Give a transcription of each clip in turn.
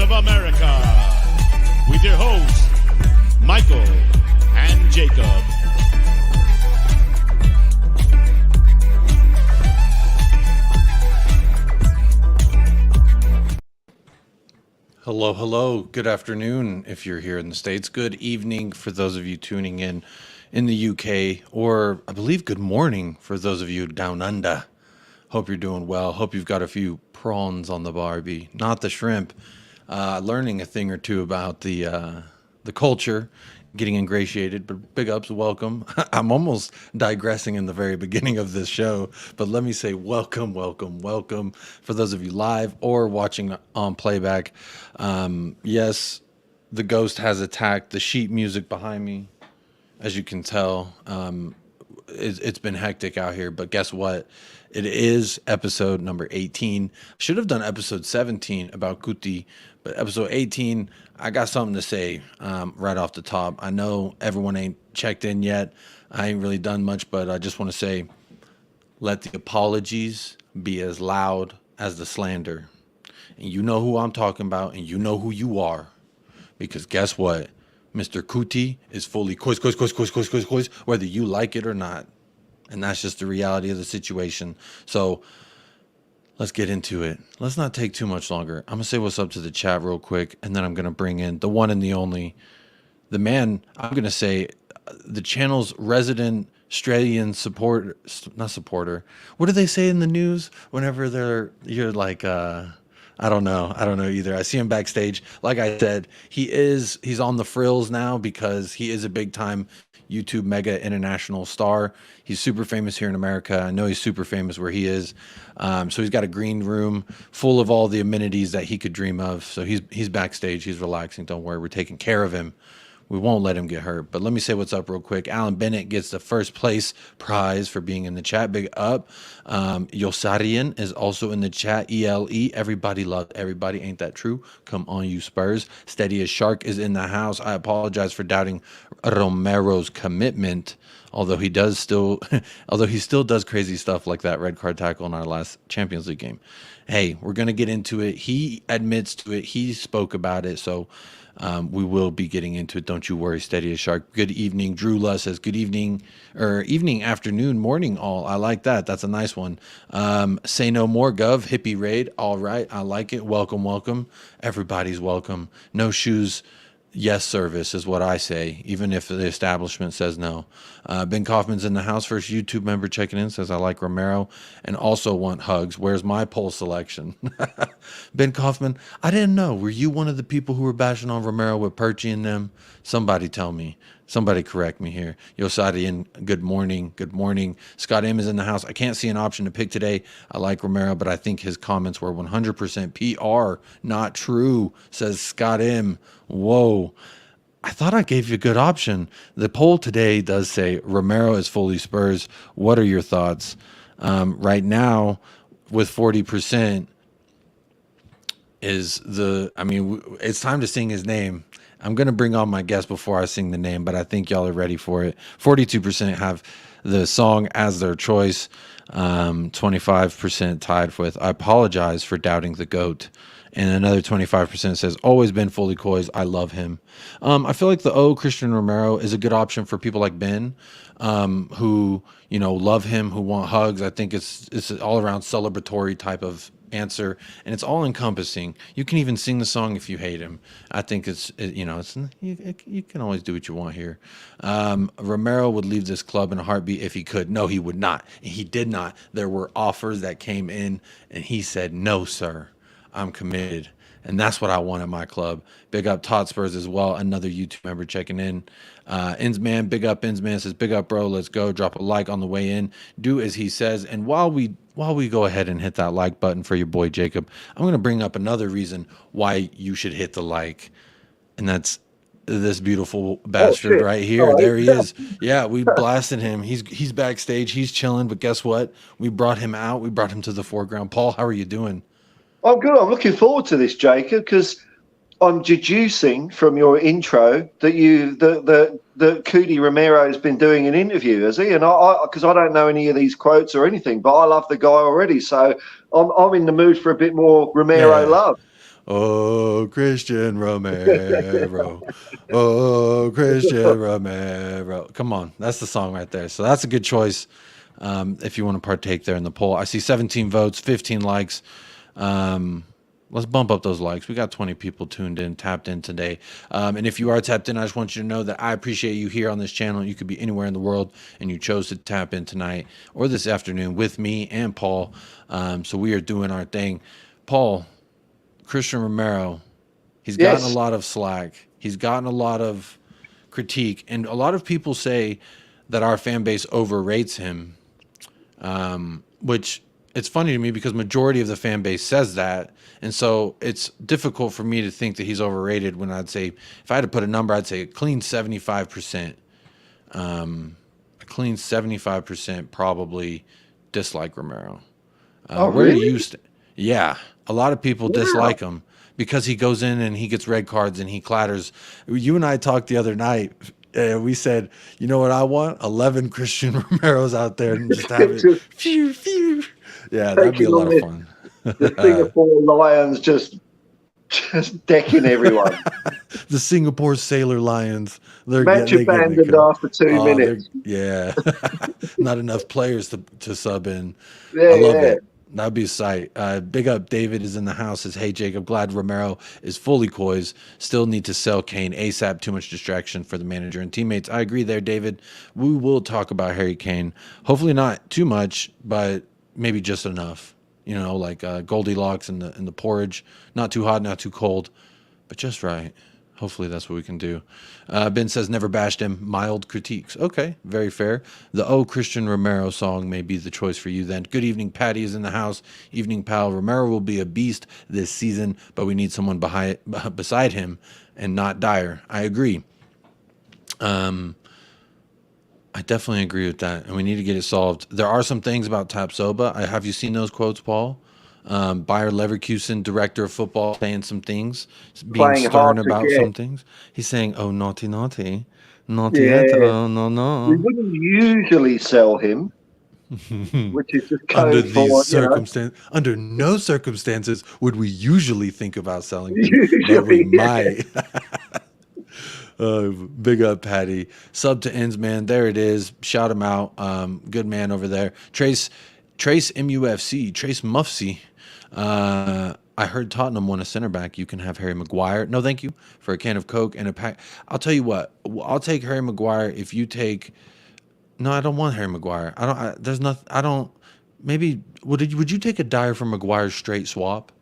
of America, with your hosts, Michael and Jacob. Hello, hello. Good afternoon if you're here in the States. Good evening for those of you tuning in the UK, or I believe good morning for those of you down under. Hope you're doing well. Hope you've got a few prawns on the barbie, not the shrimp. Learning a thing or two about the culture, getting ingratiated, but big ups, welcome. I'm almost digressing in the very beginning of this show, but let me say welcome, welcome, welcome for those of you live or watching on playback. Yes, the ghost has attacked the sheet music behind me. As you can tell, it's been hectic out here, but guess what? It is episode number 18. Should have done episode 17 about Kuti, but episode 18, I got something to say right off the top. I know everyone ain't checked in yet. I ain't really done much, but I just want to say, let the apologies be as loud as the slander. And you know who I'm talking about, and you know who you are. Because guess what? Mr. Kuti is fully Coys, whether you like it or not. And that's just the reality of the situation. So let's get into it. Let's not take too much longer. I'm going to say what's up to the chat real quick, and then I'm going to bring in the one and the only, the man, I'm going to say the channel's resident Australian not supporter. What do they say in the news whenever you're like, I don't know either. I see him backstage. Like I said, he's on the frills now because he is a big time YouTube mega international star. He's super famous here in America. I know he's super famous where he is. So he's got a green room full of all the amenities that he could dream of. So he's backstage. He's relaxing. Don't worry. We're taking care of him. We won't let him get hurt. But let me say what's up real quick. Alan Bennett gets the first place prize for being in the chat. Big up. Yosarian is also in the chat. ELE. Everybody loves everybody. Ain't that true? Come on, you Spurs. Steady as Shark is in the house. I apologize for doubting Romero's commitment. Although he still does crazy stuff like that red card tackle in our last Champions League game. Hey, we're going to get into it. He admits to it. He spoke about it. So we will be getting into it. Don't you worry, Steady as Shark. Good evening. Drew Luss says good evening, or evening, afternoon, morning all. I like that. That's a nice one. Say no more, Gov. Hippie raid. All right. I like it. Welcome, welcome. Everybody's welcome. No shoes. Yes, service is what I say, even if the establishment says no. Ben Kaufman's in the house. First YouTube member checking in, says I like Romero and also want hugs. Where's my poll selection? Ben Kaufman, I didn't know. Were you one of the people who were bashing on Romero with Perchy and them? Somebody tell me. Somebody correct me here. Yosadian, good morning. Good morning. Scott M is in the house. I can't see an option to pick today. I like Romero, but I think his comments were 100% PR. Not true, says Scott M. Whoa. I thought I gave you a good option. The poll today does say Romero is fully Spurs. What are your thoughts? Right now, with 40%, it's time to sing his name. I'm going to bring on my guest before I sing the name, but I think y'all are ready for it. 42% have the song as their choice. 25% tied with I apologize for doubting the GOAT. And another 25% says, always been fully Coys. I love him. I feel like the Christian Romero is a good option for people like Ben, who, love him, who want hugs. I think it's an all around celebratory type of answer, and it's all encompassing. You can even sing the song if you hate him. I think you can always do what you want here. Romero would leave this club in a heartbeat if he could. No, he would not. He did not. There were offers that came in, and he said, no, sir, I'm committed. And that's what I want at my club. Big up Hotspur as well. Another YouTube member checking in. Insman, big up Insman says, big up, bro. Let's go. Drop a like on the way in. Do as he says. And while we go ahead and hit that like button for your boy Jacob, I'm going to bring up another reason why you should hit the like. And that's this beautiful bastard right here. There he is. Yeah, we blasted him. He's backstage. He's chilling. But guess what? We brought him out. We brought him to the foreground. Paul, how are you doing? I'm good. I'm looking forward to this, Jacob, because I'm deducing from your intro that that Kuti Romero has been doing an interview, has he? And because I don't know any of these quotes or anything, but I love the guy already, so I'm in the mood for a bit more Romero love. Oh, Christian Romero. Oh, Christian Romero. Come on. That's the song right there. So that's a good choice if you want to partake there in the poll. I see 17 votes, 15 likes. Let's bump up those likes. We got 20 people tuned in, tapped in today. And if you are tapped in, I just want you to know that I appreciate you here on this channel. You could be anywhere in the world, and you chose to tap in tonight or this afternoon with me and Paul. So we are doing our thing. Paul, Christian Romero, he's gotten a lot of slack. He's gotten a lot of critique. And a lot of people say that our fan base overrates him, which it's funny to me because majority of the fan base says that. And so it's difficult for me to think that he's overrated when I'd say, if I had to put a number, I'd say a clean 75%. A clean 75% probably dislike Romero. Oh, Where really? do you Yeah, a lot of people dislike him because he goes in and he gets red cards and he clatters. You and I talked the other night. We said, you know what I want? 11 Christian Romeros out there and just have it. Phew, phew. Yeah, that'd be a lot of fun. The Singapore Lions just decking everyone. The Singapore Sailor Lions. Match abandoned after 2 minutes. Yeah. Not enough players to sub in. Yeah, I love it. That'd be a sight. Big up David is in the house. Says, hey, Jacob, glad Romero is fully Coys. Still need to sell Kane ASAP. Too much distraction for the manager and teammates. I agree there, David. We will talk about Harry Kane. Hopefully not too much, but maybe just enough. You know, like Goldilocks in the porridge. Not too hot, not too cold, but just right. Hopefully that's what we can do. Ben says, never bashed him. Mild critiques. Okay, very fair. The Oh Christian Romero song may be the choice for you then. Good evening, Patty is in the house. Evening, pal. Romero will be a beast this season, but we need someone beside him and not Dyer. I agree. I definitely agree with that, and we need to get it solved. There are some things about TAPSOBA. Have you seen those quotes, Paul? Bayer Leverkusen, director of football, saying some things, being stern about some things. He's saying, oh, naughty, naughty, naughty, oh, no, no. We wouldn't usually sell him, which is just under these circumstances. Under no circumstances would we usually think about selling him, but we might. Big up, Patty. Sub to ends, man. There it is. Shout him out. Good man over there. Trace MUFC. Trace Mufsy. I heard Tottenham want a center back. You can have Harry Maguire. No, thank you for a can of Coke and a pack. I'll tell you what. I'll take Harry Maguire if you take. No, I don't want Harry Maguire. There's nothing. I don't. Maybe would you take a Dyer for Maguire straight swap?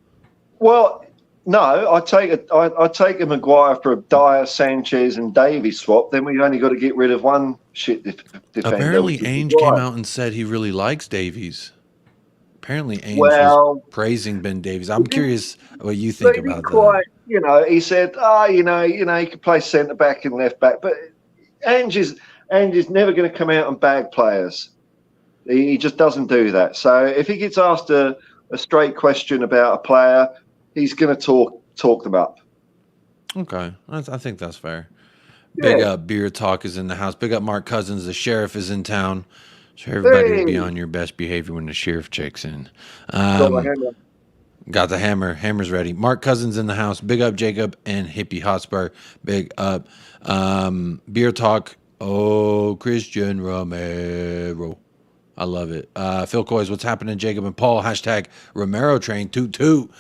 Well, no. I take a Maguire for a Dyer, Sanchez, and Davies swap. Then we've only got to get rid of one shit defender. Apparently, Ainge came out and said he really likes Davies. Apparently, Ainge was praising Ben Davies. I'm curious what you think about that. You know, he said, you know, he could play centre back and left back, but Ainge is never going to come out and bag players. He just doesn't do that. So if he gets asked a straight question about a player, he's going to talk them up. Okay, I think that's fair. Big up Beer Talk is in the house. Big up Mark Cousins. The sheriff is in town. So everybody to be on your best behavior when the sheriff checks in. Got the hammer. Hammer's ready. Mark Cousins in the house. Big up Jacob and Hippie Hotspur. Big up Beer Talk. Oh, Christian Romero. I love it. Phil Coys, what's happening, Jacob and Paul? Hashtag Romero train. Toot toot.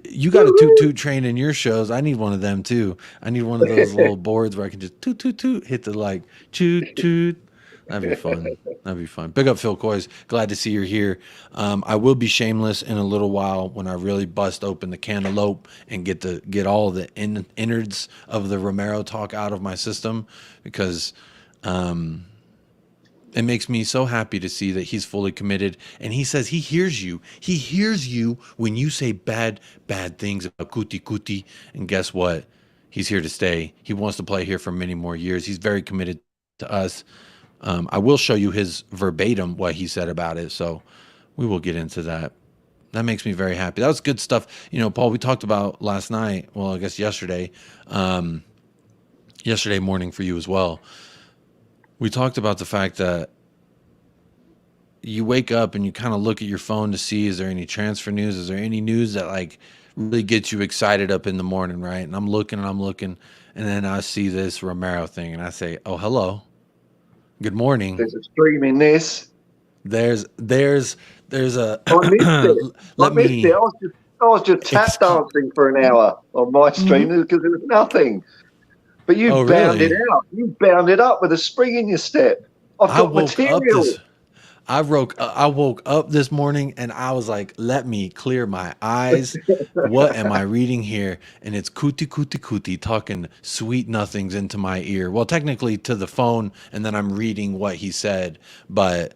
You got a toot toot train in your shows. I need one of them too. I need one of those little boards where I can just toot toot toot, hit the like toot toot. That'd be fun. That'd be fun. Big up Phil Coys. Glad to see you're here. I will be shameless in a little while when I really bust open the cantaloupe and get all the innards of the Romero talk out of my system, because it makes me so happy to see that he's fully committed. And he says he hears you. He hears you when you say bad things about Kuti Kuti. And guess what? He's here to stay. He wants to play here for many more years. He's very committed to us. I will show you his verbatim what he said about it, so we will get into that. That makes me very happy. That was good stuff. You know, Paul, we talked about last night, well, I guess yesterday morning for you as well. We talked about the fact that you wake up and you kind of look at your phone to see, is there any transfer news? Is there any news that like really gets you excited up in the morning, right? And I'm looking, and then I see this Romero thing, and I say, "Oh, hello, good morning." There's a stream in this. There's a I missed it. I let missed it. me I was just tap excuse. dancing for an hour on my stream because there was nothing. But you Oh, bounded really? out. You bounded up with a spring in your step. I've I got woke up material. this. I woke up this morning and I was like, let me clear my eyes. What am I reading here? And it's Kuti Kuti Kuti talking sweet nothings into my ear. Well, technically to the phone, and then I'm reading what he said, but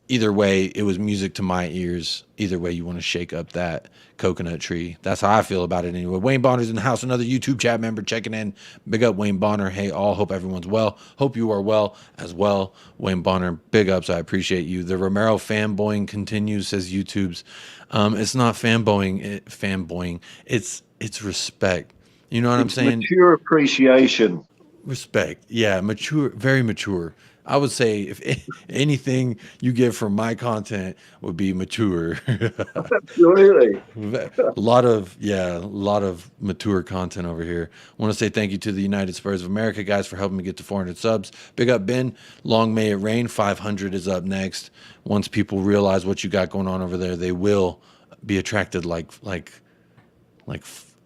either way, it was music to my ears. Either way, you want to shake up that coconut tree. That's how I feel about it anyway. Wayne Bonner's in the house, another YouTube chat member checking in. Big up Wayne Bonner. Hey, all. Hope everyone's well. Hope you are well as well. Wayne Bonner, big ups. I appreciate you. The Romero fanboying continues, says YouTube's. It's not fanboying. It's respect. You know what I'm saying? Mature appreciation. Respect. Yeah, mature, very mature. I would say if anything you get from my content would be mature. Absolutely. A lot of mature content over here. I want to say thank you to the United Spurs of America guys for helping me get to 400 subs. Big up Ben. Long may it rain. 500 is up next. Once people realize what you got going on over there, they will be attracted like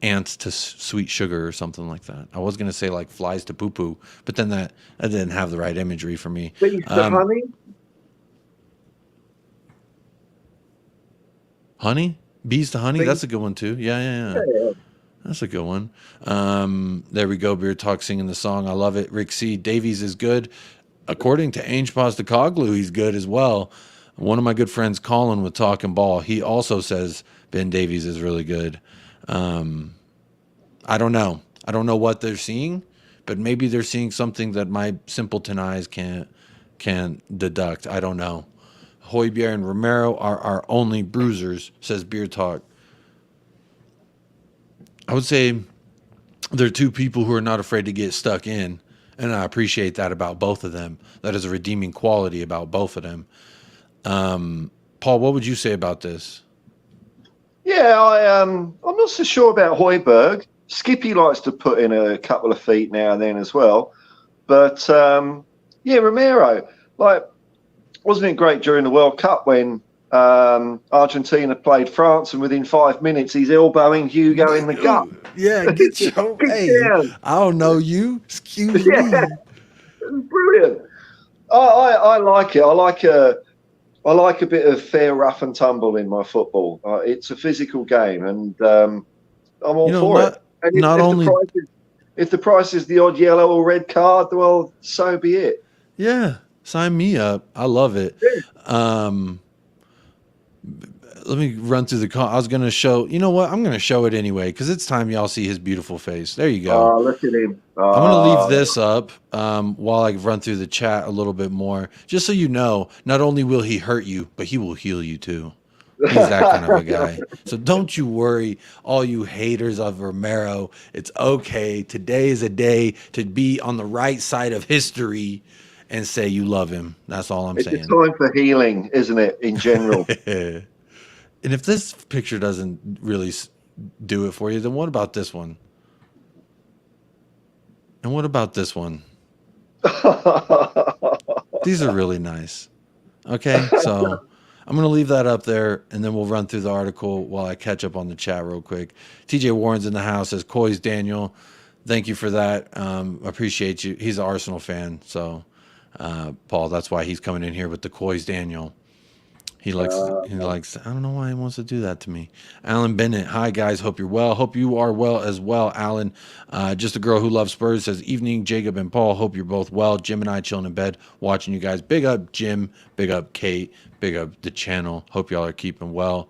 ants to sweet sugar or something like that. I was gonna say like flies to poo poo, but then that didn't have the right imagery for me. Bees to honey. Honey, bees to honey. That's a good one too. Yeah. That's a good one. There we go. Beer Talk singing the song. I love it. Rick C. Davies is good. According to Ainge Postecoglou, he's good as well. One of my good friends, Colin, with Talking Ball, he also says Ben Davies is really good. I don't know. I don't know what they're seeing, but maybe they're seeing something that my simpleton eyes can't deduct. I don't know. Højbjerg and Romero are our only bruisers, says Beer Talk. I would say they're two people who are not afraid to get stuck in, and I appreciate that about both of them. That is a redeeming quality about both of them. Paul, what would you say about this? Yeah, I'm not so sure about Højbjerg. Skippy likes to put in a couple of feet now and then as well. But, yeah, Romero, like, wasn't it great during the World Cup when Argentina played France and within 5 minutes he's elbowing Hugo in the gut? Yeah, get your down. I don't know you. Excuse me. It was brilliant. I like it. I like a bit of fair rough and tumble in my football. It's a physical game, and I'm all for it. And if the price is the odd yellow or red card, well, so be it. Yeah, sign me up. I love it. Yeah. Let me run through the I was going to show, you know what? I'm going to show it anyway because it's time y'all see his beautiful face. There you go. Oh, look at him. I'm going to leave this up while I run through the chat a little bit more, just so you know, not only will he hurt you, but he will heal you too. He's that kind of a guy. So don't you worry, all you haters of Romero. It's okay. Today is a day to be on the right side of history and say you love him. That's all I'm saying. It's a time for healing, isn't it, in general? And if this picture doesn't really do it for you, then what about this one? And what about this one? These are really nice. Okay, so I'm going to leave that up there, and then we'll run through the article while I catch up on the chat real quick. TJ Warren's in the house, says, Coys Daniel, thank you for that. Appreciate you. He's an Arsenal fan, so, Paul, that's why he's coming in here with the Coys Daniel. He likes, I don't know why he wants to do that to me. Alan Bennett, hi guys, hope you're well. Hope you are well as well, Alan. Just a girl who loves Spurs says, evening, Jacob and Paul. Hope you're both well. Jim and I chilling in bed, watching you guys. Big up Jim, big up Kate, big up the channel. Hope y'all are keeping well.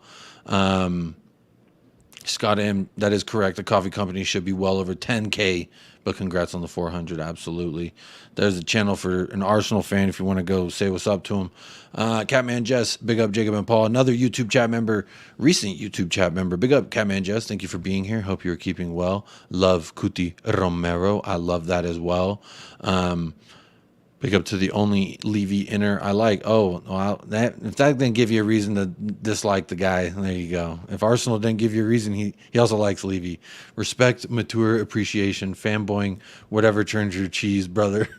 Scott M, that is correct. The coffee company should be well over 10K, but congrats on the 400. Absolutely. There's a channel for an Arsenal fan if you want to go say what's up to him. Catman Jess, big up Jacob and Paul. Another YouTube chat member, recent YouTube chat member. Big up Catman Jess. Thank you for being here. Hope you're keeping well. Love Kuti Romero. I love that as well. Pick up to the only Levy inner I like. Oh, well, if that didn't give you a reason to dislike the guy, there you go. If Arsenal didn't give you a reason, he also likes Levy. Respect, mature appreciation, fanboying, whatever turns your cheese, brother.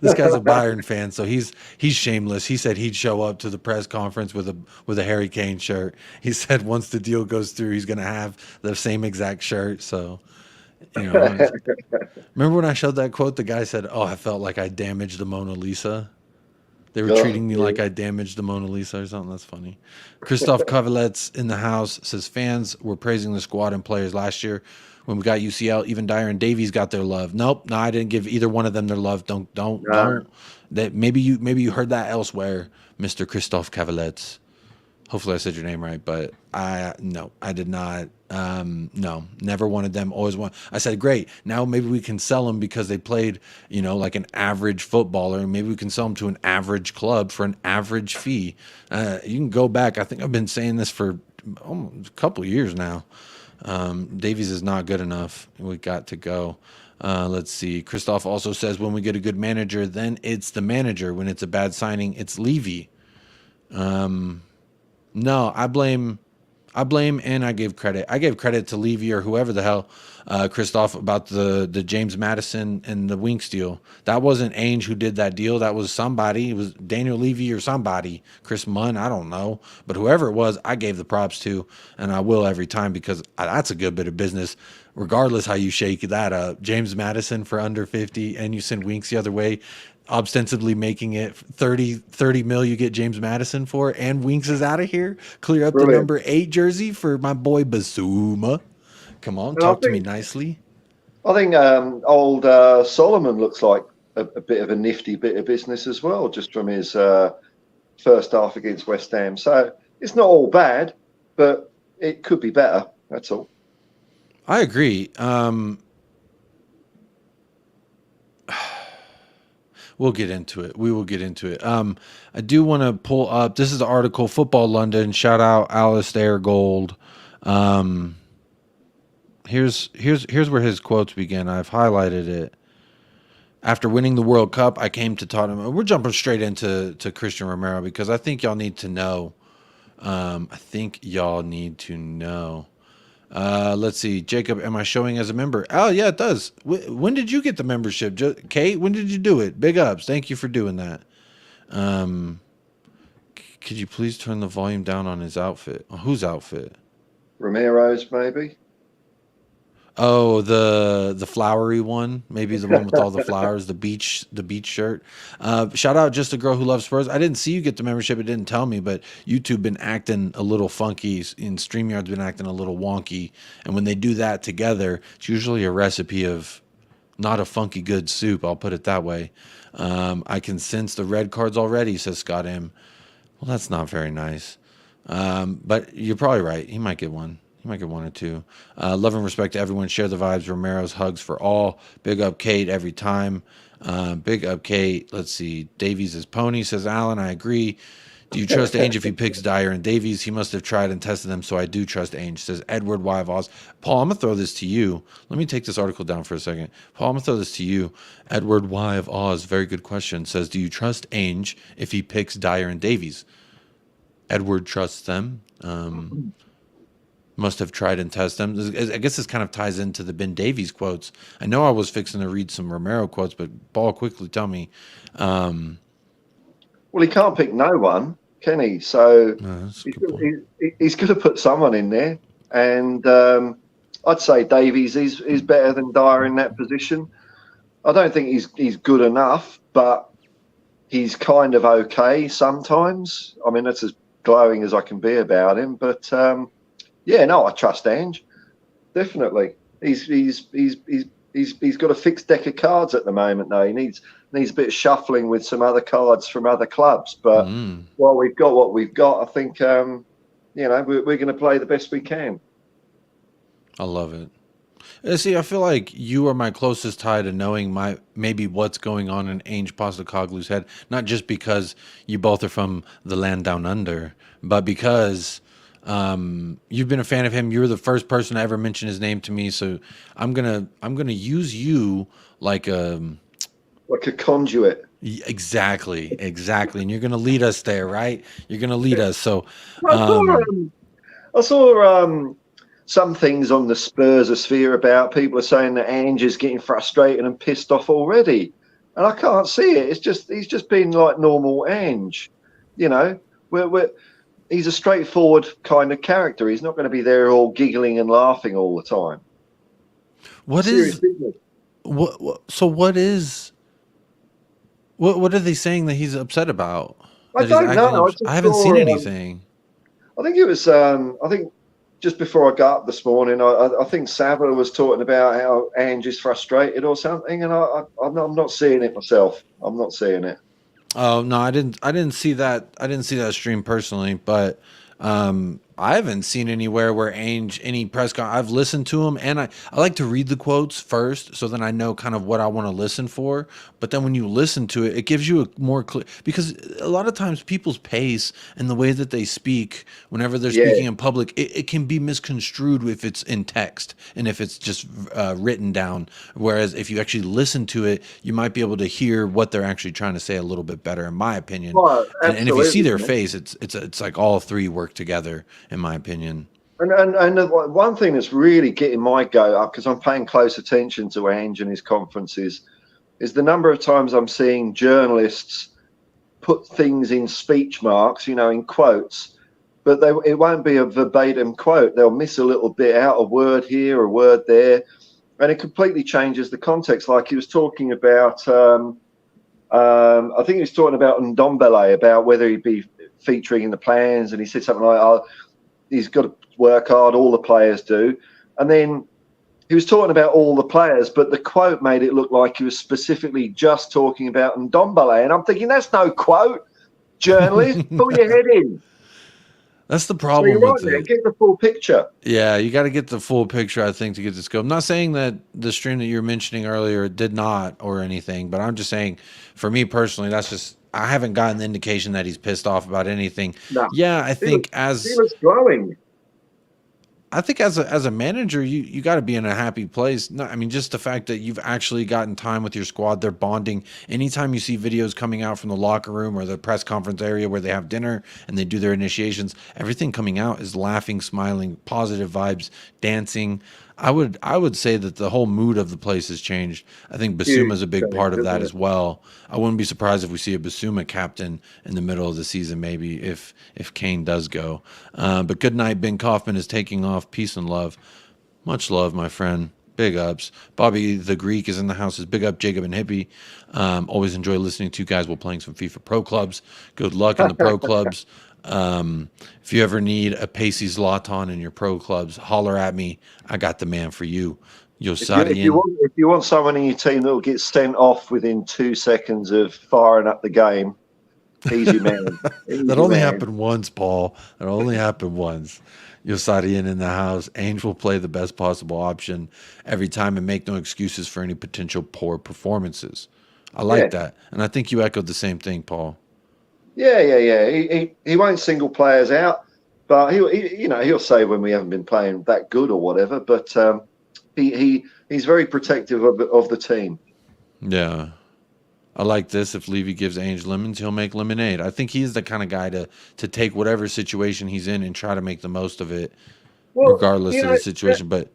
This guy's a Bayern fan, so he's shameless. He said he'd show up to the press conference with a Harry Kane shirt. He said once the deal goes through, he's gonna have the same exact shirt. So. Remember when I showed that quote? The guy said, "Oh, I felt like I damaged the Mona Lisa." They were treating me like I damaged the Mona Lisa or something. That's funny. Christoph Kovalets in the house says fans were praising the squad and players last year when we got UCL. Even Dyer and Davies got their love. Nope, no, I didn't give either one of them their love. Don't. That maybe you heard that elsewhere, Mr. Christoph Kovalets. Hopefully I said your name right, but I did not. No, never wanted them. Always want. I said, great. Now maybe we can sell them because they played, like an average footballer. Maybe we can sell them to an average club for an average fee. You can go back. I think I've been saying this for almost a couple years now. Davies is not good enough. We got to go. Let's see. Christoph also says when we get a good manager, then it's the manager. When it's a bad signing, it's Levy. No, I blame and I gave credit. I gave credit to Levy or whoever the hell, Christoph, about the James Madison and the Winks deal. That wasn't Ainge who did that deal. That was somebody. It was Daniel Levy or somebody. Chris Munn, I don't know. But whoever it was, I gave the props to, and I will every time because that's a good bit of business, regardless how you shake that up. James Madison for under 50, and you send Winks the other way, ostensibly making it 30 mil you get James Madison for, and Winks is out of here. Clear up the number 8 jersey for my boy Basuma. Come on, talk to me nicely. I think old Solomon looks like a bit of a nifty bit of business as well, just from his first half against West Ham. So it's not all bad, but it could be better. That's all. I agree. We'll get into it. We will get into it. I do want to pull up. This is the article, Football London. Shout out Alistair Gold. Here's where his quotes begin. I've highlighted it. After winning the World Cup, I came to Tottenham. We're jumping straight into Christian Romero because I think y'all need to know. Let's see. Jacob, am I showing as a member? Oh, yeah, it does. When did you get the membership? Kate, when did you do it? Big ups. Thank you for doing that. Could you please turn the volume down on his outfit? Whose outfit? Romero's, maybe. Oh, the flowery one, maybe the one with all the flowers, the beach shirt. Shout out just a girl who loves Spurs. I didn't see you get the membership. It didn't tell me, but YouTube been acting a little funky, and StreamYard's been acting a little wonky. And when they do that together, it's usually a recipe of not a funky good soup. I'll put it that way. I can sense the red cards already, says Scott M. Well, that's not very nice. But you're probably right. He might get one. He might get 1 or 2. Love and respect to everyone. Share the vibes. Romero's hugs for all. Big up Kate every time. Big up Kate. Let's see. Davies is pony, says Alan. I agree. Do you trust Ainge if he picks Dyer and Davies? He must have tried and tested them, so I do trust Ainge, says Edward Y of Oz. Paul, I'm going to throw this to you. Let me take this article down for a second. Paul, I'm going to throw this to you. Edward Y of Oz, very good question, says, do you trust Ainge if he picks Dyer and Davies? Edward trusts them. Must have tried and tested them. I guess this kind of ties into the Ben Davies quotes. I know I was fixing to read some Romero quotes, but Paul, quickly tell me. Well, he can't pick no one, can he? So he's going to put someone in there. And I'd say Davies is better than Dyer in that position. I don't think he's good enough, but he's kind of okay sometimes. I mean, that's as glowing as I can be about him, but yeah, no, I trust Ainge. Definitely. He's got a fixed deck of cards at the moment, though. He needs a bit of shuffling with some other cards from other clubs. But while we've got what we've got, I think we're going to play the best we can. I love it. See, I feel like you are my closest tie to knowing maybe what's going on in Ainge Postecoglou's head. Not just because you both are from the land down under, but because you've been a fan of him. You're the first person to ever mention his name to me. So I'm gonna use you like like a conduit. Exactly, exactly. And you're going to lead us there, right? You're going to lead us. So, I saw, I saw some things on the Spurs sphere about people are saying that Ange is getting frustrated and pissed off already, and I can't see it. It's just he's just being like normal Ange, you know. He's a straightforward kind of character. He's not going to be there all giggling and laughing all the time. what Serious is business. so what are they saying that he's upset about? I That he's don't acting know. I haven't seen anything. I think it was. I think just before I got up this morning, I think Sava was talking about how Ange is frustrated or something, and I'm not seeing it myself. I'm not seeing it. Oh no, I didn't see that. I didn't see that stream personally, but I haven't seen anywhere where Ainge any press con. I've listened to him, and I like to read the quotes first, so then I know kind of what I want to listen for. But then when you listen to it, it gives you a more clear, because a lot of times people's pace and the way that they speak whenever they're Yeah. speaking in public, it can be misconstrued if it's in text and if it's just written down. Whereas if you actually listen to it, you might be able to hear what they're actually trying to say a little bit better, in my opinion. Well, And if you see absolutely, their man. face, it's like all three work together, in my opinion. And the one thing that's really getting my go up, because I'm paying close attention to Ange and his conferences, is the number of times I'm seeing journalists put things in speech marks, you know, in quotes, but it won't be a verbatim quote. They'll miss a little bit out, a word here, a word there, and it completely changes the context. Like he was talking about, I think he was talking about Ndombele, about whether he'd be featuring in the plans, and he said something like, "Oh, he's got to work hard. All the players do," and then he was talking about all the players, but the quote made it look like he was specifically just talking about Ndombele. And I'm thinking, that's no quote, journalist. Pull your head in. That's the So you're problem right with there. it. Get the full picture. Yeah, you got to get the full picture, I think, to get the scope. I'm not saying that the stream that you were mentioning earlier did not or anything, but I'm just saying, for me personally, that's just, I haven't gotten the indication that he's pissed off about anything. No, Yeah, I think he was glowing. as a manager, you got to be in a happy place. No, I mean, just the fact that you've actually gotten time with your squad, they're bonding. Anytime you see videos coming out from the locker room or the press conference area where they have dinner and they do their initiations, everything coming out is laughing, smiling, positive vibes, dancing. I would say that the whole mood of the place has changed. I think Basuma is a big part of that as well. I wouldn't be surprised if we see a Basuma captain in the middle of the season, maybe if Kane does go. But good night, Ben Kaufman is taking off. Peace and love. Much love, my friend. Big ups. Bobby the Greek is in the house. Big up, Jacob and Hippie. Always enjoy listening to you guys while playing some FIFA Pro Clubs. Good luck in the Pro Clubs. If you ever need a Pacey Zlatan in your Pro Clubs, holler at me. I got the man for you. If you want someone in your team that will get sent off within 2 seconds of firing up the game, he's your man. That only happened once, Paul. That only happened once. Yosarian in the house. Ainge will play the best possible option every time and make no excuses for any potential poor performances. I like that. And I think you echoed the same thing, Paul. Yeah. He won't single players out, but he'll say when we haven't been playing that good or whatever. But he's very protective of the team. Yeah. I like this. If Levy gives Ainge lemons, he'll make lemonade. I think he's the kind of guy to take whatever situation he's in and try to make the most of it, regardless of the situation. But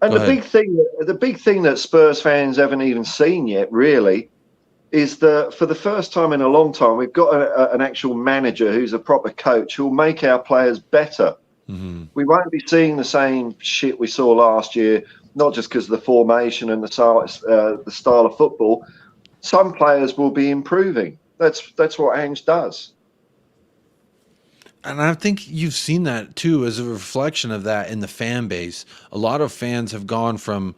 the big thing that Spurs fans haven't even seen yet, really, is that for the first time in a long time, we've got an actual manager who's a proper coach who will make our players better. Mm-hmm. We won't be seeing the same shit we saw last year, not just because of the formation and the style of football. Some players will be improving. That's what Ange does. And I think you've seen that, too, as a reflection of that in the fan base. A lot of fans have gone from,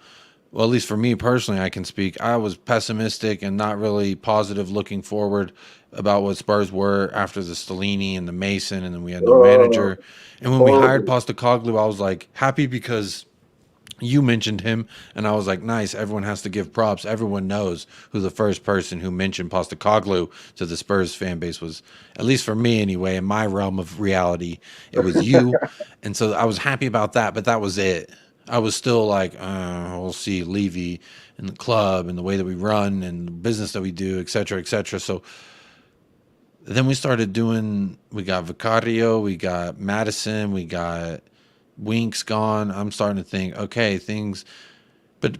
well, at least for me personally, I can speak. I was pessimistic and not really positive looking forward about what Spurs were after the Stellini and the Mason, and then we had no manager. And when we hired Postecoglou, I was like happy because you mentioned him, and I was like, nice, everyone has to give props. Everyone knows who the first person who mentioned Postecoglou to the Spurs fan base was, at least for me anyway, in my realm of reality, it was you. And so I was happy about that, but that was it. I was still like, we'll see Levy and the club and the way that we run and the business that we do, et cetera, et cetera. So then we started doing, we got Vicario, we got Madison, we got Winks gone. I'm starting to think, okay, things. But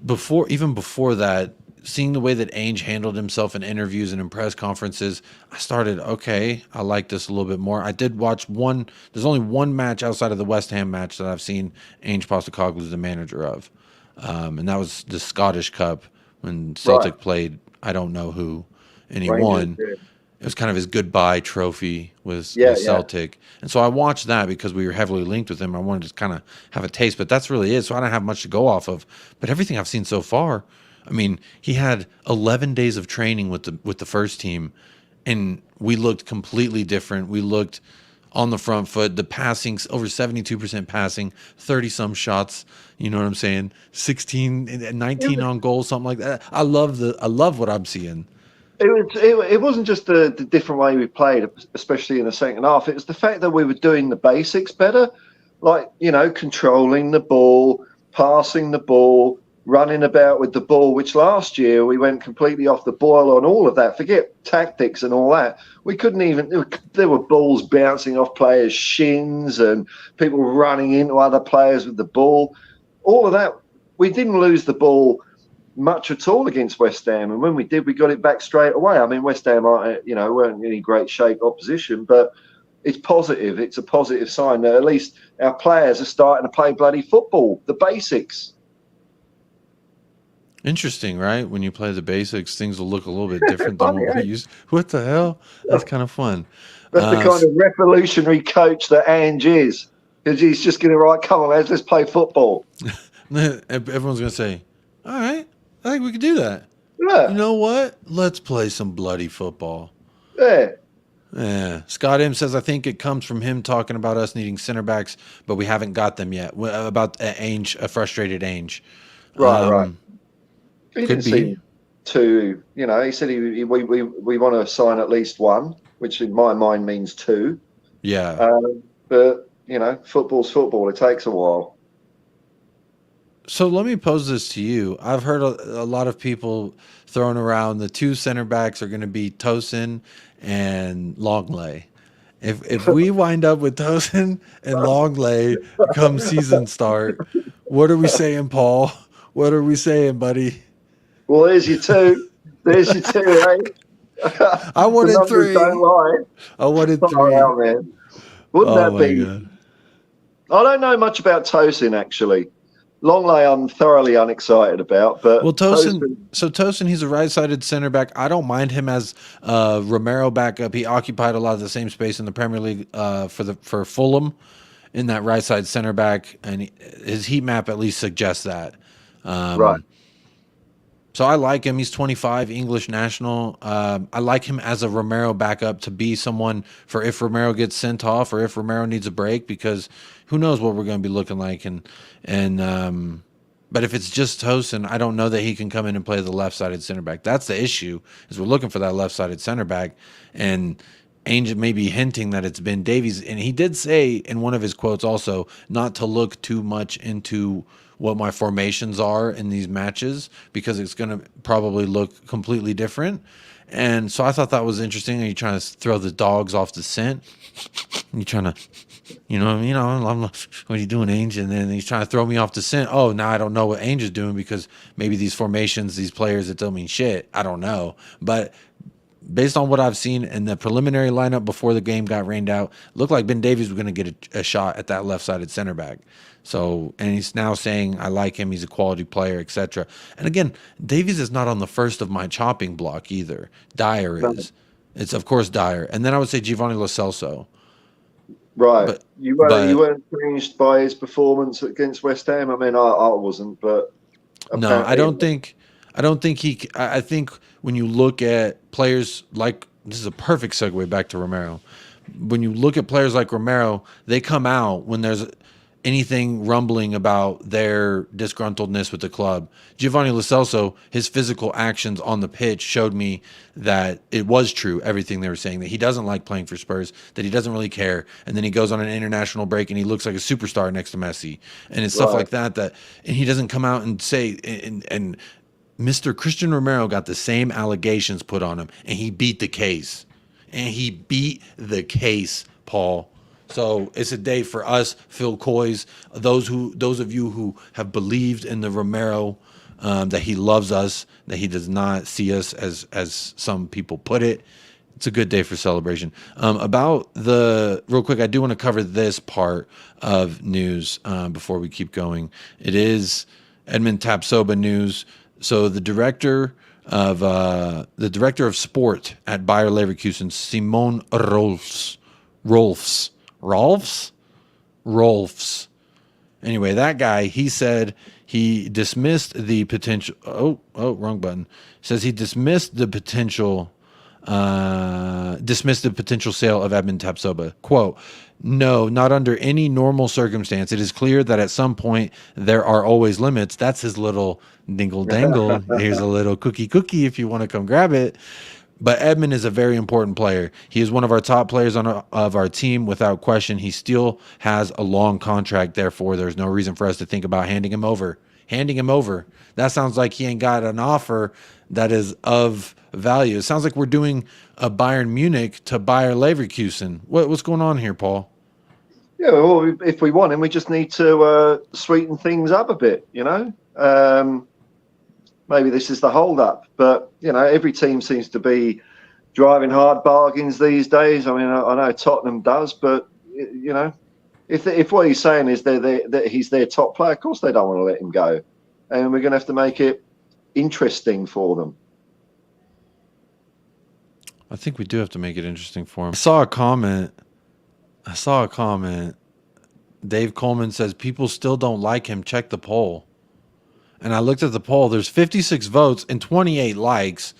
even before that, seeing the way that Ainge handled himself in interviews and in press conferences, I started, okay, I like this a little bit more. I did watch one. There's only one match outside of the West Ham match that I've seen Ainge Postecoglou the manager of, and that was the Scottish Cup when Celtic played I don't know who, and he won. Yeah. It was kind of his goodbye trophy with Celtic. And so I watched that because we were heavily linked with him. I wanted to kind of have a taste, but that's really it. So I don't have much to go off of. But everything I've seen so far, I mean, he had 11 days of training with the first team, and we looked completely different. We looked on the front foot, the passing, over 72% passing, 30-some shots, you know what I'm saying? 19 on goal, something like that. I love what I'm seeing. It wasn't just the different way we played, especially in the second half. It was the fact that we were doing the basics better, like, controlling the ball, passing the ball, running about with the ball, which last year we went completely off the boil on all of that. Forget tactics and all that. We couldn't even, there were balls bouncing off players' shins and people running into other players with the ball. All of that, we didn't lose the ball much at all against West Ham, and when we did, we got it back straight away. I mean, West Ham weren't in any great shape opposition, but it's positive. It's a positive sign that at least our players are starting to play bloody football, the basics. Interesting, right? When you play the basics, things will look a little bit different than what we used. What the hell? That's kind of fun. That's the kind of revolutionary coach that Ange is, because he's just going to come on, lads, let's play football. Everyone's going to say, all right, I think we could do that. Yeah. You know what? Let's play some bloody football. Yeah. Scott M says, I think it comes from him talking about us needing center backs, but we haven't got them yet. About Ainge, a frustrated Ainge. Right. He Could didn't seem to, he said we want to sign at least one, which in my mind means two. Yeah. But, football's football. It takes a while. So let me pose this to you. I've heard a lot of people throwing around the two center backs are going to be Tosin and Longley. If we wind up with Tosin and Longley come season start, what are we saying, Paul? What are we saying, buddy? Well, there's your two. There's your two, eh? I wanted three. Don't lie. I wanted three. Oh, man. Wouldn't that be? God. I don't know much about Tosin, actually. Longley, I'm thoroughly unexcited about. But Tosin, he's a right-sided center back. I don't mind him as Romero backup. He occupied a lot of the same space in the Premier League for Fulham in that right side center back, and his heat map at least suggests that. Right. So I like him. He's 25, English national. I like him as a Romero backup to be someone for if Romero gets sent off or if Romero needs a break, because who knows what we're going to be looking like. But if it's just Tosin, I don't know that he can come in and play the left-sided center back. That's the issue, is we're looking for that left-sided center back. And Ainge may be hinting that it's Ben Davies. And he did say in one of his quotes also not to look too much into what my formations are in these matches, because it's going to probably look completely different. And so I thought that was interesting. Are you trying to throw the dogs off the scent? You trying to, I'm what are you doing, Ainge? And then he's trying to throw me off the scent. Oh, now I don't know what Ainge is doing, because maybe these formations, these players, it don't mean shit. I don't know. But based on what I've seen in the preliminary lineup before the game got rained out, looked like Ben Davies was going to get a shot at that left-sided center back. So, and he's now saying, I like him, he's a quality player, etc. And again, Davies is not on the first of my chopping block either. Dyer is. It's, of course, Dyer. And then I would say Giovanni Lo Celso. Right. But, you weren't changed by his performance against West Ham? I mean, I wasn't, but... No, I don't think he... I think when you look at players like... This is a perfect segue back to Romero. When you look at players like Romero, they come out when there's... anything rumbling about their disgruntledness with the club. Giovanni Lo Celso, his physical actions on the pitch showed me that it was true, everything they were saying, that he doesn't like playing for Spurs, that he doesn't really care, and then he goes on an international break and he looks like a superstar next to Messi, and it's stuff like that, and he doesn't come out and say, and Mr. Christian Romero got the same allegations put on him, and he beat the case. And he beat the case, Paul. So it's a day for us, Phil Coys, those of you who have believed in the Romero, that he loves us, that he does not see us as some people put it. It's a good day for celebration. Real quick, I do want to cover this part of news before we keep going. It is Edmund TAPSOBA news. So the director of sport at Bayer Leverkusen, Simon Rolfs. Anyway, that guy, he said he dismissed the potential. Wrong button. Says he dismissed the potential sale of Edmund TAPSOBA. Quote, "No, not under any normal circumstance. It is clear that at some point there are always limits." That's his little dingle dangle. Here's a little cookie if you want to come grab it. But Edmund is a very important player. He is one of our top players of our team without question. He still has a long contract. Therefore, there's no reason for us to think about handing him over. That sounds like he ain't got an offer that is of value. It sounds like we're doing a Bayern Munich to Bayer Leverkusen. What's going on here, Paul? Yeah, well, if we want him, we just need to sweeten things up a bit, you know. Maybe this is the hold-up, but, you know, every team seems to be driving hard bargains these days. I mean, I know Tottenham does, but, you know, if what he's saying is that he's their top player, of course they don't want to let him go. And we're going to have to make it interesting for them. I think we do have to make it interesting for him. I saw a comment. Dave Coleman says, people still don't like him. Check the poll. And I looked at the poll. There's 56 votes and 28 likes.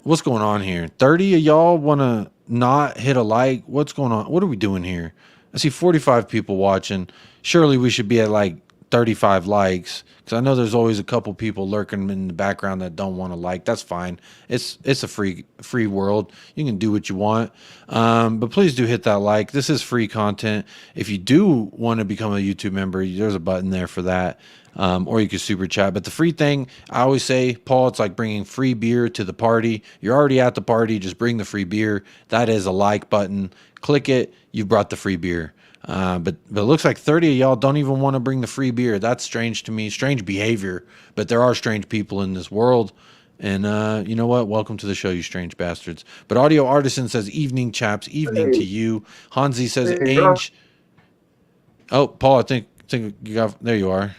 What's going on here? 30 of y'all want to not hit a like? What's going on? What are we doing here? I see 45 people watching. Surely we should be at like 35 likes, because I know there's always a couple people lurking in the background that don't want to like. That's fine. It's a free world. You can do what you want. But please do hit that like. This is free content. If you do want to become a YouTube member, there's a button there for that. Or you can super chat. But the free thing, I always say, Paul, it's like bringing free beer to the party. You're already at the party. Just bring the free beer. That is a like button. Click it. You brought the free beer. But it looks like 30 of y'all don't even want to bring the free beer. That's strange to me. Strange behavior. But there are strange people in this world. And you know what? Welcome to the show, you strange bastards. But Audio Artisan says, evening, chaps. Evening to you. Hansi says, Ainge. Oh, Paul, I think you got... There you are.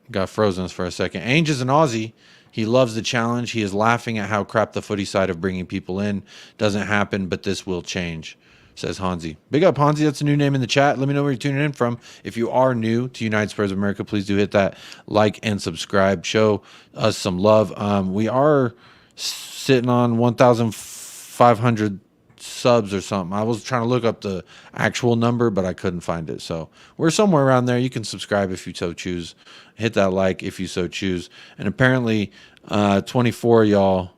Got frozen for a second. Ainge is an Aussie. He loves the challenge. He is laughing at how crap the footy side of bringing people in doesn't happen, but this will change, says Hansi. Big up, Hansi. That's a new name in the chat. Let me know where you're tuning in from. If you are new to United Spurs of America, please do hit that like and subscribe. Show us some love. We are sitting on 1,500 subs or something. I was trying to look up the actual number, but I couldn't find it. So we're somewhere around there. You can subscribe if you so choose. Hit that like if you so choose. And apparently 24 of y'all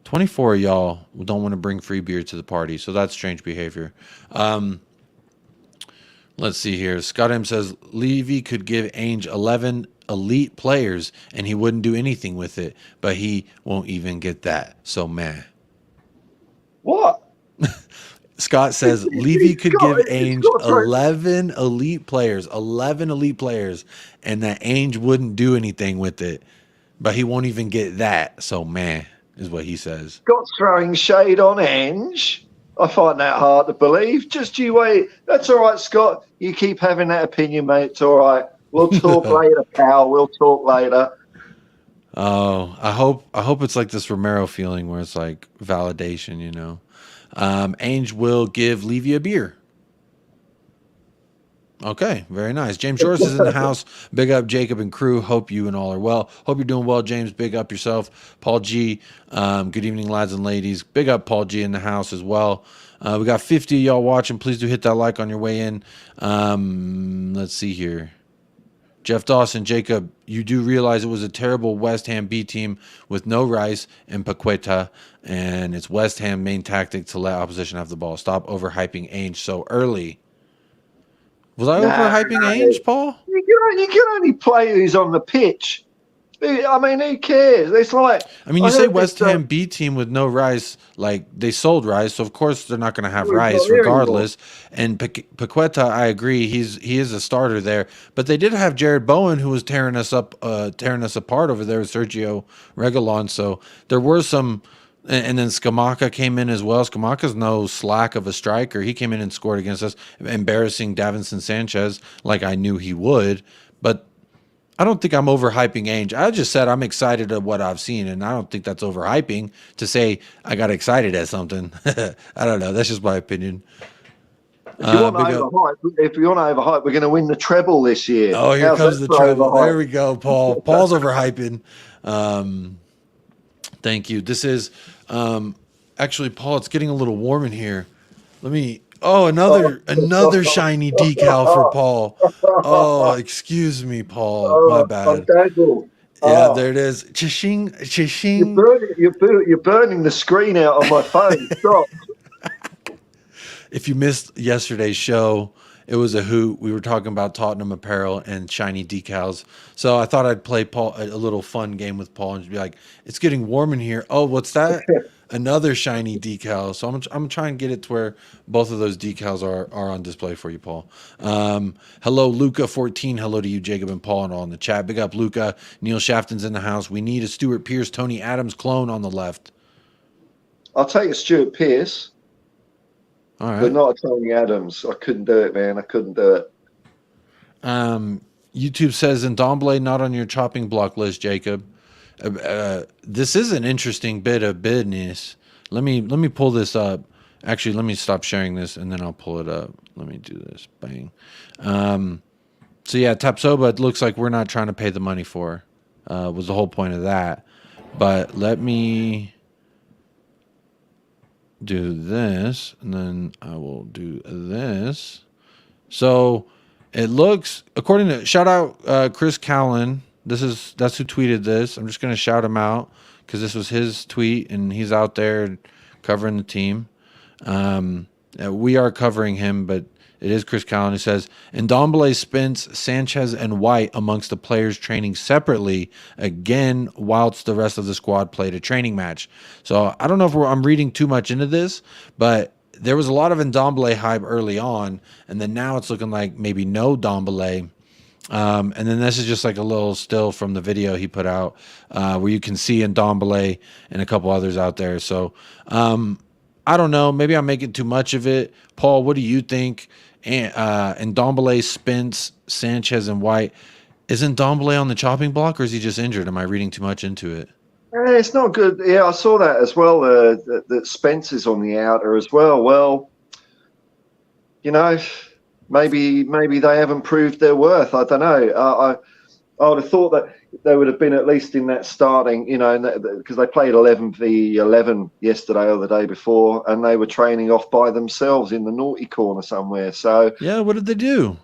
don't want to bring free beer to the party. So that's strange behavior. Let's see here. Scott M says Levy could give Ainge 11 elite players and he wouldn't do anything with it, but he won't even get that. So man. What? Scott says Levy could give Ainge 11 elite players, and that Ainge wouldn't do anything with it, but he won't even get that. So, man, is what he says. Scott's throwing shade on Ainge. I find that hard to believe. Just you wait. That's all right, Scott. You keep having that opinion, mate. It's all right. We'll talk later, pal. We'll talk later. Oh, I hope it's like this Romero feeling where it's like validation, you know. Ainge will give Levy a beer. Okay, very nice. James Joris is in the house. Big up Jacob and crew. Hope you and all are well. Hope you're doing well, James. Big up yourself. Paul G. Good evening, lads and ladies. Big up Paul G in the house as well. We got 50 of y'all watching. Please do hit that like on your way in. Let's see here. Jeff Dawson, Jacob, you do realize it was a terrible West Ham B team with no Rice and Paqueta, and it's West Ham main tactic to let opposition have the ball. Stop overhyping Ainge so early. Was I overhyping Ainge, Paul? You can only play who's on the pitch. I mean, who cares? It's like, I mean, you say West Ham B team with no Rice, like they sold Rice, so of course they're not going to have Rice regardless. And Paqueta, I agree, he is a starter there, but they did have Jared Bowen who was tearing us apart over there with Sergio Reguilon. So there were some, and then Scamacca came in as well. Scamacca's no slack of a striker. He came in and scored against us, embarrassing Davinson Sanchez like I knew he would, but I don't think I'm overhyping Ainge. I just said I'm excited at what I've seen, and I don't think that's overhyping to say I got excited at something. I don't know. That's just my opinion. If you want to overhype, we're going to win the treble this year. Oh, here comes the treble. There we go, Paul. Paul's overhyping. Thank you. This is actually, Paul, it's getting a little warm in here. Let me... Oh, another shiny decal for Paul. Oh, excuse me, Paul. My bad. Yeah, there it is. Chishing. You're burning the screen out on my phone. Stop. If you missed yesterday's show, it was a hoot. We were talking about Tottenham apparel and shiny decals. So I thought I'd play Paul a little fun game with Paul and just be like, "It's getting warm in here. Oh, what's that?" Another shiny decal. So I'm trying to get it to where both of those decals are on display for you, Paul. Hello, Luca14. Hello to you, Jacob and Paul, and all in the chat. Big up, Luca. Neil Shafton's in the house. We need a Stuart Pearce, Tony Adams clone on the left. I'll take a Stuart Pearce. All right. But not a Tony Adams. I couldn't do it, man. I couldn't do it. YouTube says Ndombele not on your chopping block list, Jacob. This is an interesting bit of business. Let me pull this up. Actually, let me stop sharing this and then I'll pull it up. Let me do this. Bang. So yeah, TAPSOBA, it looks like we're not trying to pay the money for. Was the whole point of that. But let me do this and then I will do this. So it looks, according to, shout out Chris Callan. That's who tweeted this. I'm just going to shout him out because this was his tweet and he's out there covering the team. We are covering him, but it is Chris Callan who says, Ndombele, Spence, Sanchez, and White amongst the players training separately again whilst the rest of the squad played a training match. So I don't know if I'm reading too much into this, but there was a lot of Ndombele hype early on, and then now it's looking like maybe no Ndombele. And then this is just like a little still from the video he put out where you can see Ndombele and a couple others out there. So I don't know. Maybe I'm making too much of it. Paul, what do you think? And Ndombele, Spence, Sanchez, and White. Isn't Ndombele on the chopping block, or is he just injured? Am I reading too much into it? It's not good. Yeah, I saw that as well. That Spence is on the outer as well. Well, you know, maybe they haven't proved their worth. I don't know. I would have thought that they would have been at least in that starting, you know, because they played 11v11 yesterday or the day before, and they were training off by themselves in the naughty corner somewhere. So yeah, what did they do?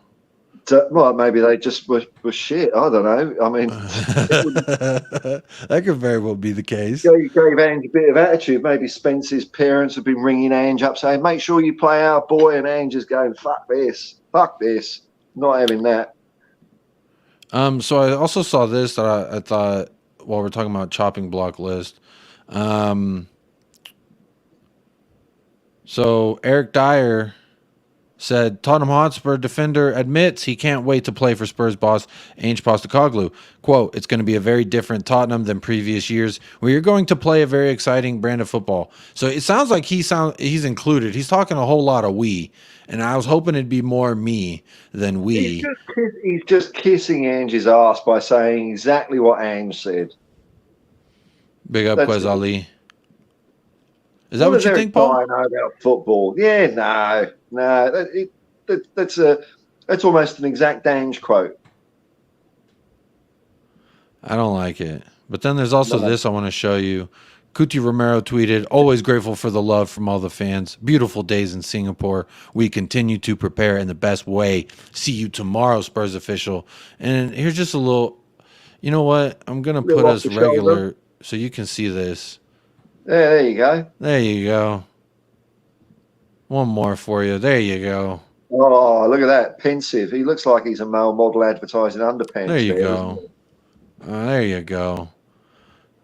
Well, maybe they just were shit. I don't know. I mean, that could very well be the case. You gave Ange a bit of attitude. Maybe Spence's parents have been ringing Ange up saying, "Make sure you play our boy," and Ange is going, fuck this, not having that. So I also saw this that I thought while we're talking about chopping block list. So Eric Dyer said Tottenham Hotspur defender admits he can't wait to play for Spurs boss Ange Postecoglou. Quote, "It's going to be a very different Tottenham than previous years where you're going to play a very exciting brand of football." So it sounds like he's included. He's talking a whole lot of we, and I was hoping it'd be more me than we. He's just kissing Ange's ass by saying exactly what Ange said. Big up, Quez Ali. Is that what you think, Paul? I know about football. Yeah, no. That's almost an exact Ange quote. I don't like it. But then there's also this I want to show you. Kuti Romero tweeted, always grateful for the love from all the fans. Beautiful days in Singapore. We continue to prepare in the best way. See you tomorrow, Spurs official. And here's just a little, you know what? I'm going to put us regular so you can see this. Yeah, there you go. There you go. One more for you. There you go. Oh, look at that. Pensive. He looks like he's a male model advertising underpants. There you go. There you go.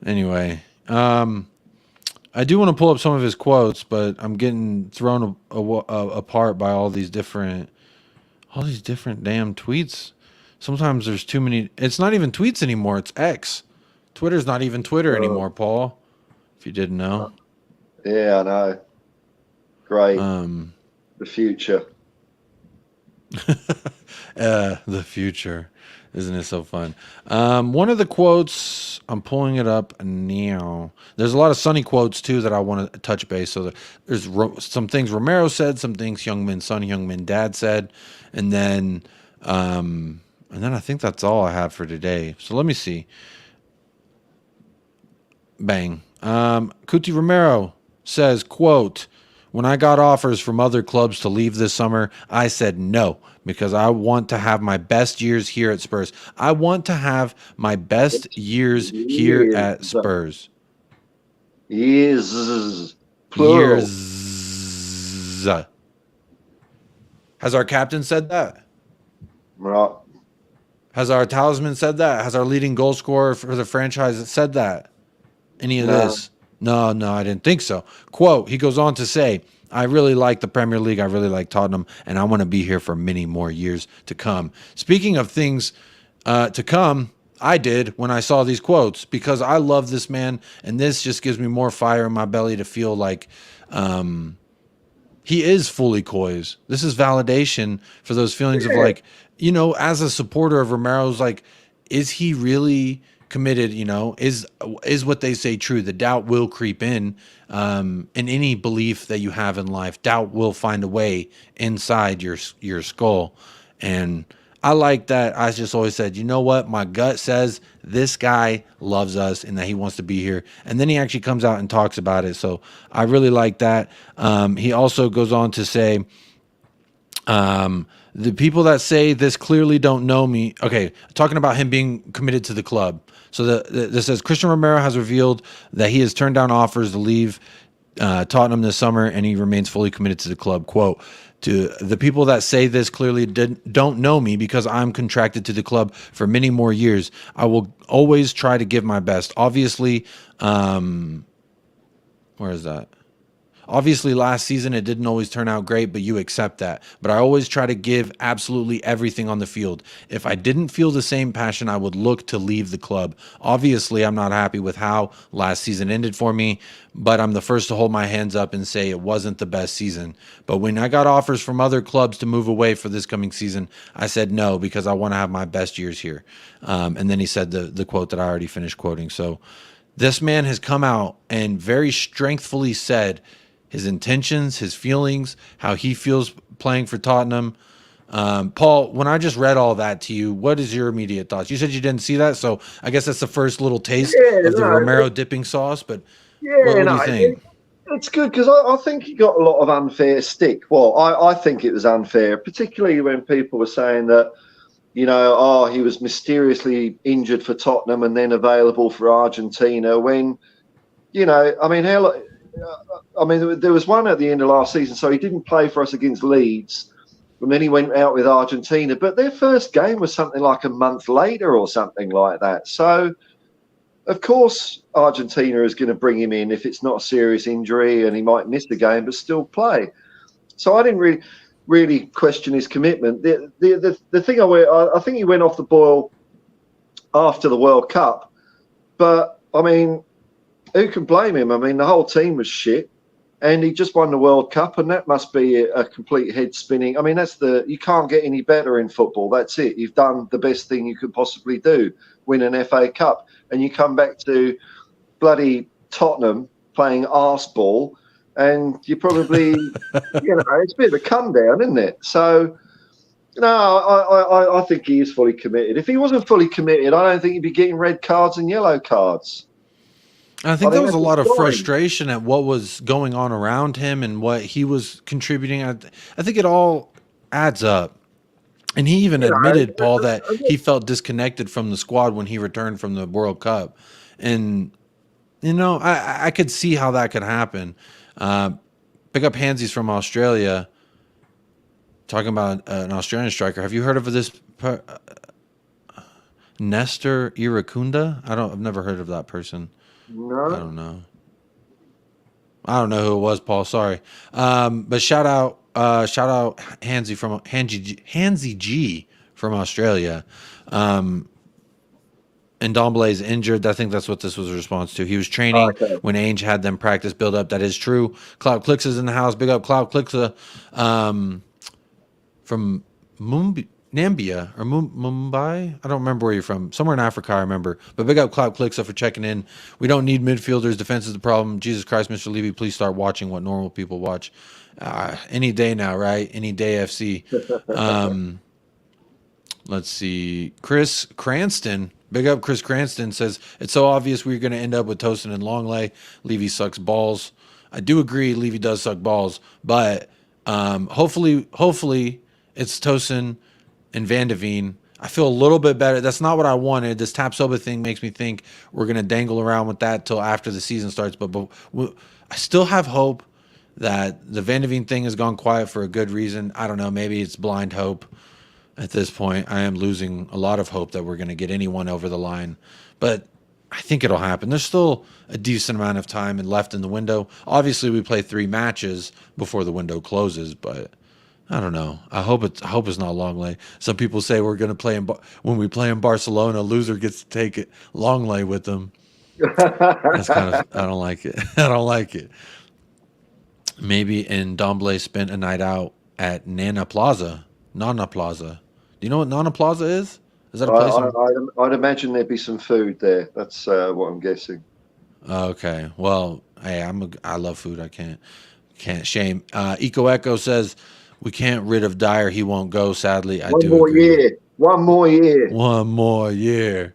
Anyway, I do want to pull up some of his quotes, but I'm getting thrown apart by all these different damn tweets. Sometimes there's too many. It's not even tweets anymore. It's X. Twitter's not even Twitter anymore, Paul. If you didn't know. Yeah, I know. Great. The future. The future. Isn't it so fun? One of the quotes, I'm pulling it up now. There's a lot of Sonny quotes, too, that I want to touch base. So there's some things Romero said, some things Heung-min son, Heung-min dad said. And then I think that's all I have for today. So let me see. Bang. Kuti Romero says, quote, when I got offers from other clubs to leave this summer, I said no, because I want to have my best years here at Spurs. I want to have my best years here at Spurs. Years. Plural. Years. Has our captain said that? Right. Has our talisman said that? Has our leading goal scorer for the franchise said that? Any of this? No, I didn't think so. Quote, he goes on to say, I really like the Premier League. I really like Tottenham, and I want to be here for many more years to come. Speaking of things to come, I did when I saw these quotes, because I love this man, and this just gives me more fire in my belly to feel like he is fully Coys. This is validation for those feelings of like, you know, as a supporter of Romero's, like, is he really committed? You know, is what they say true? The doubt will creep in any belief that you have in life. Doubt will find a way inside your skull. And I like that. I just always said, you know what? My gut says this guy loves us and that he wants to be here. And then he actually comes out and talks about it. So I really like that. He also goes on to say, the people that say this clearly don't know me. Okay, talking about him being committed to the club. So this says, Christian Romero has revealed that he has turned down offers to leave Tottenham this summer, and he remains fully committed to the club. Quote, to the people that say this clearly don't know me, because I'm contracted to the club for many more years. I will always try to give my best. Obviously, where is that? Obviously, last season, it didn't always turn out great, but you accept that. But I always try to give absolutely everything on the field. If I didn't feel the same passion, I would look to leave the club. Obviously, I'm not happy with how last season ended for me, but I'm the first to hold my hands up and say it wasn't the best season. But when I got offers from other clubs to move away for this coming season, I said no, because I want to have my best years here. And then he said the quote that I already finished quoting. So this man has come out and very strengthfully said his intentions, his feelings, how he feels playing for Tottenham. Paul, when I just read all that to you, what is your immediate thoughts? You said you didn't see that, so I guess that's the first little taste of the Romero dipping sauce. But what do you think? It's good, because I think he got a lot of unfair stick. Well, I think it was unfair, particularly when people were saying that, you know, he was mysteriously injured for Tottenham and then available for Argentina. When, you know, I mean, there was one at the end of last season, so he didn't play for us against Leeds, and then he went out with Argentina. But their first game was something like a month later or something like that. So, of course, Argentina is going to bring him in if it's not a serious injury, and he might miss the game but still play. So I didn't really question his commitment. The thing I think he went off the boil after the World Cup, but I mean, who can blame him? I mean, the whole team was shit, and he just won the World Cup, and that must be a complete head spinning. I mean, you can't get any better in football. That's it. You've done the best thing you could possibly do, win an FA Cup, and you come back to bloody Tottenham playing arse-ball, and you probably, you know, it's a bit of a come down, isn't it? So, no, I think he is fully committed. If he wasn't fully committed, I don't think he'd be getting red cards and yellow cards. I think there was a that's lot of fine. frustration at what was going on around him and what he was contributing. I think it all adds up. And he even admitted, Paul, that he felt disconnected from the squad when he returned from the World Cup. And, you know, I could see how that could happen. Pick up Hansies from Australia, talking about an Australian striker. Have you heard of this Nestor Iracunda? I've never heard of that person. No. I don't know. I don't know who it was, Paul. Sorry. But shout out Hansi G from Australia. And Ndombele is injured. I think that's what this was a response to. He was training when Ainge had them practice build up. That is true. Cloud Clicks is in the house. Big up Cloud Clicks from Nambia or Mumbai. I don't remember where you're from. Somewhere in Africa, I remember. But big up Cloud Clicks for checking in. We don't need midfielders. Defense is the problem. Jesus Christ, Mr. Levy, please start watching what normal people watch. Any day now, right? Any day FC. Let's see. Chris Cranston. Big up Chris Cranston says, it's so obvious we're going to end up with Tosin and Longley. Levy sucks balls. I do agree Levy does suck balls. But hopefully it's Tosin and Van de Veen. I feel a little bit better. That's not what I wanted. This TAPSOBA thing makes me think we're going to dangle around with that till after the season starts. But I still have hope that the Van de Veen thing has gone quiet for a good reason. I don't know. Maybe it's blind hope. At this point, I am losing a lot of hope that we're going to get anyone over the line. But I think it'll happen. There's still a decent amount of time left in the window. Obviously, we play 3 matches before the window closes, but I don't know. I hope it's not Longley. Some people say we're going to play when we play in Barcelona, loser gets to take it Longley with them. That's kind of, I don't like it. I don't like it. Maybe Ndombele spent a night out at Nana Plaza. Do you know what Nana Plaza is? Is that a place? I'd imagine there'd be some food there. That's what I'm guessing. Okay. Well, hey, I love food. I can't shame. Eco Echo says we can't rid of Dyer. He won't go. Sadly, I do agree. One more year. One more year.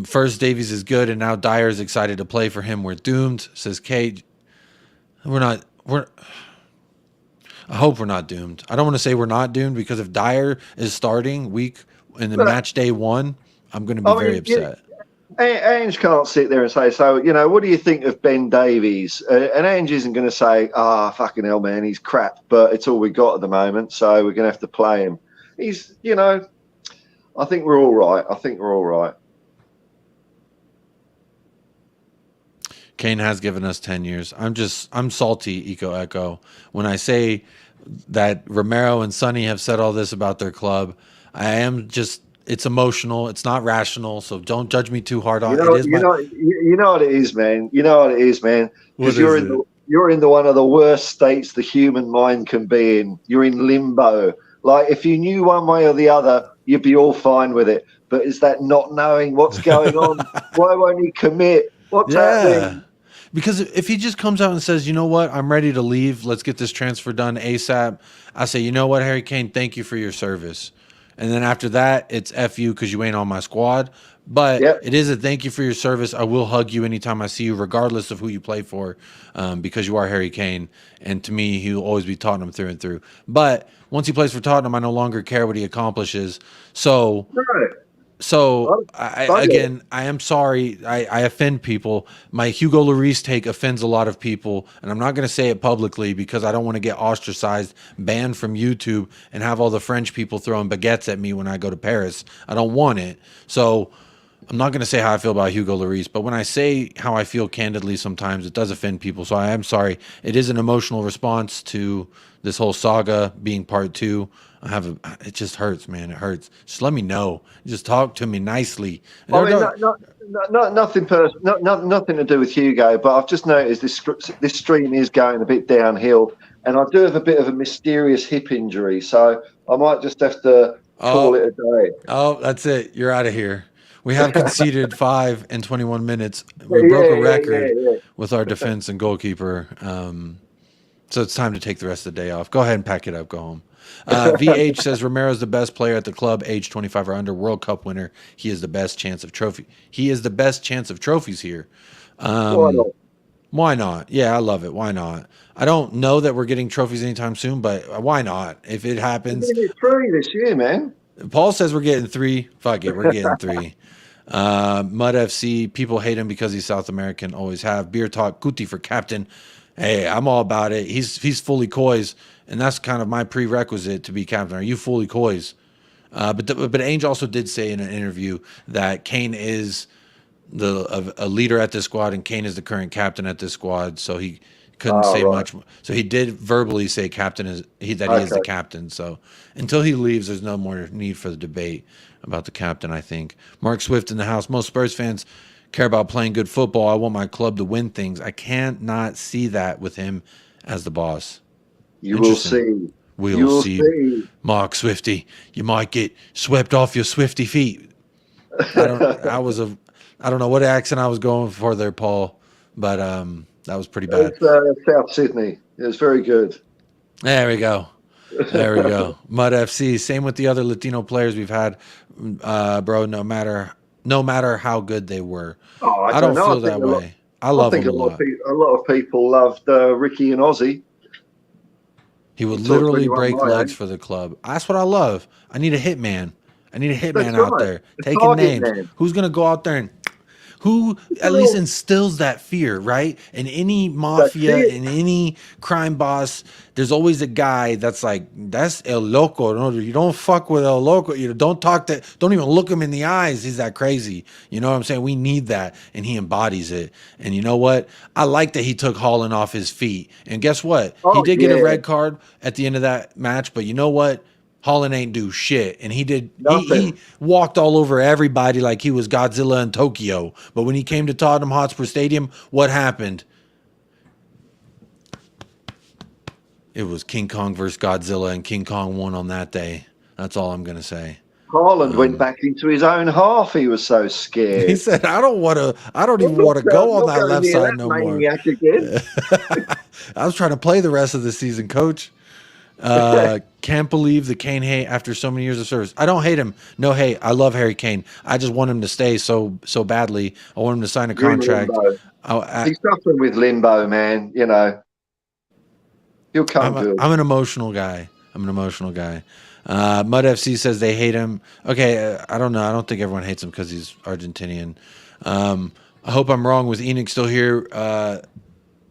First Davies is good, and now Dyer is excited to play for him. We're doomed, says Kate. I hope we're not doomed. I don't want to say we're not doomed because if Dyer is starting week in the match day 1, I'm going to be very upset. Ange can't sit there and say, so, you know, what do you think of Ben Davies? And Ange isn't going to say, fucking hell, man, he's crap, but it's all we got at the moment, so we're going to have to play him. He's, you know, I think we're all right. Kane has given us 10 years. I'm salty, Eco Echo. When I say that Romero and Sonny have said all this about their club, it's emotional. It's not rational. So don't judge me too hard on it. You know what it is, man. Because you're in the one of the worst states the human mind can be in. You're in limbo. Like if you knew one way or the other, you'd be all fine with it. But is that not knowing what's going on? Why won't he commit? What's happening? Because if he just comes out and says, you know what, I'm ready to leave, let's get this transfer done ASAP, I say, you know what, Harry Kane, thank you for your service. And then after that, it's F you because you ain't on my squad. But it is a thank you for your service. I will hug you anytime I see you, regardless of who you play for, because you are Harry Kane. And to me, he'll always be Tottenham through and through. But once he plays for Tottenham, I no longer care what he accomplishes. So... I am sorry. I offend people. My Hugo Lloris take offends a lot of people, and I'm not going to say it publicly because I don't want to get ostracized, banned from YouTube, and have all the French people throwing baguettes at me when I go to Paris. I don't want it. So I'm not going to say how I feel about Hugo Lloris, but when I say how I feel candidly sometimes, it does offend people. So I am sorry. It is an emotional response to this whole saga being part 2. It just hurts, man. It hurts. Just let me know. Just talk to me nicely. Nothing to do with Hugo, but I've just noticed this stream is going a bit downhill, and I do have a bit of a mysterious hip injury, so I might just have to call it a day. Oh, that's it. You're out of here. We have conceded 5 in 21 minutes. We broke a record with our defense and goalkeeper. So it's time to take the rest of the day off. Go ahead and pack it up. Go home. VH says Romero's the best player at the club, age 25 or under, World Cup winner. He is the best chance of trophy. He is the best chance of trophies here. Why not? Why not? Yeah, I love it. Why not? I don't know that we're getting trophies anytime soon, but why not? If it happens, We're getting 3 this year, man. Paul says we're getting 3. Fuck it, we're getting 3. Mud FC, people hate him because he's South American. Always have. Beer Talk, Kuti for captain. Hey, I'm all about it. He's fully Coys, and that's kind of my prerequisite to be captain. Are you fully Coys? But Ainge also did say in an interview that Kane is a leader at this squad, and Kane is the current captain at this squad, so he couldn't say much. So he did verbally say he is the captain. So until he leaves, there's no more need for the debate about the captain, I think. Mark Swift in the house. Most Spurs fans care about playing good football. I want my club to win things. I can't not see that with him as the boss. You will see. We'll see. Mark Swifty, you might get swept off your Swifty feet. I don't know what accent I was going for there, Paul, but that was pretty bad. It's South Sydney. It's very good. There we go. There we go. Mud FC. Same with the other Latino players we've had, bro. No matter how good they were. Oh, I don't feel that way. I love him a lot. A lot of people loved Ricky and Ozzy. He would literally break legs for the club. That's what I love. I need a hitman. I need a hitman out there taking names. Man. Who's gonna go out there and who at least instills that fear, right? In any mafia, in any crime boss, there's always a guy that's like, that's El Loco. No, you don't fuck with El Loco. You don't don't even look him in the eyes. He's that crazy. You know what I'm saying? We need that, and he embodies it. And you know what? I like that he took Holland off his feet. And guess what? He did get a red card at the end of that match, but you know what? Holland ain't do shit, and he walked all over everybody like he was Godzilla in Tokyo. But when he came to Tottenham Hotspur Stadium, what happened? It was King Kong versus Godzilla, and King Kong won on that day. That's all I'm gonna say. Holland went back into his own half. He was so scared. He said, I don't even want to go on that left side no more. I was trying to play the rest of the season, coach. Can't believe the Kane hate after so many years of service. I don't hate him. No hate. I love Harry Kane. I just want him to stay so badly. I want him to sign a contract. He's suffering with limbo, man. You know, he'll come good. I'm an emotional guy. Mud FC says they hate him. Okay, I don't know. I don't think everyone hates him because he's Argentinian. I hope I'm wrong with Enoch still here.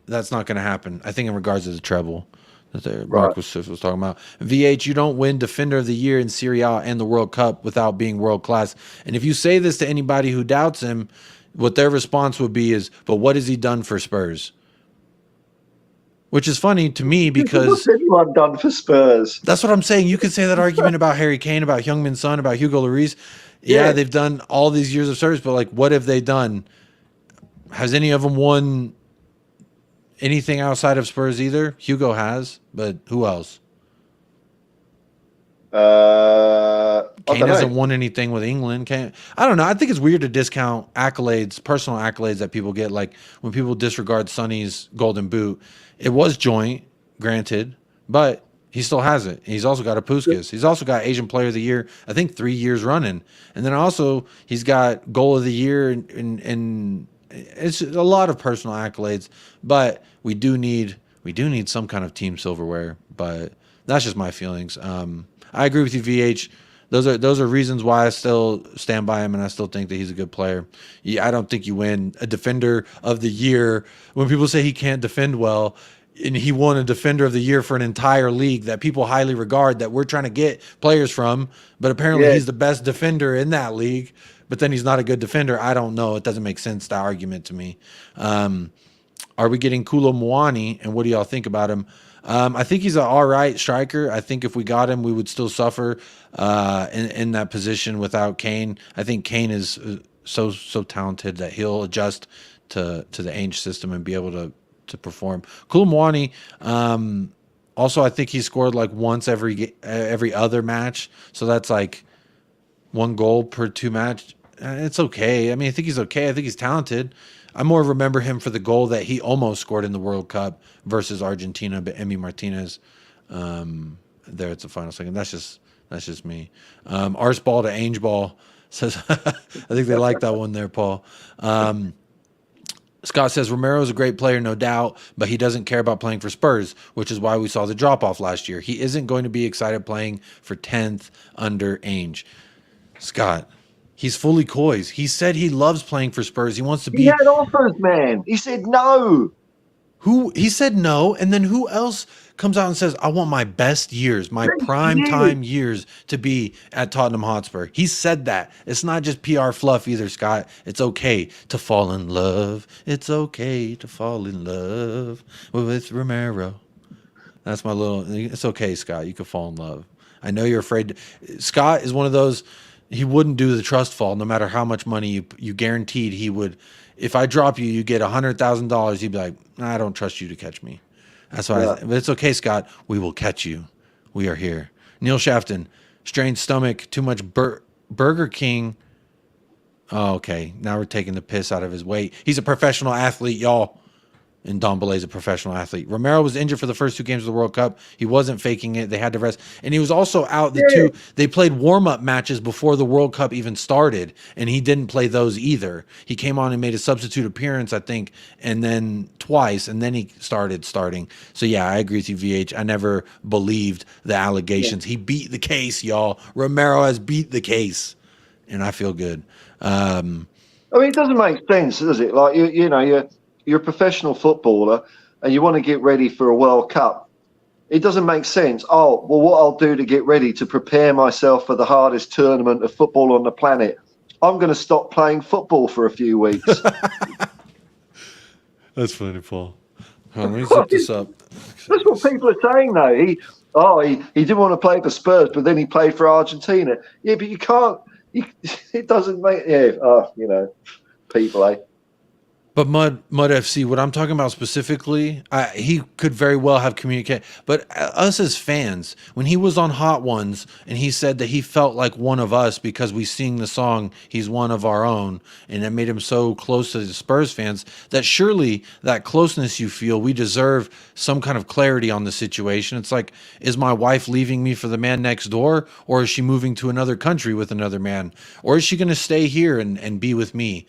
That's not going to happen. I think in regards to the treble that Mark was talking about. VH, you don't win Defender of the Year in Serie A and the World Cup without being world class. And if you say this to anybody who doubts him, what their response would be is, but what has he done for Spurs? Which is funny to me because what's anyone done for Spurs? That's what I'm saying. You could say that argument about Harry Kane, about Heung-min Son, about Hugo Lloris. Yeah, they've done all these years of service, but like, what have they done? Has any of them won anything outside of Spurs either? Hugo has, but who else? Kane hasn't won anything with England. I don't know. I think it's weird to discount accolades, personal accolades that people get. Like when people disregard Sonny's Golden Boot, it was joint, granted, but he still has it. He's also got a Puskas. He's also got Asian Player of the Year, I think 3 years running. And then also he's got Goal of the Year and it's a lot of personal accolades, but we do need some kind of team silverware. But that's just my feelings. I agree with you, VH. Those are reasons why I still stand by him, and I still think that he's a good player. Yeah, I don't think you win a Defender of the Year when people say he can't defend well, and he won a Defender of the Year for an entire league that people highly regard, that we're trying to get players from. But apparently he's the best defender in that league. But then he's not a good defender. I don't know. It doesn't make sense, that argument to me. Are we getting Kulo Muani, and what do y'all think about him? I think he's an all right striker. I think if we got him, we would still suffer in that position without Kane. I think Kane is so talented that he'll adjust to the Ainge system and be able to perform. Kulo Muani, also I think he scored like once every other match, so that's like 1 goal per 2 match. It's okay. I mean, I think he's okay. I think he's talented. I more remember him for the goal that he almost scored in the World Cup versus Argentina, but Emi Martinez. There it's the final second. That's just me. Arseball to Ainge Ball says, I think they like that one there, Paul. Scott says, Romero is a great player, no doubt, but he doesn't care about playing for Spurs, which is why we saw the drop-off last year. He isn't going to be excited playing for 10th under Ainge. Scott, he's fully Coys. He said he loves playing for Spurs. He wants to be... He had offers, man. He said no. He said no, and then who else comes out and says, I want my best years, my prime time years to be at Tottenham Hotspur? He said that. It's not just PR fluff either, Scott. It's okay to fall in love. It's okay to fall in love with Romero. That's my little... It's okay, Scott. You can fall in love. I know you're afraid. Scott is one of those... He wouldn't do the trust fall no matter how much money you guaranteed he would... If I drop you, you get $100,000. He'd be like, I don't trust you to catch me. That's why. But it's okay, Scott. We will catch you. We are here. Neil Shafton, strained stomach, too much Burger King. Oh, okay. Now we're taking the piss out of his weight. He's a professional athlete, y'all. And Dombele's a professional athlete. Romero was injured for the first 2 games of the World Cup. He wasn't faking it. They had to rest. And he was also out they played warm-up matches before the World Cup even started, and he didn't play those either. He came on and made a substitute appearance, I think, and then twice, and then he started starting. So, yeah, I agree with you, VH. I never believed the allegations. Yeah. He beat the case, y'all. Romero has beat the case, and I feel good. I mean, it doesn't make sense, does it? Like, you're a professional footballer and you want to get ready for a World Cup. It doesn't make sense. Oh, well, what I'll do to get ready to prepare myself for the hardest tournament of football on the planet, I'm going to stop playing football for a few weeks. That's funny, Paul. Let me zip this up. That's what people are saying, though. He didn't want to play for Spurs, but then he played for Argentina. Yeah, but you can't. It doesn't make. Yeah, people, eh? But Mud FC, what I'm talking about specifically, he could very well have communicated. But us as fans, when he was on Hot Ones and he said that he felt like one of us because we sing the song, he's one of our own, and it made him so close to the Spurs fans, that surely that closeness you feel, we deserve some kind of clarity on the situation. It's like, is my wife leaving me for the man next door, or is she moving to another country with another man? Or is she going to stay here and be with me?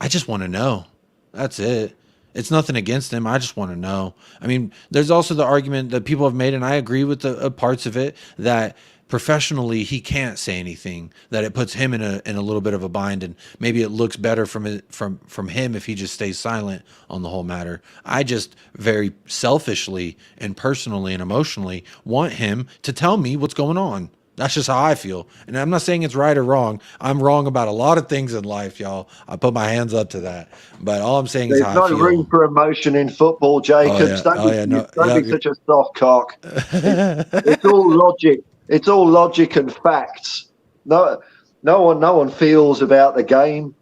I just want to know. That's it. It's nothing against him. I just want to know. I mean, there's also the argument that people have made, and I agree with the parts of it, that professionally he can't say anything, that it puts him in a little bit of a bind, and maybe it looks better from him if he just stays silent on the whole matter. I just very selfishly and personally and emotionally want him to tell me what's going on. That's just how I feel. And I'm not saying it's right or wrong. I'm wrong about a lot of things in life, y'all. I put my hands up to that. But all I'm saying is how I feel. There's no room for emotion in football, Jacobs. Don't be such a soft cock. It's all logic. It's all logic and facts. No one feels about the game.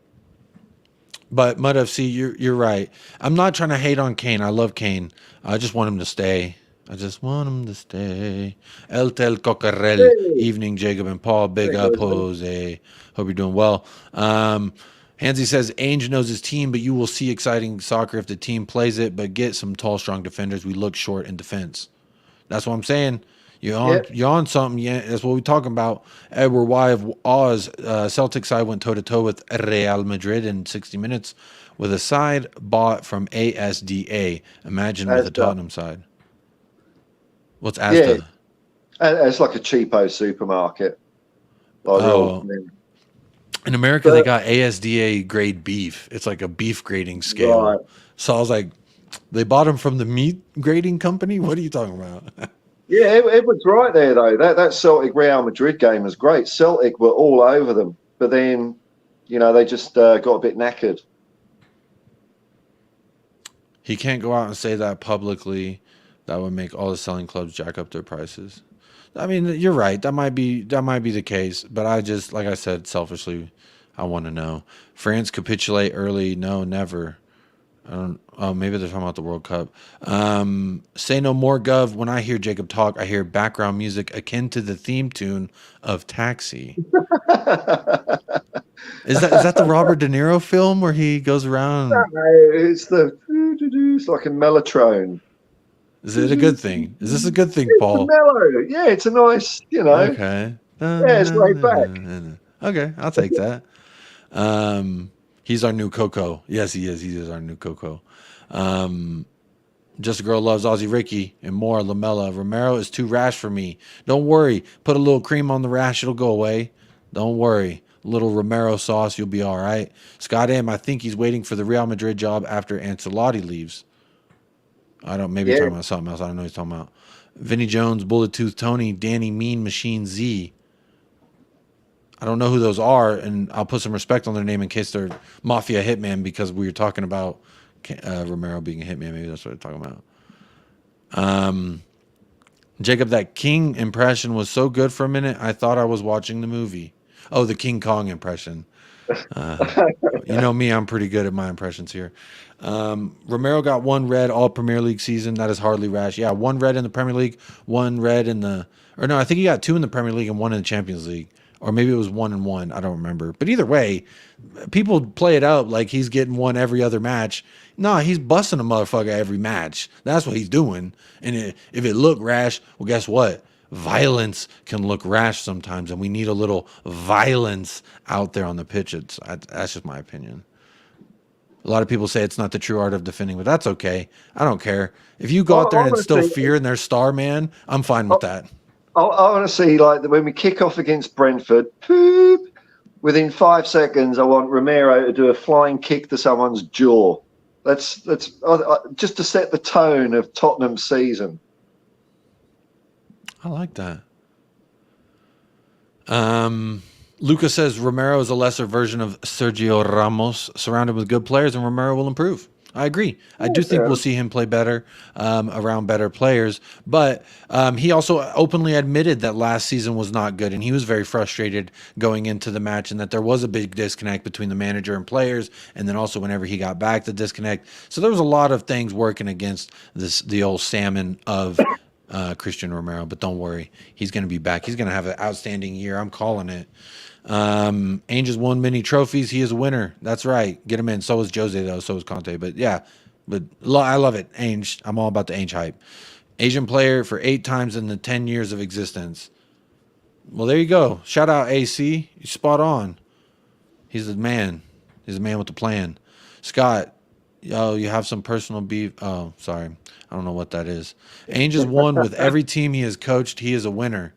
But Mud FC, you're right. I'm not trying to hate on Kane. I love Kane. I just want him to stay. El Tel Cocarel. Hey. Evening, Jacob and Paul. Big up, Jose. Hope you're doing well. Hansy says, Ainge knows his team, but you will see exciting soccer if the team plays it, but get some tall, strong defenders. We look short in defense. That's what I'm saying. You're on something. Yeah, that's what we're talking about. Edward Y of Oz. Celtic side went toe-to-toe with Real Madrid in 60 minutes with a side bought from ASDA. Imagine with a Tottenham side. What's Asda? Yeah, it's like a cheapo supermarket. In America, they got ASDA grade beef. It's like a beef grading scale. Right. So I was like, they bought them from the meat grading company? What are you talking about? Yeah, Edward's right there, though. That Celtic Real Madrid game was great. Celtic were all over them. But then, they just got a bit knackered. He can't go out and say that publicly. That would make all the selling clubs jack up their prices. I mean, you're right. That might be the case. But I just, like I said, selfishly, I want to know. France capitulate early? No, never. I don't. Oh, maybe they're talking about the World Cup. Say no more, Gov. When I hear Jacob talk, I hear background music akin to the theme tune of Taxi. Is that the Robert De Niro film where he goes around? It's it's like a mellotron. Is it a good thing? Is this a good thing, It's a Paul? mellow. Yeah, it's a nice, Okay. Yeah, it's laid back. Okay, I'll take that. He's our new Coco. Yes, he is. He is our new Coco. Just a girl loves Aussie Ricky and more. Lamella. Romero is too rash for me. Don't worry. Put a little cream on the rash. It'll go away. Don't worry. Little Romero sauce. You'll be all right. Scott M. I think he's waiting for the Real Madrid job after Ancelotti leaves. I don't. Maybe talking about something else. I don't know what he's talking about. Vinny Jones, Bullet Tooth Tony, Danny Mean Machine Z. I don't know who those are, and I'll put some respect on their name in case they're Mafia Hitman because we were talking about Romero being a hitman. Maybe that's what we're talking about. Jacob, that King impression was so good for a minute. I thought I was watching the movie. Oh, the King Kong impression. You know me, I'm pretty good at my impressions here. Romero got 1 red all Premier League season. That is hardly rash. Yeah, 1 red in the Premier League, 1 red in the, or no, I think he got 2 in the Premier League and 1 in the Champions League. Or maybe it was 1 and 1. I don't remember. But either way, people play it out like he's getting 1 every other match. No, he's busting a motherfucker every match. That's what he's doing. And if it looked rash, well, guess what? Violence can look rash sometimes, and we need a little violence out there on the pitch. That's just my opinion. A lot of people say it's not the true art of defending, but that's okay. I don't care. If you go out there and instill fear in their star, man, I'm fine with that. I want to see, like, when we kick off against Brentford, poop, within 5 seconds, I want Romero to do a flying kick to someone's jaw. That's just to set the tone of Tottenham's season. I like that. Lucas says Romero is a lesser version of Sergio Ramos, surrounded with good players, and Romero will improve. I agree. I do think we'll see him play better around better players. But he also openly admitted that last season was not good, and he was very frustrated going into the match, and that there was a big disconnect between the manager and players, and then also whenever he got back, the disconnect. So there was a lot of things working against the old salmon of Christian Romero. But don't worry, he's going to be back. He's going to have an outstanding year. I'm calling it. Ainge has won many trophies. He is a winner. That's right. Get him in. So is Jose, though. So is Conte. But yeah, I love it. Ainge. I'm all about the Ainge hype. Asian player for 8 times in the 10 years of existence. Well, there you go. Shout out AC. You're spot on. He's the man. He's the man with the plan. Scott, oh, you have some personal beef. Oh, sorry. I don't know what that is. Ainge has won with every team he has coached. He is a winner.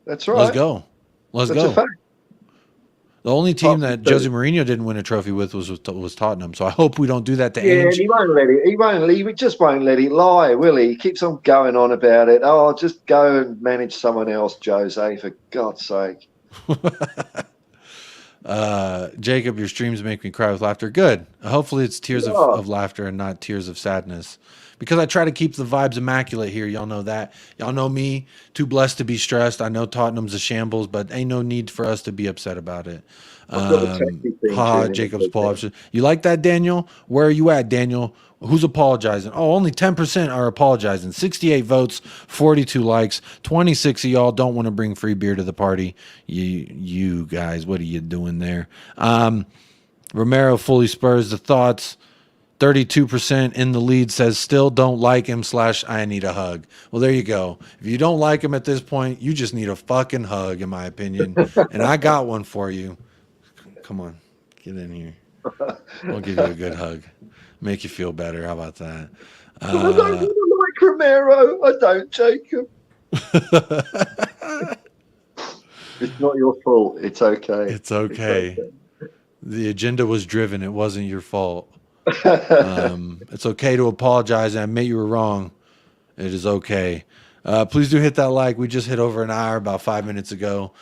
That's right. Let's go. Let's go. A fact. The only team that Jose Mourinho didn't win a trophy with was Tottenham. So I hope we don't do that to Ainge. And he won't let it. He just won't let it lie, will he? He keeps on going on about it. Oh, just go and manage someone else, Jose, for God's sake. Jacob, your streams make me cry with laughter. Good. Hopefully it's tears of laughter and not tears of sadness. Because I try to keep the vibes immaculate here. Y'all know that. Y'all know me. Too blessed to be stressed. I know Tottenham's a shambles, but ain't no need for us to be upset about it. Jacob's Paul. You like that, Daniel? Where are you at, Daniel? Who's apologizing? Oh, only 10% are apologizing. 68 votes, 42 likes. 26 of y'all don't want to bring free beer to the party. You guys, what are you doing there? Romero fully Spurs the thoughts. 32% in the lead says still don't like him / I need a hug. Well, there you go. If you don't like him at this point, you just need a fucking hug, in my opinion. And I got one for you. Come on, get in here. I'll give you a good hug. Make you feel better. How about that? I don't like Romero. I don't, Jacob. It's not your fault. It's okay. It's okay. The agenda was driven. It wasn't your fault. It's okay to apologize and admit you were wrong. It is okay. Please do hit that like. We just hit over an hour about 5 minutes ago.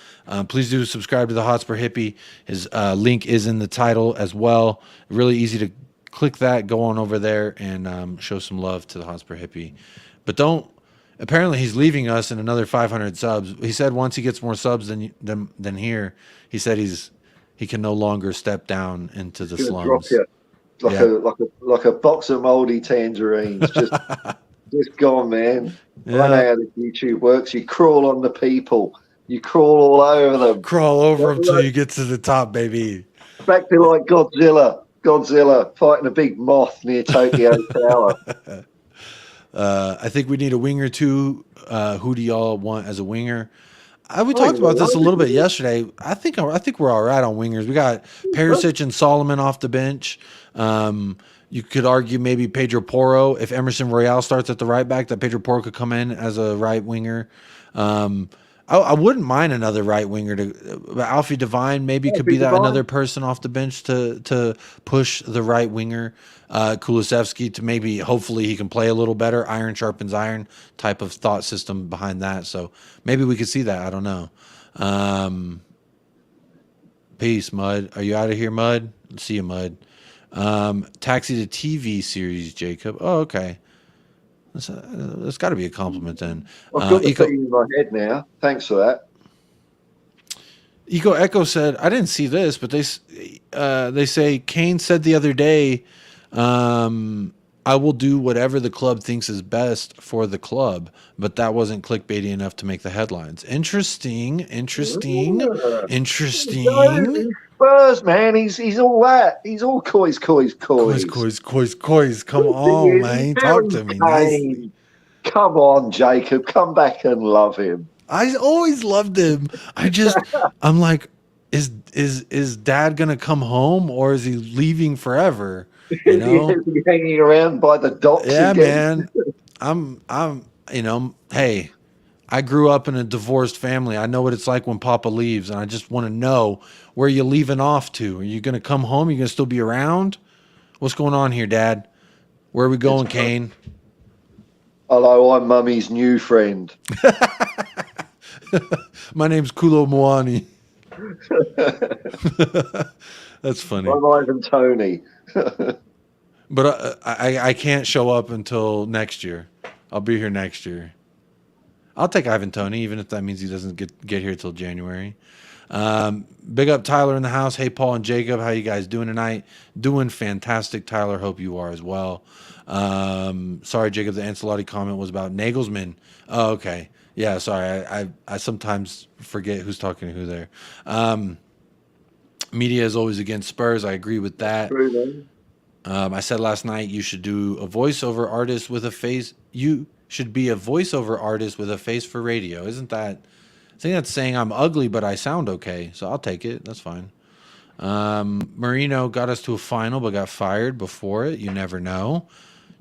Please do subscribe to the Hotspur Hippie. His link is in the title as well. Really easy to click that, go on over there, and show some love to the Hotspur Hippie. But don't. Apparently, he's leaving us in another 500 subs. He said once he gets more subs than here, he said he's he can no longer step down into the He's gonna drop slums. you Yeah. like a box of mouldy tangerines. Just gone, man. I don't know Yeah. how this YouTube works. You crawl on the people. You crawl all over them. Crawl over him till you get to the top, baby. Back to like Godzilla fighting a big moth near Tokyo Tower. I think we need a winger too. Who do y'all want as a winger? We I talked about this a little bit think yesterday. I think we're all right on wingers. We got Perisic and Solomon off the bench. You could argue maybe Pedro Porro, if Emerson Royale starts at the right back, that Pedro Porro could come in as a right winger. I wouldn't mind another right winger. Alfie Devine maybe could be that another person off the bench to push the right winger. Kulusevski to maybe, hopefully he can play a little better. Iron sharpens iron type of thought system behind that. So maybe we could see that. I don't know. Peace, Mud. Are you out of here, Mud? See you, Mud. Taxi to TV series, Jacob. Oh, okay. That's got to be a compliment then. I've got the thing in my head now. Thanks for that. Eco Echo said, I didn't see this, but they say Kane said the other day, I will do whatever the club thinks is best for the club, but that wasn't clickbaity enough to make the headlines. Interesting. Spurs, man. He's all that. He's all Coys. Come on, man. Talk to me nicely. Come on, Jacob. Come back and love him. I always loved him. I'm like, is Dad gonna come home or is he leaving forever? You know, is he hanging around by the docks? Yeah, again? man. I'm. Hey, I grew up in a divorced family. I know what it's like when Papa leaves, and I just want to know where you're leaving off to. Are you gonna come home? Are you gonna still be around? What's going on here, Dad? Where are we going, Kane? Hello, I'm Mummy's new friend. My name's Kulo Moani. That's funny. I'm Ivan Tony. But I can't show up until next year. I'll be here next year. I'll take Ivan Tony, even if that means he doesn't get here till January. Big up Tyler in the house. Hey, Paul and Jacob, how you guys doing tonight? Doing fantastic, Tyler. Hope you are as well. Sorry, Jacob, the Ancelotti comment was about Nagelsmann. Oh, okay. Yeah, sorry. I sometimes forget who's talking to who there. Media is always against Spurs. I agree with that. I said last night you should do a voiceover artist with a face. You should be a voiceover artist with a face for radio. Isn't that? I think that's saying I'm ugly, but I sound okay. So I'll take it. That's fine. Marino got us to a final, but got fired before it. You never know.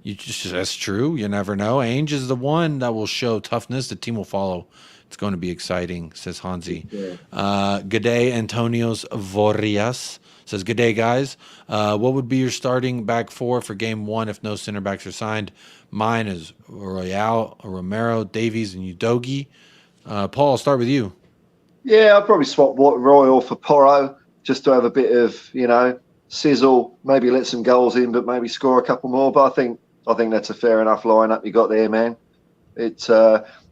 That's true. You never know. Ainge is the one that will show toughness. The team will follow. It's going to be exciting, says Hansi. Yeah. Good day, Antonios Vorias. Says, good day, guys. What would be your starting back four for game one if no center backs are signed? Mine is Royale, Romero, Davies, and Udogi. Paul, I'll start with you. Yeah, I'd probably swap Royal for Porro just to have a bit of, sizzle, maybe let some goals in, but maybe score a couple more. But I think that's a fair enough lineup you got there, man. It's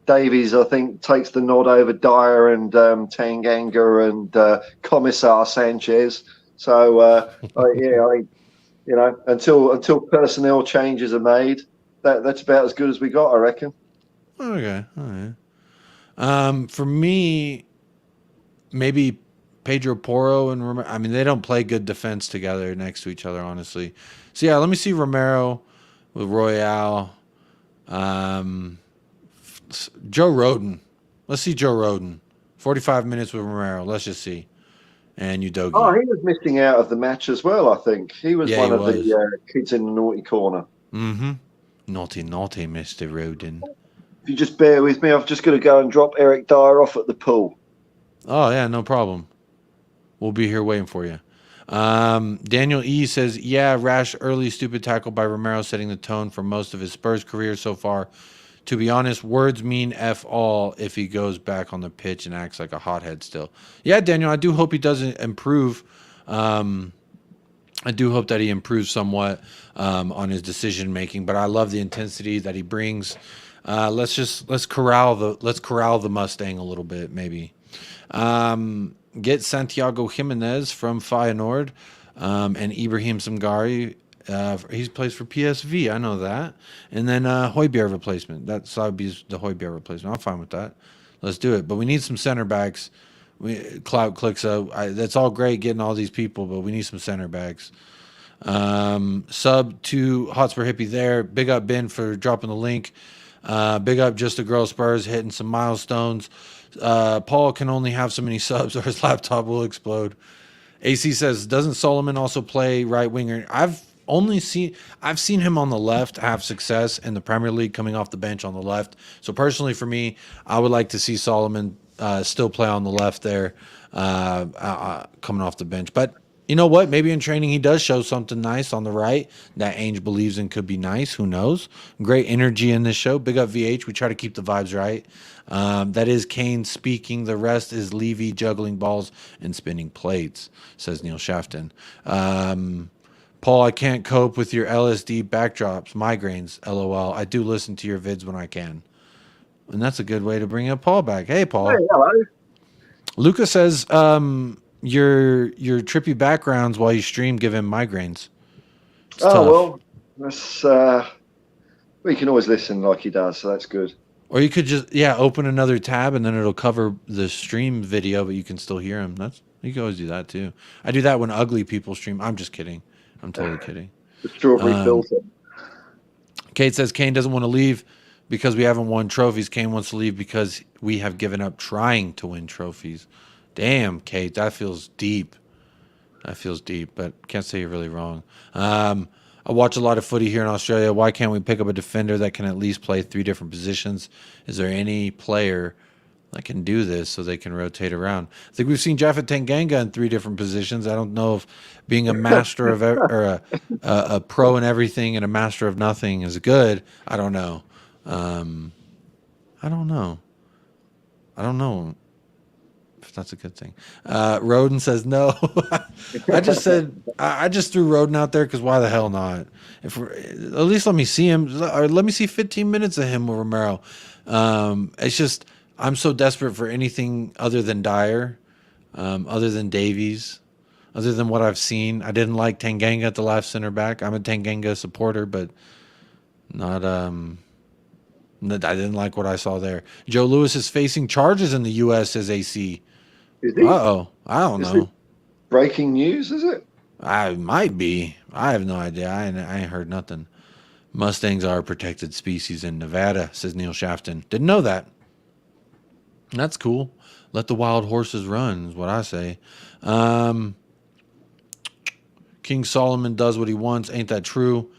Davies, I think, takes the nod over Dyer and Tanganga and Commissar Sanchez. So until personnel changes are made, that's about as good as we got, I reckon. Okay, all right. For me, maybe Pedro Porro and Romero. I mean, they don't play good defense together next to each other, honestly. So yeah, let me see Romero with Royale. Joe Roden. Let's see Joe Roden. 45 minutes with Romero. Let's just see. And Udogi. Oh, he was missing out of the match as well, I think. He was one of the kids in the naughty corner. Mm-hmm. Naughty, Mr. Roden. If you just bear with me, I've just got to go and drop Eric Dyer off at the pool. Oh, yeah, no problem. We'll be here waiting for you. Daniel E. says, yeah, rash, early, stupid tackle by Romero setting the tone for most of his Spurs career so far. To be honest, words mean F all if he goes back on the pitch and acts like a hothead still. Yeah, Daniel, I do hope he doesn't improve. I do hope that he improves somewhat on his decision making, but I love the intensity that he brings. Let's corral the Mustang a little bit, maybe. Get Santiago Jimenez from Feyenoord, and Ibrahim Sangari. He plays for PSV. I know that. And then Højbjerg replacement. That's Sabi's the Højbjerg replacement. I'm fine with that. Let's do it. But we need some center backs. Cloud clicks. That's all great getting all these people, but we need some center backs. Sub to Hotspur Hippie there. Big up Ben for dropping the link. Big up Just a Girl Spurs hitting some milestones. Paul can only have so many subs or his laptop will explode. AC says, doesn't Solomon also play right winger? I've seen him on the left have success in the Premier League coming off the bench on the left. So personally for me, I would like to see Solomon still play on the left there, coming off the bench. But you know what? Maybe in training he does show something nice on the right that Ainge believes in could be nice. Who knows? Great energy in this show. Big up VH. We try to keep the vibes right. That is Kane speaking. The rest is Levy juggling balls and spinning plates, says Neil Shafton. Paul, I can't cope with your LSD backdrops, migraines, LOL. I do listen to your vids when I can. And that's a good way to bring up Paul back. Hey, Paul. Hey, hello. Luca says your trippy backgrounds while you stream give him migraines. It's tough. Well, that's we can always listen like he does, so that's good. Or you could just open another tab and then it'll cover the stream video, but you can still hear him. You can always do that too. I do that when ugly people stream. I'm just kidding. I'm totally kidding. The strawberry filter. Kate says Kane doesn't want to leave because we haven't won trophies. Kane wants to leave because we have given up trying to win trophies. Damn, Kate, that feels deep. That feels deep, but can't say you're really wrong. I watch a lot of footy here in Australia. Why can't we pick up a defender that can at least play 3 different positions? Is there any player that can do this so they can rotate around? I think we've seen Japhet Tanganga in 3 different positions. I don't know if being a master of or a pro in everything and a master of nothing is good. I don't know. I don't know if that's a good thing. Roden says no. I just threw Roden out there because why the hell not? At least let me see him, or let me see 15 minutes of him with Romero. It's just I'm so desperate for anything other than Dyer, other than Davies, other than what I've seen. I didn't like Tanganga at the left center back. I'm a Tanganga supporter, but not. I didn't like what I saw there. Joe Lewis is facing charges in the U.S. as AC. Is he? Uh-oh. I don't know. Breaking news, is it? I might be. I have no idea. I ain't heard nothing. Mustangs are a protected species in Nevada, says Neil Shafton. Didn't know that. That's cool. Let the wild horses run is what I say. King Solomon does what he wants. Ain't that true?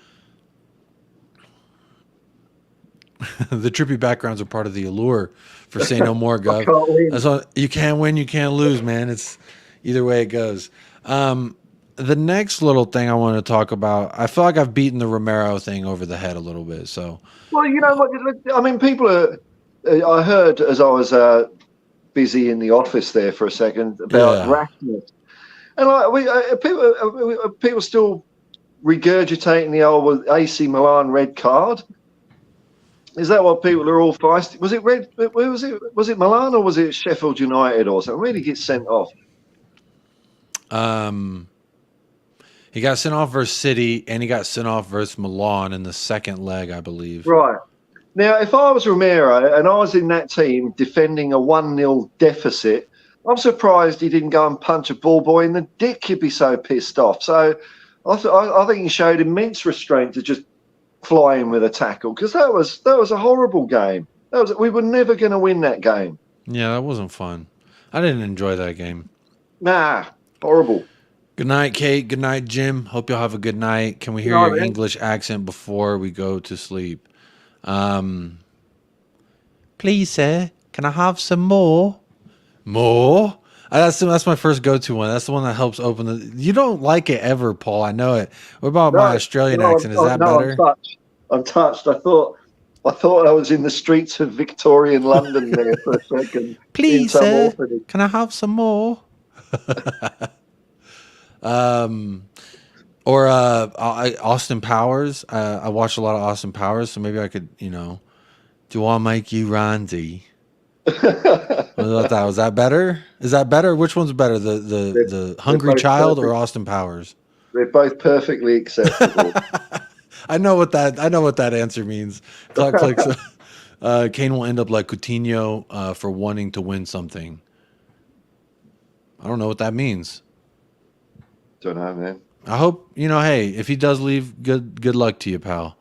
The trippy backgrounds are part of the allure for Say No More, Gov. That's all, you can't win, you can't lose, man. It's either way it goes. The next little thing I want to talk about, I feel like I've beaten the Romero thing over the head a little bit. So, well, you know what? I mean, people are. I heard as I was busy in the office there for a second about Rasmus, and like people still regurgitating the old AC Milan red card. Is that what people are all feisty? Was it red? Where was it? Was it Milan or was it Sheffield United or something? Where did he get sent off? He got sent off versus City, and he got sent off versus Milan in the second leg, I believe. Right. Now, if I was Romero and I was in that team defending a 1-0 deficit, I'm surprised he didn't go and punch a ball boy in the dick. He'd be so pissed off. So I think he showed immense restraint to just fly in with a tackle, because that was a horrible game. We were never going to win that game. Yeah, that wasn't fun. I didn't enjoy that game. Nah, horrible. Good night, Kate. Good night, Jim. Hope y'all have a good night. Can we hear your English accent before we go to sleep? Please, sir, can I have some more? More? That's my first go-to one. That's the one that helps open the... You don't like it ever, Paul. I know it. What about my Australian accent? Is that better? I'm touched. I thought I was in the streets of Victorian London there for a second. Please, sir, can I have some more? Or Austin Powers. I watch a lot of Austin Powers, so maybe I could, do I make you Randy? What about that? Was that better? Is that better? Which one's better? The Hungry Child or Austin Powers? They're both perfectly acceptable. I know what that answer means. Clark clicks. Kane will end up like Coutinho for wanting to win something. I don't know what that means. Don't know, man. I hope, hey, if he does leave, good luck to you, pal.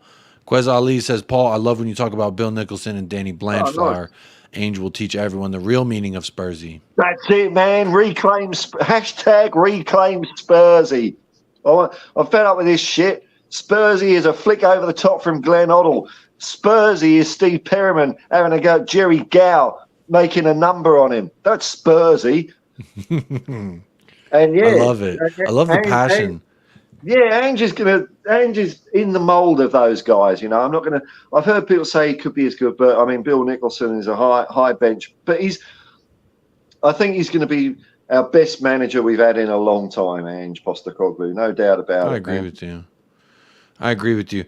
Quez Ali says, Paul, I love when you talk about Bill Nicholson and Danny Blanchflower. Nice. Angel will teach everyone the real meaning of Spursy. That's it, man. Hashtag reclaim Spursy. I'm fed up with this shit. Spursy is a flick over the top from Glenn Hoddle. Spursy is Steve Perriman having a go at Jerry Gow, making a number on him. That's Spursy. And yeah, I love it. I love the passion. Ange is in the mould of those guys. I'm not gonna. I've heard people say he could be as good, but I mean, Bill Nicholson is a high bench, but I think he's going to be our best manager we've had in a long time, Ange Postecoglou, no doubt about it. I agree with you. I agree with you.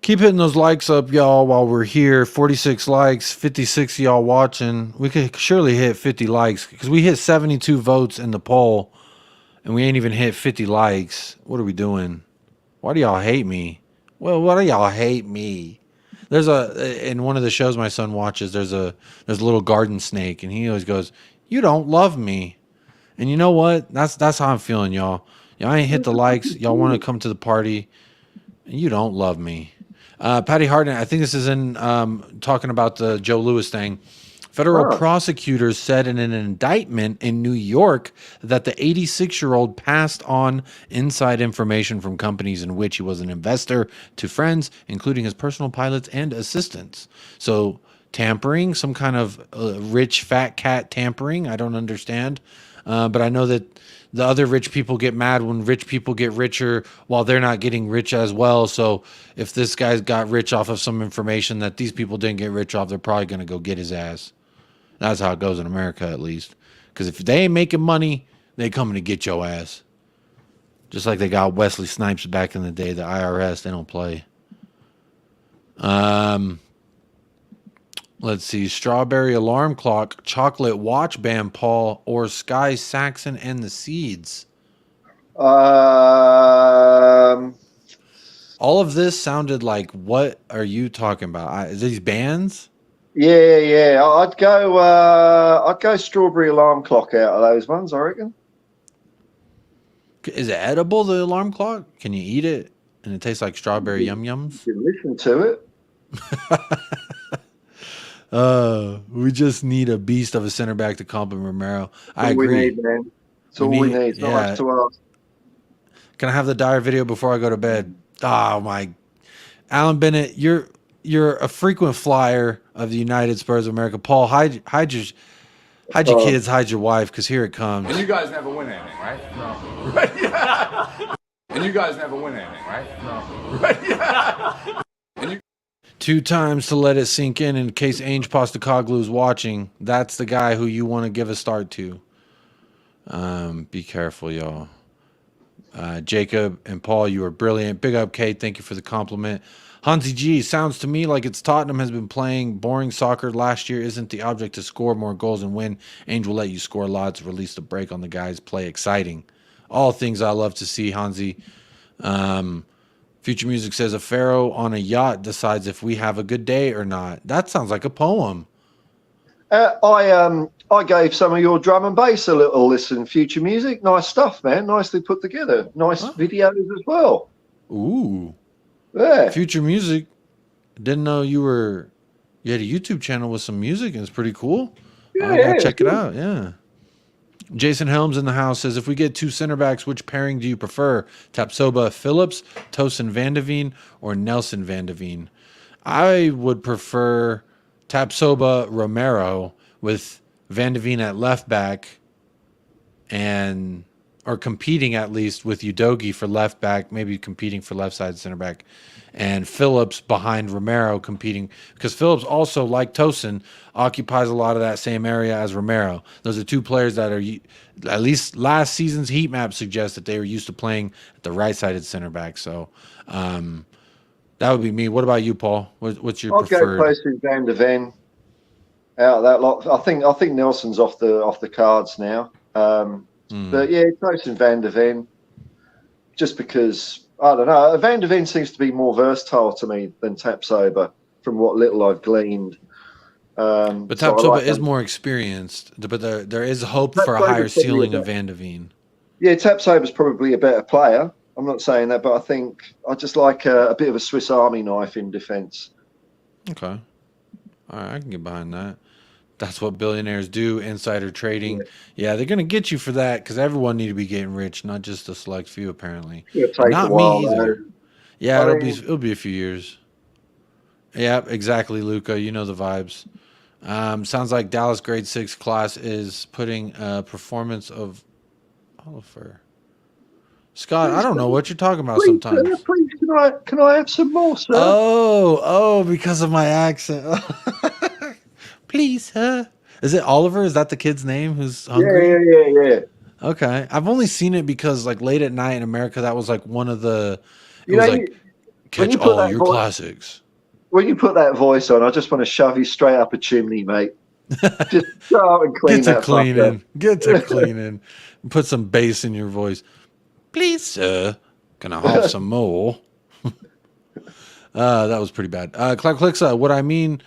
Keep hitting those likes up, y'all, while we're here. 46 likes, 56 y'all watching. We could surely hit 50 likes because we hit 72 votes in the poll, and we ain't even hit 50 likes. What are we doing? Why do y'all hate me? Well, why do y'all hate me? There's in one of the shows my son watches, there's a little garden snake, and he always goes, "You don't love me." And you know what? That's how I'm feeling, y'all. Y'all ain't hit the likes. Y'all want to come to the party, and you don't love me. Patty Harden, I think this is in talking about the Joe Louis thing. Federal prosecutors said in an indictment in New York that the 86-year-old passed on inside information from companies in which he was an investor to friends, including his personal pilots and assistants. So tampering, some kind of rich fat cat tampering, I don't understand. But I know that the other rich people get mad when rich people get richer while they're not getting rich as well. So if this guy's got rich off of some information that these people didn't get rich off, they're probably going to go get his ass. That's how it goes in America, at least. Because if they ain't making money, they coming to get your ass. Just like they got Wesley Snipes back in the day, the IRS, they don't play. Let's see. Strawberry alarm clock, chocolate watch band, Paul, or Sky Saxon and the Seeds. All of this sounded like, what are you talking about? These bands? Yeah. I'd go strawberry alarm clock out of those ones, I reckon. Is it edible, the alarm clock? Can you eat it and it tastes like strawberry yum-yums? You can listen to it. We just need a beast of a center back to complement Romero. I agree. We need, man. It's all we need. It's not much to ask. Can I have the dire video before I go to bed? Oh my, Alan Bennett, you're a frequent flyer of the United Spurs of America. Paul, hide your kids, hide your wife, because here it comes. And you guys never win anything, right? No. Right? Yeah. And you guys never win anything, right? No. Right? Yeah. And you. 2 times to let it sink in case Ainge Postecoglou is watching. That's the guy who you want to give a start to. Be careful, y'all. Jacob and Paul, you are brilliant. Big up, Kate. Thank you for the compliment. Hansi G, sounds to me like Tottenham has been playing boring soccer last year. Isn't the object to score more goals and win? Ainge will let you score lots, release the break on the guys, play exciting. All things I love to see, Hansi. Future Music says, a pharaoh on a yacht decides if we have a good day or not. That sounds like a poem. I gave some of your drum and bass a little listen. Future Music, nice stuff, man. Nicely put together. Nice videos as well. Ooh. Yeah. Future Music. Didn't know you had a YouTube channel with some music, and it's pretty cool. Yeah, I gotta check it out. Yeah. Jason Helms in the house says, if we get 2 center backs, which pairing do you prefer? Tapsoba Phillips, Tosin Van de Veen, or Nelson Van de Veen? I would prefer Tapsoba Romero with Van de Veen at left back or competing at least with Udogie for left back, maybe competing for left side center back, and Phillips behind Romero competing, because Phillips also, like Tosin, occupies a lot of that same area as Romero. Those are 2 players that are, at least last season's heat map suggests that they were used to playing at the right-sided center back. So that would be me. What about you, Paul? What's your preferred? I'll go Tosin Van de Ven. out of that lot. I think Nelson's off the cards now. But yeah, close in Van der Ven, just because I don't know. Van der Ven seems to be more versatile to me than TAPSOBA, from what little I've gleaned. But TAPSOBA is more experienced, but there is hope for a higher ceiling of Van der Ven. Yeah, TAPSOBA's probably a better player. I'm not saying that, but I think I just like a bit of a Swiss Army knife in defence. Okay. All right, I can get behind that. That's what billionaires do, insider trading. Yeah, they're going to get you for that because everyone need to be getting rich, not just a select few, apparently. Not me either. Yeah, it'll be a few years. Yeah, exactly, Luca. You know the vibes. Sounds like Dallas grade 6 class is putting a performance of Oliver. Scott, I don't know what you're talking about sometimes. Please, can I have some more, sir? Oh, because of my accent. Please, sir. Is it Oliver? Is that the kid's name who's hungry? Yeah. Okay. I've only seen it because like late at night in America, that was like one of the catch all your classics. When you put that voice on, I just want to shove you straight up a chimney, mate. Just go out and clean Get to cleaning. Put some bass in your voice. Please, sir. Can I have some more? That was pretty bad. Clixa, what I mean,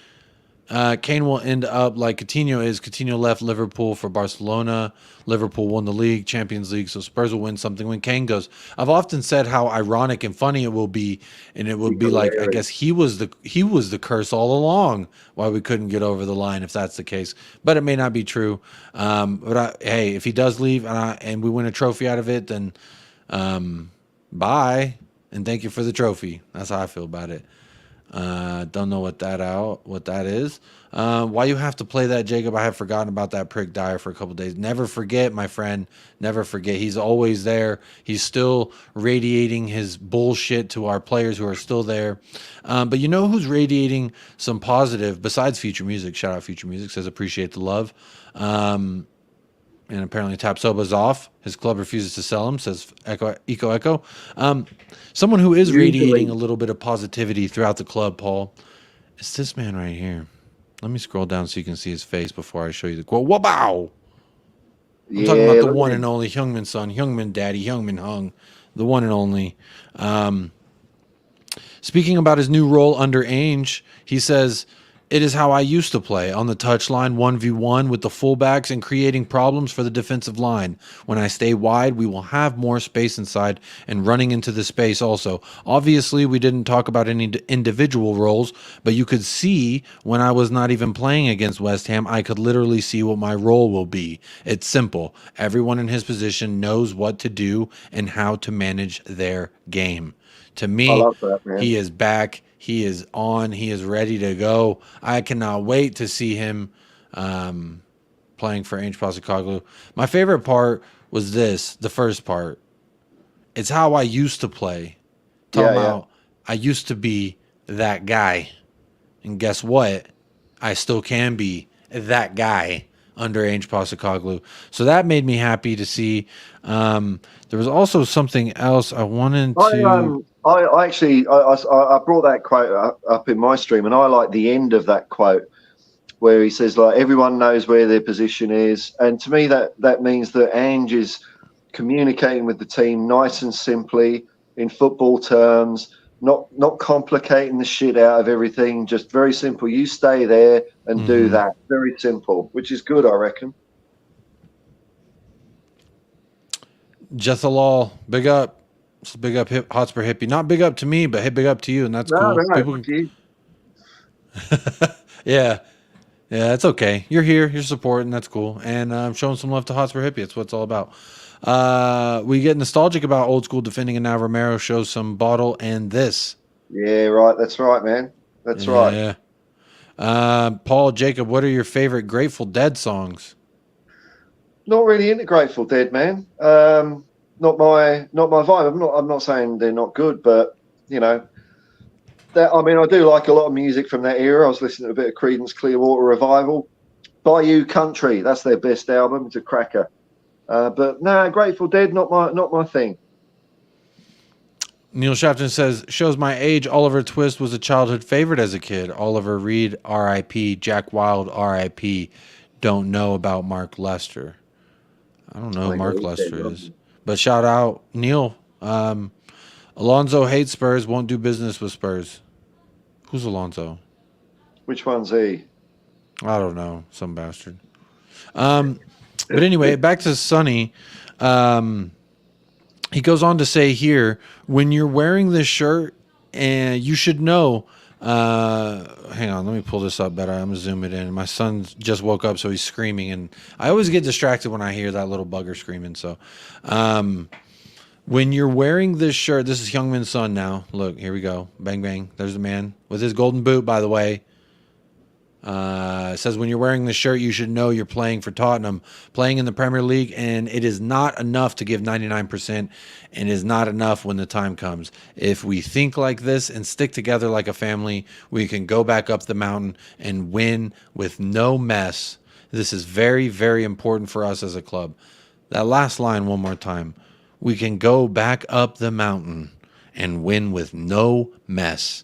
Kane will end up like Coutinho is. Coutinho left Liverpool for Barcelona. Liverpool won the league, Champions League, so Spurs will win something when Kane goes. I've often said how ironic and funny it will be, and it would be like, I guess he was the curse all along why we couldn't get over the line if that's the case. But it may not be true. Hey, if he does leave and we win a trophy out of it, then bye and thank you for the trophy. That's how I feel about it. Don't know what that is. Why you have to play that, Jacob? I have forgotten about that prick Dyer for a couple days. Never forget, my friend. Never forget. He's always there. He's still radiating his bullshit to our players who are still there. But you know who's radiating some positive besides Future Music? Shout out Future Music. Says appreciate the love. And apparently TAPSOBA's off. His club refuses to sell him, says Echo. Someone who is radiating a little bit of positivity throughout the club, Paul, is this man right here. Let me scroll down so you can see his face before I show you the quote. Wow! I'm talking about the one and only Heung-min son, Heung-min daddy, Heung-min Hung, the one and only. Speaking about his new role under Ainge, he says, "It is how I used to play, on the touchline, 1v1 with the fullbacks and creating problems for the defensive line. When I stay wide, we will have more space inside and running into the space also. Obviously, we didn't talk about any individual roles, but you could see when I was not even playing against West Ham, I could literally see what my role will be. It's simple. Everyone in his position knows what to do and how to manage their game." To me, I love that, man. He is back. He is on. He is ready to go. I cannot wait to see him playing for Ainge Postecoglou. My favorite part was the first part. It's how I used to play. Talking about I used to be that guy. And guess what? I still can be that guy under Ainge Postecoglou. So that made me happy to see. There was also something else I wanted to... I brought that quote up in my stream, and I like the end of that quote where he says, like, everyone knows where their position is. And to me, that means that Ainge is communicating with the team nice and simply in football terms, not complicating the shit out of everything, just very simple. You stay there and do that. Very simple, which is good, I reckon. Jethalal, big up. Big up Hotspur Hippie. Not big up to me, but hey, big up to you, and that's cool. No, Yeah, it's okay. You're here, you're supporting, that's cool. And I'm showing some love to Hotspur Hippie. That's what it's all about. We get nostalgic about old school defending, and now Romero shows some bottle and this. Yeah, right. That's right, man. That's right. Paul, Jacob, what are your favorite Grateful Dead songs? Not really into Grateful Dead, man. Not my vibe. I'm not saying they're not good, but you know, I do like a lot of music from that era. I was listening to a bit of Creedence Clearwater Revival, Bayou Country. That's their best album. It's a cracker. But no, Grateful Dead, not my thing. Neil Shafton says, shows my age. Oliver Twist was a childhood favorite as a kid. Oliver Reed, R.I.P. Jack Wild, R.I.P. Don't know about Mark Lester. I don't know who Mark Lester is. But shout out, Neil. Alonzo hates Spurs, won't do business with Spurs. Who's Alonzo? Which one's he? I don't know. Some bastard. But anyway, back to Sonny. He goes on to say here, when you're wearing this shirt, and you should know. Hang on, let me pull this up better. I'm gonna zoom it in. My son just woke up, so he's screaming, and I always get distracted when I hear that little bugger screaming. So, when you're wearing this shirt, this is Heung-min's son now. Look, here we go. Bang, bang. There's the man with his golden boot, by the way. It says, when you're wearing this shirt, you should know you're playing for Tottenham, playing in the Premier League, and it is not enough to give 99%, and is not enough when the time comes. If we think like this and stick together like a family, we can go back up the mountain and win with no mess. This is very, very important for us as a club. That last line one more time. We can go back up the mountain and win with no mess.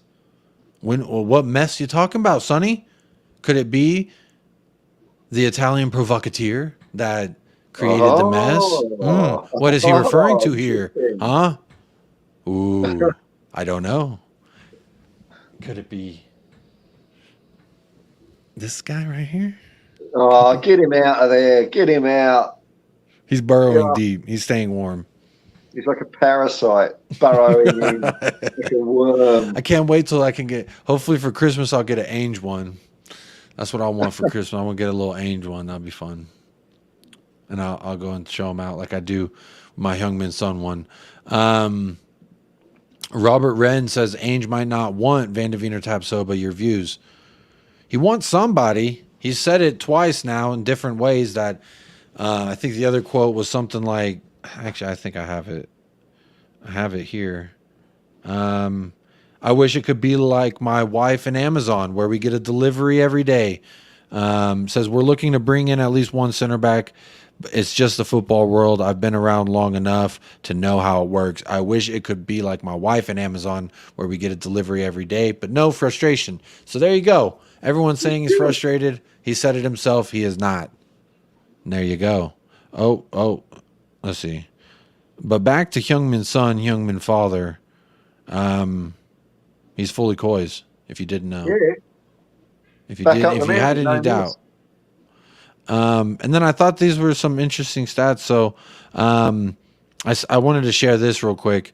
What mess you talking about, Sonny? Could it be the Italian provocateur that created the mess? What is he referring to here? Huh? Ooh, I don't know. Could it be this guy right here? Oh, get him out of there. Get him out. He's burrowing deep. He's staying warm. He's like a parasite burrowing in like a worm. I can't wait till I can get, hopefully for Christmas, I'll get an Ainge one. That's what I want for Christmas. I want to get a little Ainge one. That'll be fun. And I'll go and show them out like I do my Heung-min son one. Robert Wren says Ainge might not want Van de Veen or TAPSOBA. Your views. He wants somebody. He's said it twice now in different ways that I think the other quote was something like, actually, I think I have it. I have it here. I wish it could be like my wife and Amazon, where we get a delivery every day. Says we're looking to bring in at least one center back. It's just the football world. I've been around long enough to know how it works. I wish it could be like my wife and Amazon, where we get a delivery every day, but no frustration. So there you go. Everyone's saying he's frustrated. He said it himself. He is not. And there you go. Oh, let's see. But back to Heung-min's son, Heung-min father. He's fully Coys, if you didn't know. Yeah. If you had any doubt. And then I thought these were some interesting stats. So I wanted to share this real quick.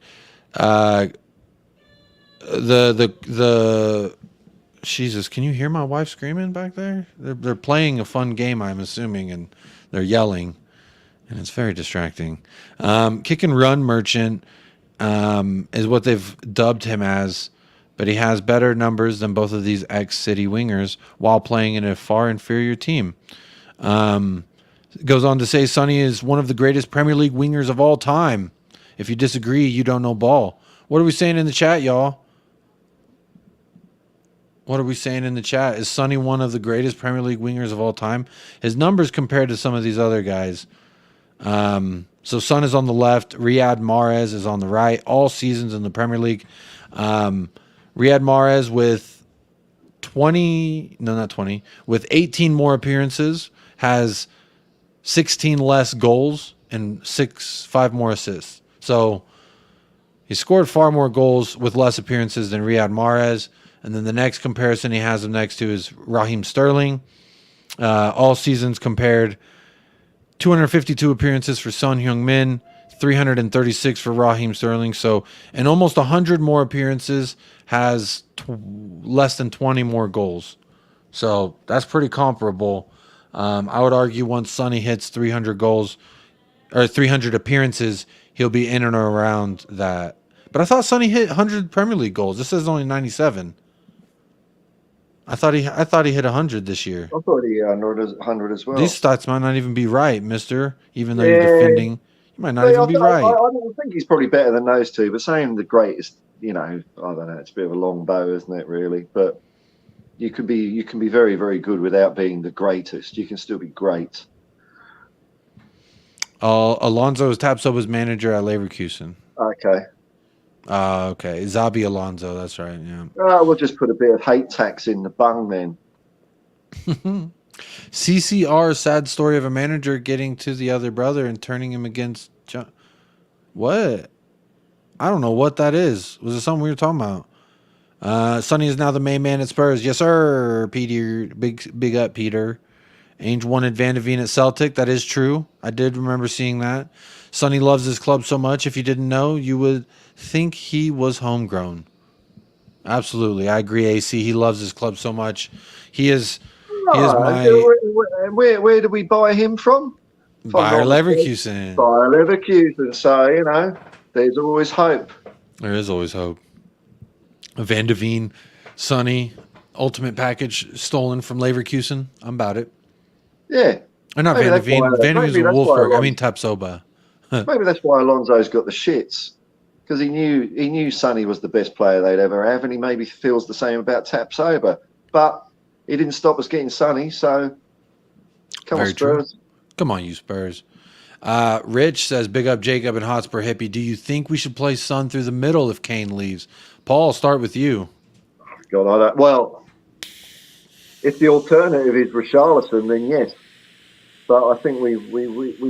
Jesus, can you hear my wife screaming back there? They're playing a fun game, I'm assuming, and they're yelling, and it's very distracting. Kick and run merchant is what they've dubbed him as. But he has better numbers than both of these ex-City wingers while playing in a far inferior team. Goes on to say Sonny is one of the greatest Premier League wingers of all time. If you disagree, you don't know ball. What are we saying in the chat, y'all? What are we saying in the chat? Is Sonny one of the greatest Premier League wingers of all time? His numbers compared to some of these other guys. So Son is on the left. Riyad Mahrez is on the right. All seasons in the Premier League. Riyad Mahrez with 18 more appearances, has 16 less goals and 5 more assists. So he scored far more goals with less appearances than Riyad Mahrez. And then the next comparison he has him next to is Raheem Sterling. All seasons compared, 252 appearances for Son Heung-min, 336 for Raheem Sterling. So, and almost 100 more appearances, has less than 20 more goals. So that's pretty comparable. I would argue once Sonny hits 300 goals or 300 appearances, he'll be in and around that. But I thought Sonny hit 100 Premier League goals. This says only 97. I thought he hit 100 this year. I thought he 100 as well. These stats might not even be right, mister. Even though you're defending, you might not even be right. I think he's probably better than those two, but saying the greatest, I don't know, it's a bit of a long bow, isn't it, really? But you can be very, very good without being the greatest. You can still be great. Alonso is TAPSOBA's manager at Leverkusen. Okay. Okay. Zabi Alonso. That's right. Yeah. We'll just put a bit of hate tax in the bung then. CCR, sad story of a manager getting to the other brother and turning him against John. What? I don't know what that is. Was it something we were talking about? Sonny is now the main man at Spurs. Yes, sir. Peter, big up, Peter. Ainge wanted Van de Ven at Celtic. That is true. I did remember seeing that. Sonny loves his club so much. If you didn't know, you would think he was homegrown. Absolutely, I agree. AC, he loves his club so much. He is my Where do we buy him from? Bayer Leverkusen. Bayer Leverkusen. So there's always hope. There is always hope. Van de Ven, Sonny, ultimate package stolen from Leverkusen. I'm about it. Yeah. Or not Van de Ven. Van de Ven's a Wolfsburg. I mean TAPSOBA. Maybe that's why Alonso's got the shits. Because he knew Sonny was the best player they'd ever have, and he maybe feels the same about TAPSOBA. But he didn't stop us getting Sonny, so come on, Spurs. True. Come on, you Spurs. Rich says, big up Jacob and Hotspur Hippie. Do you think we should play Son through the middle if Kane leaves? Paul, I'll start with you. God, I don't. Well, if the alternative is Richarlison, then yes. But I think we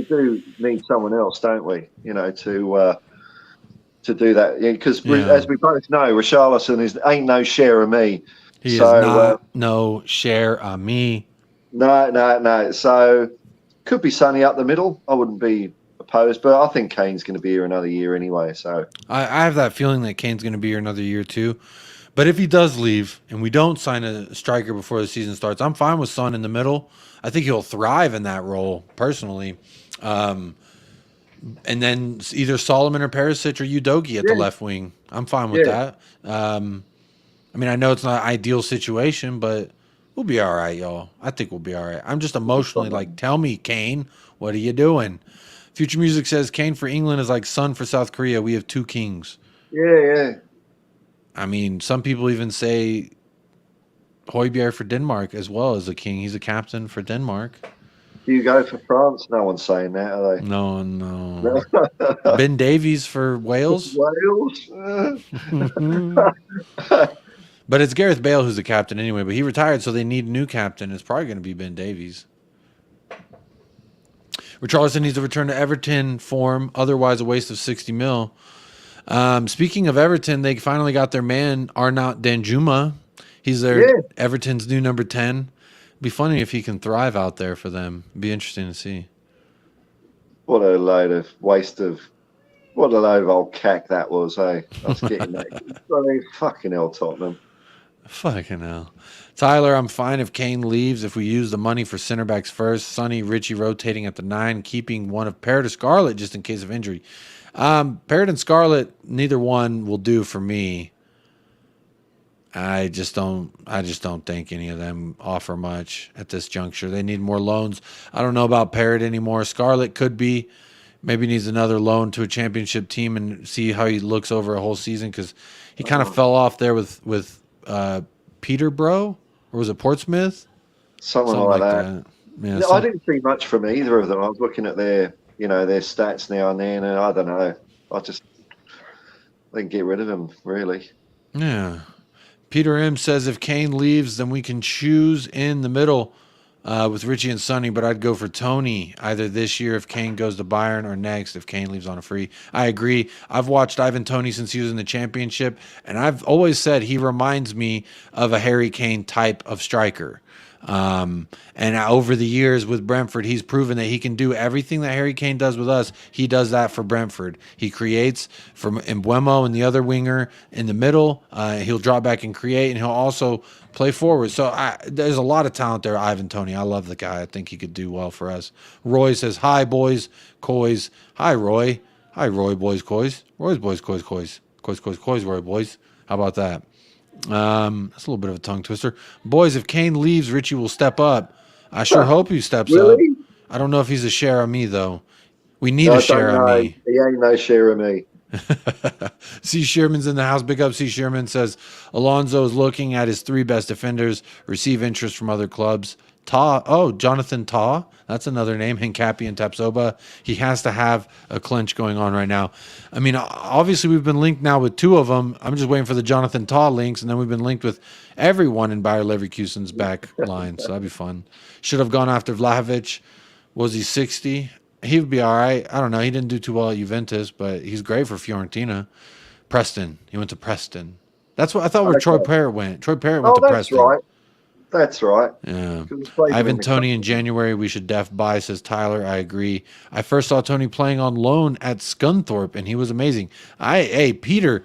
do need someone else, don't we? To do that, because as we both know, Richarlison ain't no share of me. He is not no share of me. No. So could be Sonny up the middle. I wouldn't be opposed, but I think Kane's going to be here another year anyway. So I have that feeling that Kane's going to be here another year too. But if he does leave and we don't sign a striker before the season starts, I'm fine with Son in the middle. I think he'll thrive in that role personally. And then either Solomon or Perisic or Udogie at the left wing. I'm fine with that. I mean, I know it's not an ideal situation, but we'll be all right, y'all. I think we'll be all right. I'm just emotionally like, tell me, Kane, what are you doing? Future Music says Kane for England is like Son for South Korea. We have two kings. Yeah. I mean, some people even say Højbjerg for Denmark as well as a king. He's a captain for Denmark. Do you go for France? No one's saying that, are they? No. Ben Davies for Wales? But it's Gareth Bale who's the captain anyway. But he retired, so they need a new captain. It's probably going to be Ben Davies. Richarlison needs to return to Everton form. Otherwise, a waste of 60 mil. Speaking of Everton, they finally got their man, Arnaut Danjuma. He's Everton's new number 10. Be funny if he can thrive out there for them. Be interesting to see. What a load of old cack that was, eh? I was getting that. I mean, fucking hell, Tottenham. Fucking hell. Tyler, I'm fine if Kane leaves. If we use the money for center backs first, Sonny, Richie rotating at the 9, keeping one of Parrott or Scarlett just in case of injury. Parrott and Scarlett, neither one will do for me. I just don't think any of them offer much at this juncture. They need more loans. I don't know about Parrott anymore. Scarlett could be. Maybe needs another loan to a championship team and see how he looks over a whole season, because he kind of fell off there with Peterborough, or was it Portsmouth? Something like that. Yeah, I didn't see much from either of them. I was looking at their stats now and then, and I don't know. I think get rid of him, really. Yeah. Peter M says if Kane leaves, then we can choose in the middle with Richie and Sonny, but I'd go for Tony either this year if Kane goes to Bayern or next if Kane leaves on a free. I agree. I've watched Ivan Toney since he was in the championship, and I've always said he reminds me of a Harry Kane type of striker. And over the years with Brentford, he's proven that he can do everything that Harry Kane does with us. He does that for Brentford. He creates from Mbeumo and the other winger in the middle. He'll drop back and create, and he'll also play forward. So there's a lot of talent there, Ivan Toney. I love the guy. I think he could do well for us. Roy says, hi, boys, Coys. Hi, Roy. Hi, Roy, boys, Coys. Roy's boys, Coys, Coys. Coys, Coys, Coys, Roy, boys. How about that? That's a little bit of a tongue twister. Boys, if Kane leaves, Richie will step up. I sure hope he steps up. I don't know if he's a share of me, though. We need a share of me. He ain't no share of me. C. Sherman's in the house. Big up, C. Sherman says Alonso is looking at his 3 best defenders, receive interest from other clubs. Jonathan Tah. That's another name. Hincapi and Tapsoba. He has to have a clinch going on right now. I mean, obviously we've been linked now with 2 of them. I'm just waiting for the Jonathan Tah links, and then we've been linked with everyone in Bayer Leverkusen's back line. So that'd be fun. Should have gone after Vlahovic. Was he 60? He would be all right. I don't know. He didn't do too well at Juventus, but he's great for Fiorentina. Preston. He went to Preston. That's what I thought where Troy Parrott went. Troy Parrott went to Preston. Right. That's right. Yeah. Ivan Toney in January, we should def buy, says Tyler. I agree. I first saw Toney playing on loan at Scunthorpe, and he was amazing. Peter,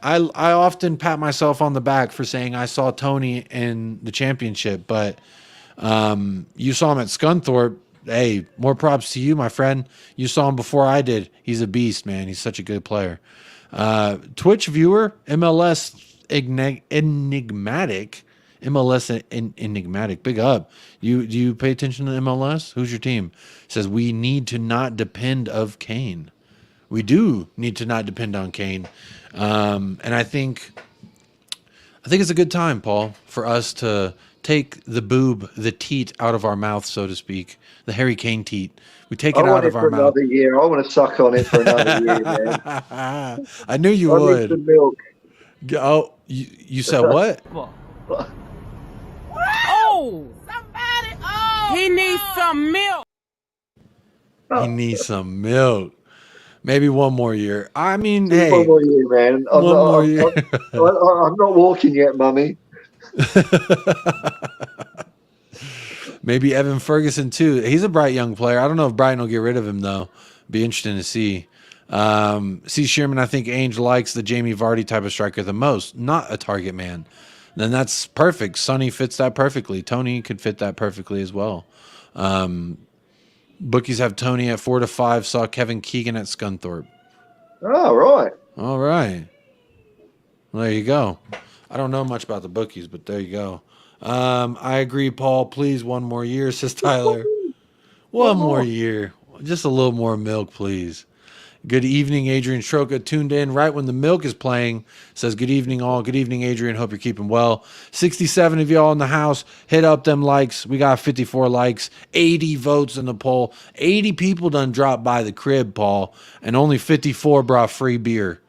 I often pat myself on the back for saying I saw Toney in the championship, but you saw him at Scunthorpe. Hey, more props to you, my friend. You saw him before I did. He's a beast, man. He's such a good player. Twitch viewer, MLS enigmatic. MLS enigmatic. Big up. Do you pay attention to MLS? Who's your team? Says we need to not depend of Kane. We do need to not depend on Kane. And I think it's a good time, Paul, for us to take the teat out of our mouth, so to speak. The Harry Kane teat. We take it out of our mouth. Another year. I want to suck on it for another year, man. I knew you would. Need some milk. Oh, you said what? Oh, somebody! Oh, he needs some milk. He needs some milk. Maybe one more year. I mean, hey, one more year, man. I'm not walking yet, mummy. Maybe Evan Ferguson too. He's a bright young player. I don't know if Brighton will get rid of him though. Be interesting to see. C. Sherman, I think Ainge likes the Jamie Vardy type of striker the most, not a target man. Then that's perfect. Sonny fits that perfectly. Toney could fit that perfectly as well. Bookies have Toney at 4 to 5. Saw Kevin Keegan at Scunthorpe. Oh, right. All right. Well, there you go. I don't know much about the bookies, but there you go. I agree, Paul. Please, one more year, says Tyler. One more year. Just a little more milk, please. Good evening, Adrian Stroka. Tuned in right when the milk is playing. Says, good evening, all. Good evening, Adrian. Hope you're keeping well. 67 of y'all in the house. Hit up them likes. We got 54 likes. 80 votes in the poll. 80 people done dropped by the crib, Paul. And only 54 brought free beer.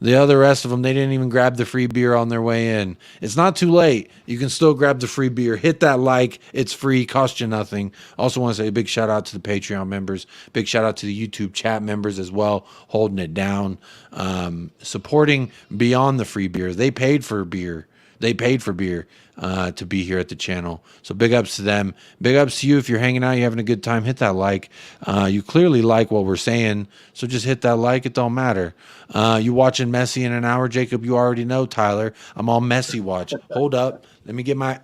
The other rest of them, they didn't even grab the free beer on their way in. It's not too late. You can still grab the free beer. Hit that like. It's free. Cost you nothing. Also want to say a big shout out to the Patreon members. Big shout out to the YouTube chat members as well, holding it down. Supporting beyond the free beer. They paid for beer. To be here at the channel. So big ups to them. Big ups to you if you're hanging out, you're having a good time. Hit that like. You clearly like what we're saying, so just hit that like. It don't matter. You watching Messi in an hour, Jacob? You already know, Tyler. I'm all Messi watch. Hold up. Let me get my...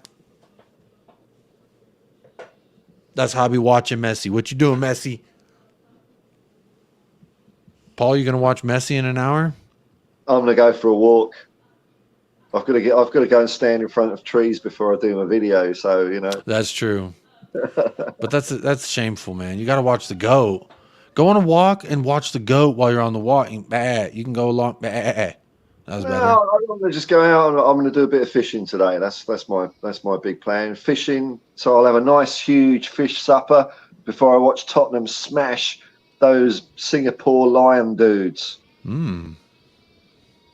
That's how I be watching Messi. What you doing, Messi? Paul, you going to watch Messi in an hour? I'm going to go for a walk. I've got to go and stand in front of trees before I do my video. So, you know. That's true. But that's shameful, man. You got to watch the goat. Go on a walk and watch the goat while you're on the walk. You can go along. That was better. I'm going to just go out and I'm going to do a bit of fishing today. That's my big plan. Fishing. So I'll have a nice, huge fish supper before I watch Tottenham smash those Singapore Lion dudes.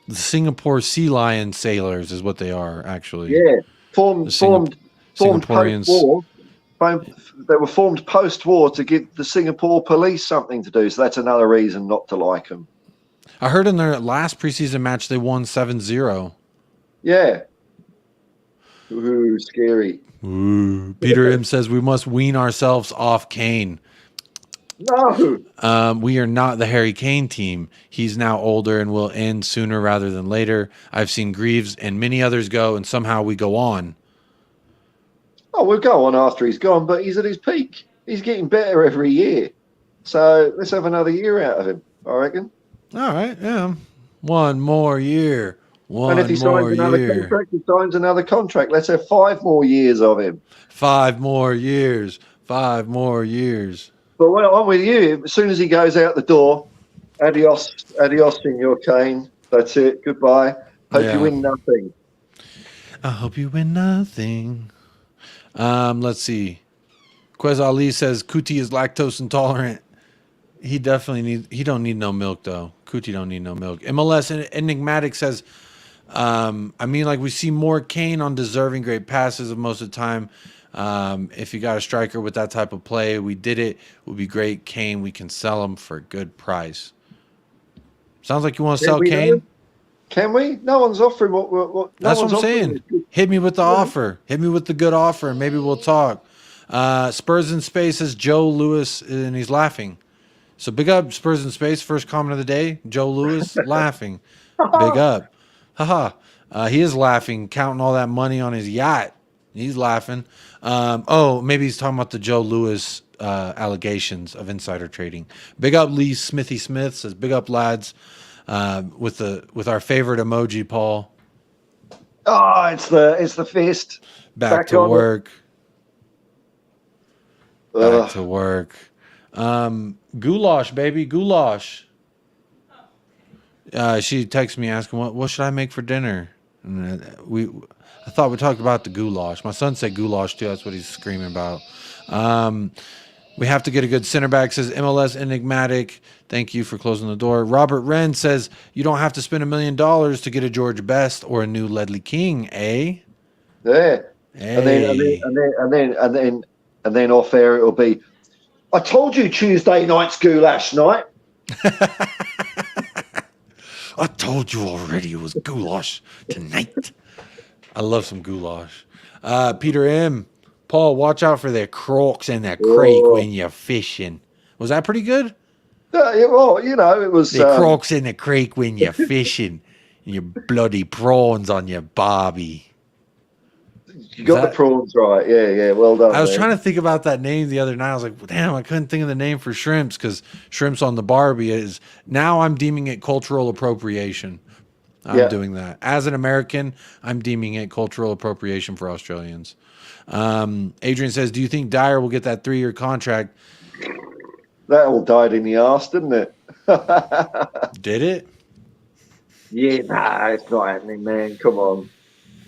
The Singapore Sea Lion sailors is what they are, actually. Yeah, formed post-war. They were formed post-war to give the Singapore police something to do. So that's another reason not to like them. I heard in their last preseason match they won 7-0. Yeah. Ooh, scary. Ooh. Peter M says we must wean ourselves off Kane. No. We are not the Harry Kane team. He's now older and will end sooner rather than later. I've seen Greaves and many others go, and somehow we go on. Oh, we'll go on after he's gone, but he's at his peak. He's getting better every year. So let's have another year out of him, I reckon. All right, yeah. One more year. And if he signs another contract, he signs another contract. Let's have 5 more years of him. 5 more years. 5 more years. But when I'm with you, as soon as he goes out the door, adios, Senor Kane. That's it. Goodbye. Hope you win nothing. I hope you win nothing. Let's see. Quez Ali says Kuti is lactose intolerant. He don't need no milk though. Kuti don't need no milk. MLS Enigmatic says, I mean, like we see more Kane on deserving great passes of most of the time. If you got a striker with that type of play, we did it. It would be great. Kane, we can sell him for a good price. Sounds like you want to sell Kane. Can we? No one's offering what That's what I'm saying. Hit me with the offer. Hit me with the good offer, and maybe we'll talk. Spurs in Space says Joe Lewis, and he's laughing. So big up Spurs in Space. First comment of the day. Joe Lewis laughing. Big up. Haha. He is laughing, counting all that money on his yacht. He's laughing. Maybe he's talking about the Joe Lewis allegations of insider trading. Big up Lee Smithy Smith says, big up lads. With our favorite emoji, Paul. Oh, it's the fist. Back to work. Back to work. Goulash, baby, goulash. She texted me asking what should I make for dinner, and I thought we talked about the goulash. My son said goulash too. That's what he's screaming about. We have to get a good center back, says MLS Enigmatic. Thank you for closing the door. Robert Wren says you don't have to spend $1 million to get a George Best or a new Ledley King, eh? Yeah. Hey. And then off air it'll be, I told you Tuesday night's goulash night. I told you already it was goulash tonight. I love some goulash. Peter M. Paul, watch out for the crocs in the creek when you're fishing. Was that pretty good? Well, it was... The crocs in the creek when you're fishing. And your bloody prawns on your barbie. You got the prawns right. Yeah. Well done. I was trying to think about that name the other night. I was like, damn, I couldn't think of the name for shrimps because shrimps on the Barbie is... Now I'm deeming it cultural appropriation. I'm doing that. As an American, I'm deeming it cultural appropriation for Australians. Adrian says, do you think Dyer will get that 3-year contract? That all died in the arse, didn't it? Did it? Yeah, nah, it's not happening, man. Come on.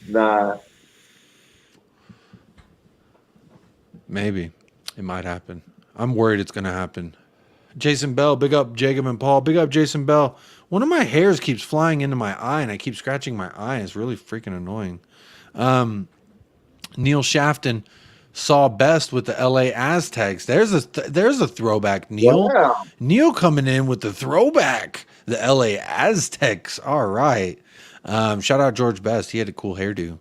Nah. Maybe. It might happen. I'm worried it's going to happen. Jason Bell, big up Jacob and Paul. Big up Jason Bell. One of my hairs keeps flying into my eye, and I keep scratching my eye. It's really freaking annoying. Neil Shafton saw best with the LA Aztecs. There's a throwback, Neil. Wow. Neil coming in with the throwback. The LA Aztecs. All right. Shout out George Best. He had a cool hairdo.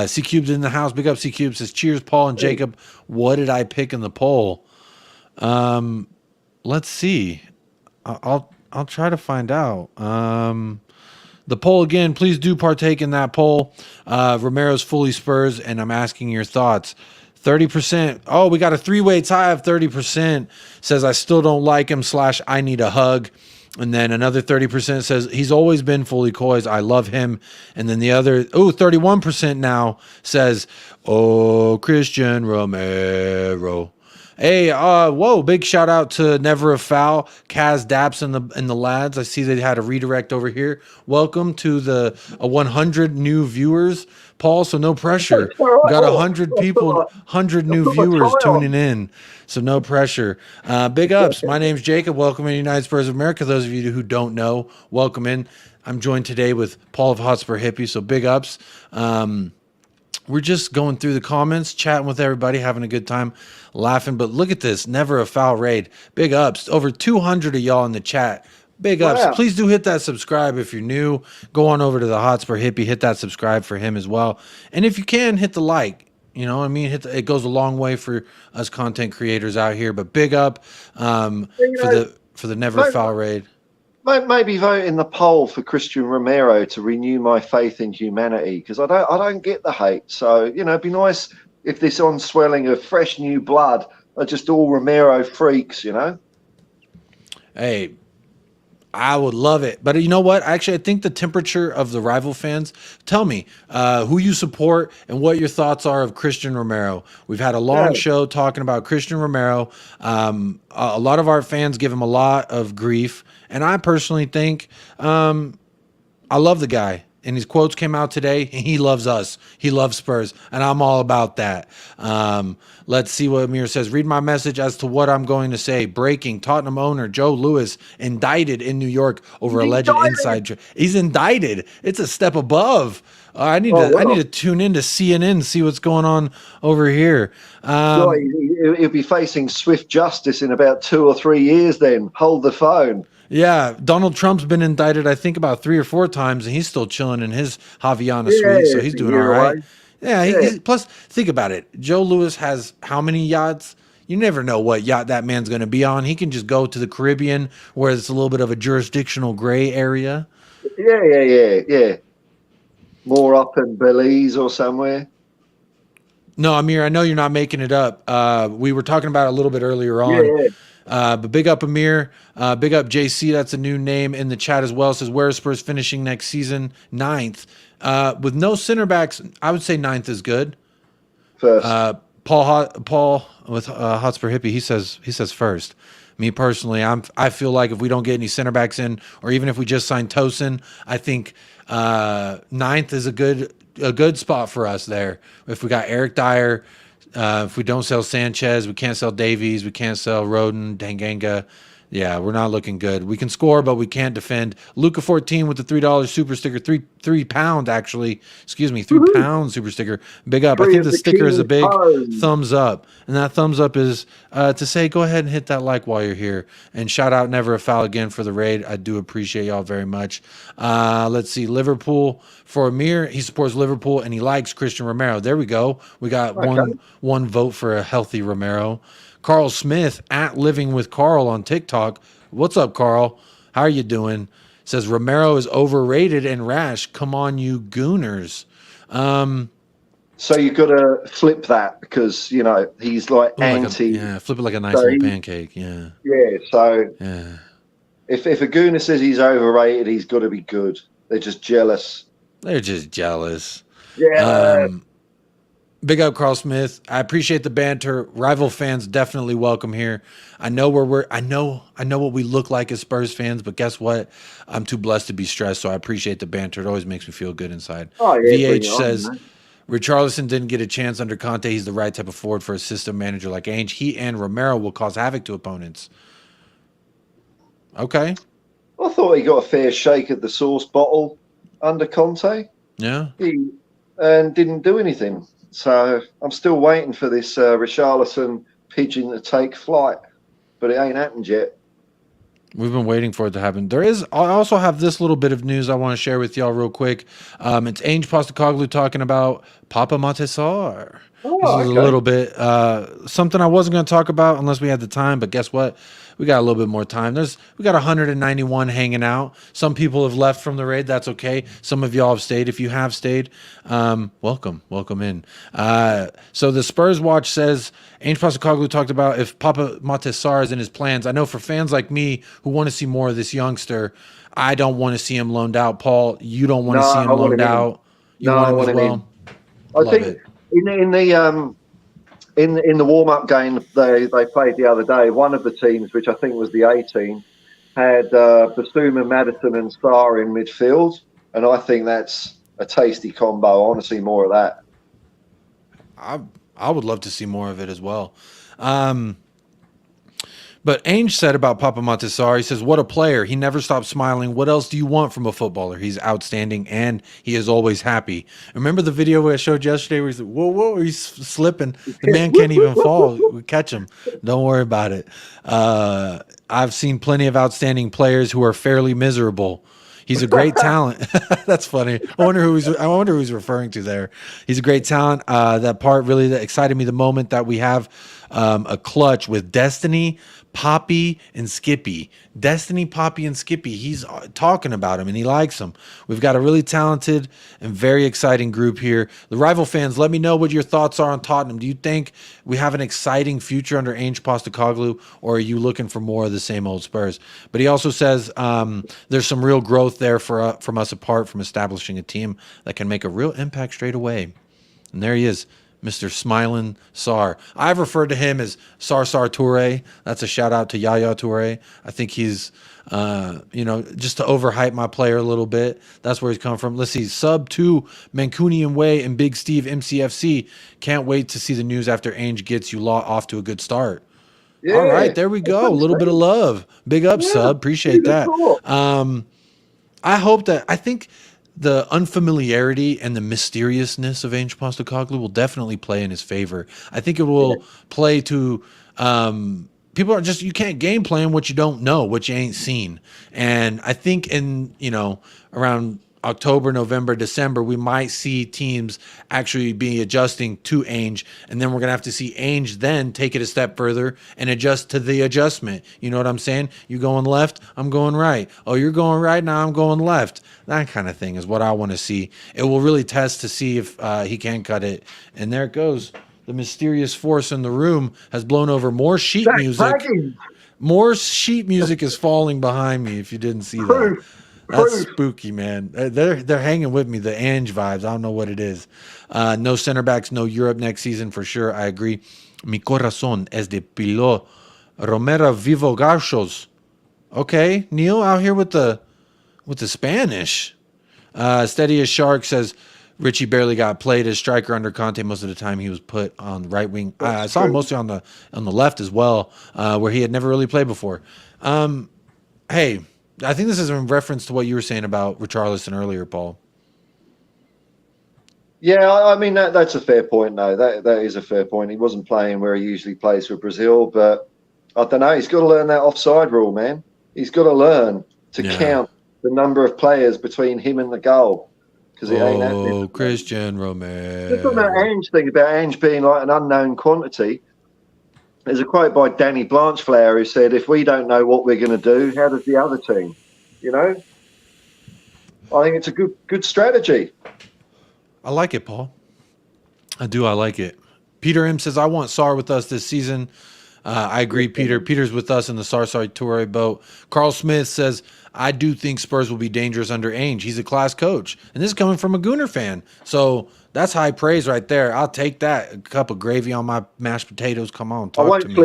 C Cube's in the house. Big up C Cube. Says, cheers, Paul and Jacob. What did I pick in the poll? Let's see. I'll try to find out. The poll again, please do partake in that poll. Romero's fully Spurs, and I'm asking your thoughts. 30%. Oh, we got a 3-way tie of 30%. Says I still don't like him / I need a hug. And then another 30% says he's always been fully Coys. I love him. And then the other 31% now says, oh, Christian Romero. Hey, whoa, big shout out to Never a Foul, Kaz Daps and the lads. I see they had a redirect over here. Welcome to the 100 new viewers, Paul, so no pressure. We got 100 people, 100 new viewers tuning in, so no pressure. Big ups. My name's Jacob. Welcome to United Spurs of America. Those of you who don't know, welcome in. I'm joined today with Paul of Hotspur Hippie, so big ups. We're just going through the comments, chatting with everybody, having a good time, laughing. But look at this, Never a Foul raid. Big ups. Over 200 of y'all in the chat. Big ups. Wow. Please do hit that subscribe if you're new. Go on over to the Hotspur Hippie. Hit that subscribe for him as well. And if you can, hit the like. You know what I mean? It goes a long way for us content creators out here. But big up for the Never a Foul raid. Maybe vote in the poll for Christian Romero to renew my faith in humanity, because I don't get the hate. So, it'd be nice if this on-swelling of fresh new blood are just all Romero freaks, Hey, I would love it. But you know what? Actually, I think the temperature of the rival fans, tell me who you support and what your thoughts are of Christian Romero. We've had a long show talking about Christian Romero. A lot of our fans give him a lot of grief. And I personally think I love the guy. and his quotes came out today. He loves us. He loves Spurs, and I'm all about that. Let's see what Amir says. Read my message as to what I'm going to say. Breaking: Tottenham owner Joe Lewis indicted in New York over alleged inside. He's indicted. It's a step above. I need to tune in to CNN, see what's going on over here. He'll be facing swift justice in about 2 or 3 years. Then hold the phone. Yeah, Donald Trump's been indicted, I think, about 3 or 4 times, and he's still chilling in his Javiana suite, so he's doing all right. Yeah, plus, think about it. Joe Lewis has how many yachts? You never know what yacht that man's going to be on. He can just go to the Caribbean, where it's a little bit of a jurisdictional gray area. Yeah. More up in Belize or somewhere. No, Amir, I know you're not making it up. We were talking about it a little bit earlier on. But big up Amir, big up JC. That's a new name in the chat as well. Says, where is Spurs finishing next season? 9th. With no center backs, I would say 9th is good. First. Paul with Hotspur Hippie, he says first. Me personally, I feel like if we don't get any center backs in, or even if we just sign Tosin, I think 9th is a good spot for us there. If we got Eric Dyer, if we don't sell Sanchez, we can't sell Davies, we can't sell Roden, Tanganga. Yeah, we're not looking good. We can score, but we can't defend. Luca 14 with the $3 super sticker, three pound actually. Excuse me, 3 pound super sticker. Big up. I think the sticker is a big thumbs up, and that thumbs up is to say go ahead and hit that like while you're here. And shout out Never a Foul again for the raid. I do appreciate y'all very much. Let's see, Liverpool for Amir. He supports Liverpool and he likes Christian Romero. There we go. We got one vote for a healthy Romero. Carl Smith at Living with Carl on TikTok. What's up, Carl? How are you doing? Says Romero is overrated and rash. Come on, you gooners. So you've got to flip that because, he's like anti. Flip it like a nice little pancake. Yeah. Yeah. So if a gooner says he's overrated, he's got to be good. They're just jealous. Yeah. Big up, Carl Smith. I appreciate the banter. Rival fans definitely welcome here. I know I know what we look like as Spurs fans, but guess what? I'm too blessed to be stressed, so I appreciate the banter. It always makes me feel good inside. VH says Richarlison didn't get a chance under Conte. He's the right type of forward for a system manager like Ainge. He and Romero will cause havoc to opponents. Okay. I thought he got a fair shake at the sauce bottle under Conte. Yeah. And didn't do anything. So I'm still waiting for this Richarlison pigeon to take flight, but it ain't happened yet. We've been waiting for it to happen. I also have this little bit of news I want to share with y'all real quick. It's Ainge Postecoglou talking about Papa Matessar. This is a little bit something I wasn't going to talk about unless we had the time, but guess what? We got a little bit more time. We got 191 hanging out. Some people have left from the raid. That's okay. Some of y'all have stayed. If you have stayed, welcome in. So the Spurs Watch says Ainge Postecoglou talked about if Papa Matessar is in his plans. I know for fans like me who want to see more of this youngster, I don't want to see him loaned out. Paul, you don't want to see him loaned out. You want him as well? I think in the warm-up game they played the other day, one of the teams, which I think was the A team, had Basuma, Maddison and Sarr in midfield, and I think that's a tasty combo. I want to see more of that. I would love to see more of it as well. But Ainge said about Papa Matessar, he says, what a player. He never stops smiling. What else do you want from a footballer? He's outstanding, and he is always happy. Remember the video I showed yesterday where he said, whoa, he's slipping. The man can't even fall. We catch him. Don't worry about it. I've seen plenty of outstanding players who are fairly miserable. He's a great talent. That's funny. I wonder who he's referring to there. He's a great talent. That part really excited me the moment that we have a clutch with Destiny, Poppy, and Skippy. Destiny, Poppy, and Skippy. He's talking about him, and he likes him. We've got a really talented and very exciting group here. The rival fans, let me know what your thoughts are on Tottenham. Do you think we have an exciting future under Ainge Postecoglou, or are you looking for more of the same old Spurs? But he also says there's some real growth there from us apart from establishing a team that can make a real impact straight away. And there he is. Mr. Smiling Sar. I've referred to him as Sar Toure. That's a shout out to Yaya Toure. I think he's, just to overhype my player a little bit. That's where he's come from. Let's see. Sub 2 Mancunian Way and Big Steve MCFC. Can't wait to see the news after Ainge gets you off to a good start. Yeah. All right, there we go. A little bit of love. Big up, Sub. Appreciate that. I think the unfamiliarity and the mysteriousness of Ange Postecoglou will definitely play in his favor. I think it will play to people are just, you can't game plan what you don't know, what you ain't seen. And I think in, around October, November, December, we might see teams actually be adjusting to Ainge, and then we're gonna have to see Ainge then take it a step further and adjust to the adjustment. You know what I'm saying? You going left, I'm going right. Oh, you're going right, now I'm going left. That kind of thing is what I want to see. It will really test to see if he can cut it. And there it goes. The mysterious force in the room has blown over more sheet music. More sheet music is falling behind me. If you didn't see that. That's spooky, man. They're hanging with me. The Ange vibes. I don't know what it is. No center backs, no Europe next season for sure. I agree. Mi corazón es de piló. Romero vivo gauchos. Okay, Neil out here with the Spanish. Steady as Shark says Richie barely got played as striker under Conte. Most of the time he was put on the right wing. I saw him mostly on the left as well, where he had never really played before. Hey. I think this is in reference to what you were saying about Richarlison earlier, Paul. Yeah, I mean that's a fair point. No, that is a fair point. He wasn't playing where he usually plays for Brazil, but I don't know. He's got to learn that offside rule, man. He's got to learn to count the number of players between him and the goal, because it ain't happening. Oh, Christian Romero. Just on that Ange thing about Ange being like an unknown quantity. There's a quote by Danny Blanchflower who said, "If we don't know what we're going to do, how does the other team?" I think it's a good strategy. I like it, Paul. I do. I like it. Peter M says, "I want Sar with us this season." I agree, Peter. Peter's with us in the Sar Toure boat. Carl Smith says, "I do think Spurs will be dangerous under Ainge. He's a class coach." And this is coming from a Gooner fan. So that's high praise right there. I'll take that. A cup of gravy on my mashed potatoes. Come on, talk to me. I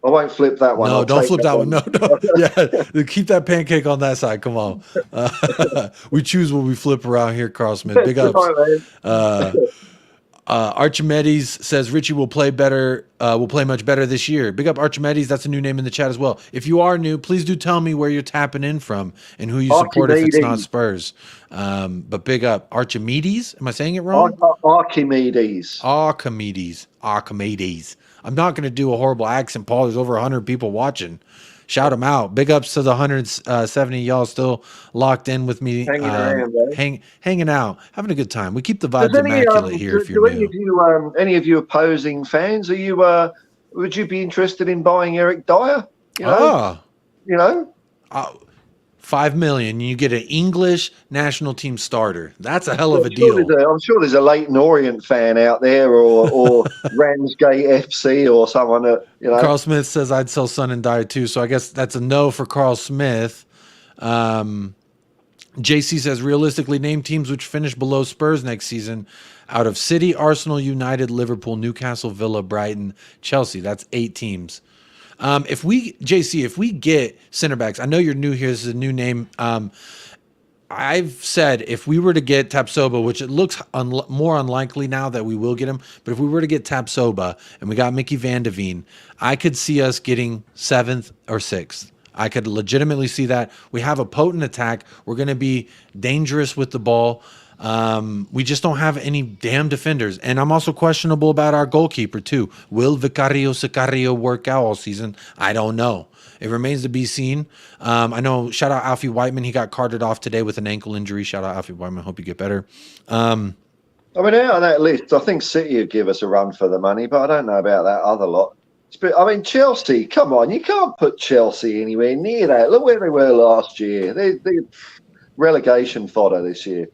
won't flip that one. No, don't flip that one. No. Yeah, keep that pancake on that side. Come on. We choose what we flip around here, Carl Smith. Big ups. Archimedes says Richie will play better. Will play much better this year. Big up Archimedes. That's a new name in the chat as well. If you are new, please do tell me where you're tapping in from and who you support if it's not Spurs. But big up Archimedes. Am I saying it wrong? Archimedes. I'm not going to do a horrible accent, Paul. There's over 100 people watching. Shout them out. Big ups to the 170 y'all still locked in with me, hanging out, having a good time. We keep the vibes immaculate here. If you're new. Any of you opposing fans, are you? Would you be interested in buying Eric Dyer? 5 million, you get an English national team starter. That's a hell of a deal. I'm sure there's a Leighton Orient fan out there, or Ramsgate FC, or someone that Carl Smith says I'd sell Son and Dyer too. So I guess that's a no for Carl Smith. JC says realistically, name teams which finish below Spurs next season out of City, Arsenal, United, Liverpool, Newcastle, Villa, Brighton, Chelsea. That's 8 teams. If we get center backs, I know you're new here. This is a new name. I've said if we were to get TAPSOBA, which it looks more unlikely now that we will get him, but if we were to get TAPSOBA and we got Mickey Van de Veen, I could see us getting 7th or 6th. I could legitimately see that. We have a potent attack. We're going to be dangerous with the ball. We just don't have any damn defenders. And I'm also questionable about our goalkeeper too. Will Sicario work out all season? I don't know. It remains to be seen. I know, shout out Alfie Whiteman. He got carted off today with an ankle injury. Shout out Alfie Whiteman. Hope you get better. I mean, out on that list, I think City would give us a run for the money, but I don't know about that other lot. I mean, Chelsea, come on. You can't put Chelsea anywhere near that. Look where they were last year. They're relegation fodder this year.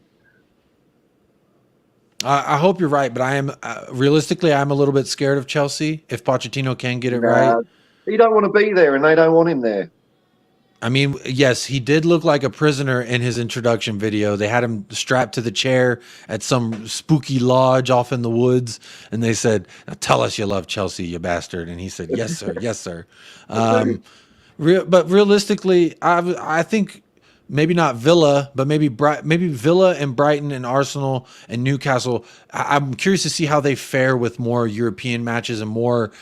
I hope you're right, but I am realistically, I'm a little bit scared of Chelsea if Pochettino can get it right. He don't want to be there, and they don't want him there. I mean, yes, he did look like a prisoner in his introduction video. They had him strapped to the chair at some spooky lodge off in the woods, and they said, "Now tell us you love Chelsea, you bastard." And he said, "Yes, sir. Yes, sir." But realistically, I think maybe not Villa, but maybe Villa and Brighton and Arsenal and Newcastle. I'm curious to see how they fare with more European matches and more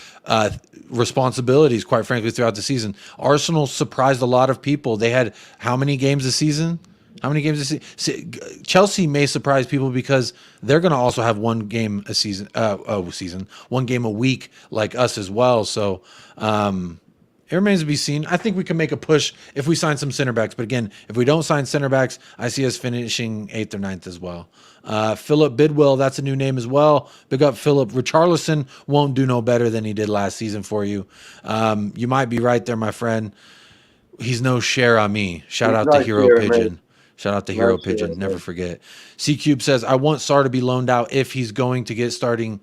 responsibilities, quite frankly, throughout the season. Arsenal surprised a lot of people. They had how many games this season? How many games this season? Chelsea may surprise people because they're going to also have one game a season, one game a week like us as well. So, it remains to be seen. I think we can make a push if we sign some center backs. But again, if we don't sign center backs, I see us finishing 8th or 9th as well. Philip Bidwell, that's a new name as well. Big up Philip. Richarlison won't do no better than he did last season for you. You might be right there, my friend. He's no share on me. Shout out to Hero Pigeon. Shout out to Hero Pigeon. Never forget. C Cube says, I want Sarr to be loaned out if he's going to get starting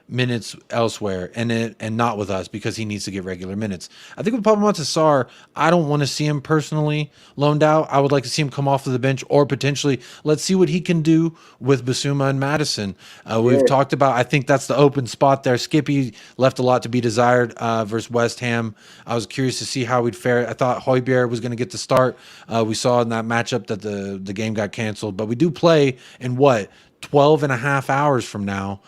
minutes elsewhere and not with us because he needs to get regular minutes. I think with Pablo Sarr, I don't want to see him personally loaned out. I would like to see him come off of the bench or potentially let's see what he can do with Basuma and Madison. We've talked about, I think that's the open spot there. Skippy left a lot to be desired versus West Ham. I was curious to see how we'd fare. I thought Højbjerg was going to get the start. We saw in that matchup that the game got canceled, but we do play in 12 and a half hours from now.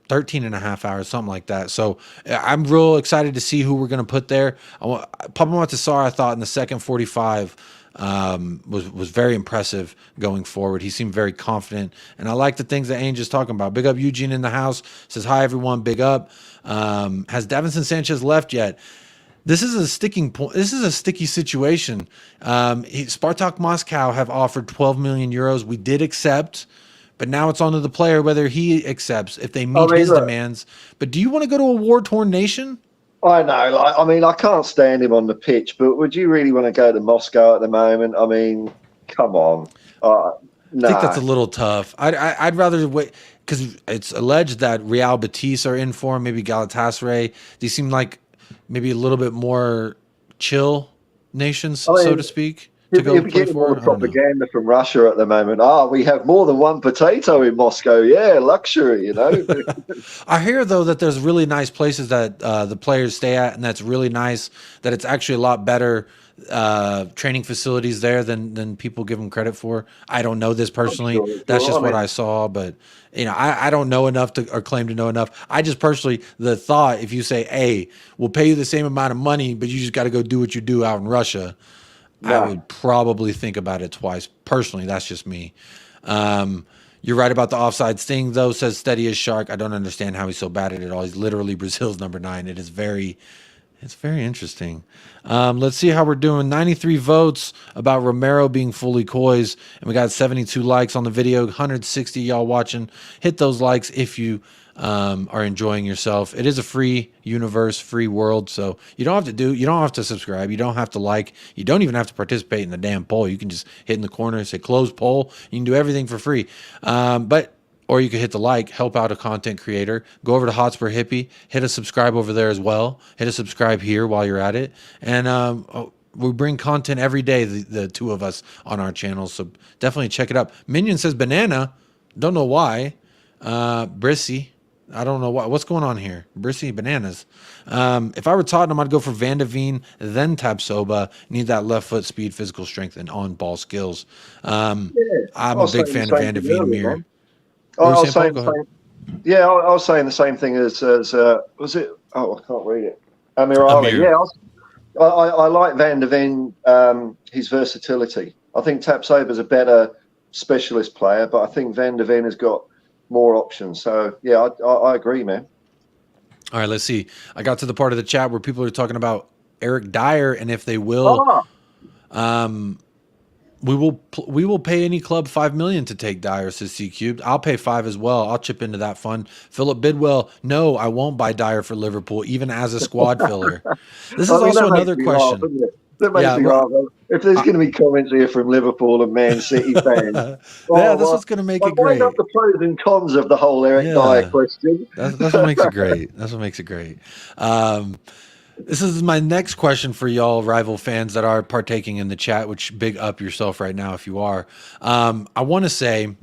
13 and a half hours, something like that. So I'm real excited to see who we're going to put there. Pablo Sarr, I thought in the second 45 was very impressive going forward. He seemed very confident, and I like the things that Ainge is talking about. Big up Eugene in the house. Says, hi, everyone. Big up. Has Davinson Sanchez left yet? This is a sticking point. This is a sticky situation. Spartak Moscow have offered 12 million euros. We did accept. But now it's on to the player whether he accepts if they meet his demands. But do you want to go to a war-torn nation? I know. I can't stand him on the pitch, but would you really want to go to Moscow at the moment? I mean, come on. I think that's a little tough. I'd rather wait because it's alleged that Real Betis are in for him, maybe Galatasaray. These seem like maybe a little bit more chill nations, so to speak. You're getting more propaganda from Russia at the moment. We have more than one potato in Moscow. Yeah, luxury, I hear, though, that there's really nice places that the players stay at, and that's really nice, that it's actually a lot better training facilities there than people give them credit for. I don't know this personally. That's just what I saw, but I don't know enough or claim to know enough. I just personally, the thought, if you say, hey, we'll pay you the same amount of money, but you just got to go do what you do out in Russia, I would probably think about it twice. Personally, that's just me. You're right about the offside thing, though, says Steady as Shark. I don't understand how he's so bad at it all. He's literally Brazil's number 9. It's very interesting. Let's see how we're doing. 93 votes about Romero being fully Coys, and we got 72 likes on the video. 160 y'all watching. Hit those likes if you are enjoying yourself. It is a free universe, free world, so you don't have to subscribe, you don't have to like, you don't even have to participate in the damn poll. You can just hit in the corner and say close poll. You can do everything for free. Or you can hit the like, help out a content creator. Go over to Hotspur Hippie, hit a subscribe over there as well. Hit a subscribe here while you're at it. And we bring content every day, the two of us on our channel, so definitely check it out. Minion says banana. Don't know why. Brissy. I don't know what's going on here. Brissy bananas. If I were Tottenham, I'd go for Van de Veen, then TAPSOBA. Need that left foot speed, physical strength, and on-ball skills. I'm a big fan of Van de Veen here. I was saying the same thing as was it? Oh, I can't read it. Amirali. Yeah, I like Van de Ven. His versatility. I think TAPSOBA's a better specialist player, but I think Van de Ven has got more options. So yeah, I agree, man. All right, let's see. I got to the part of the chat where people are talking about Eric Dyer and if they will. We will pay any club $5 million to take Dyer, says C Cubed. I'll pay 5 as well. I'll chip into that fund. Philip Bidwell, no, I won't buy Dyer for Liverpool, even as a squad filler. This is also another question. That makes me laugh. If there's going to be comments here from Liverpool and Man City fans, that's what's going to make it great. Find out the pros and cons of the whole Eric Dyer question. That's what makes it great. That's what makes it great. This is my next question for y'all rival fans that are partaking in the chat, which big up yourself right now if you are. I want to say,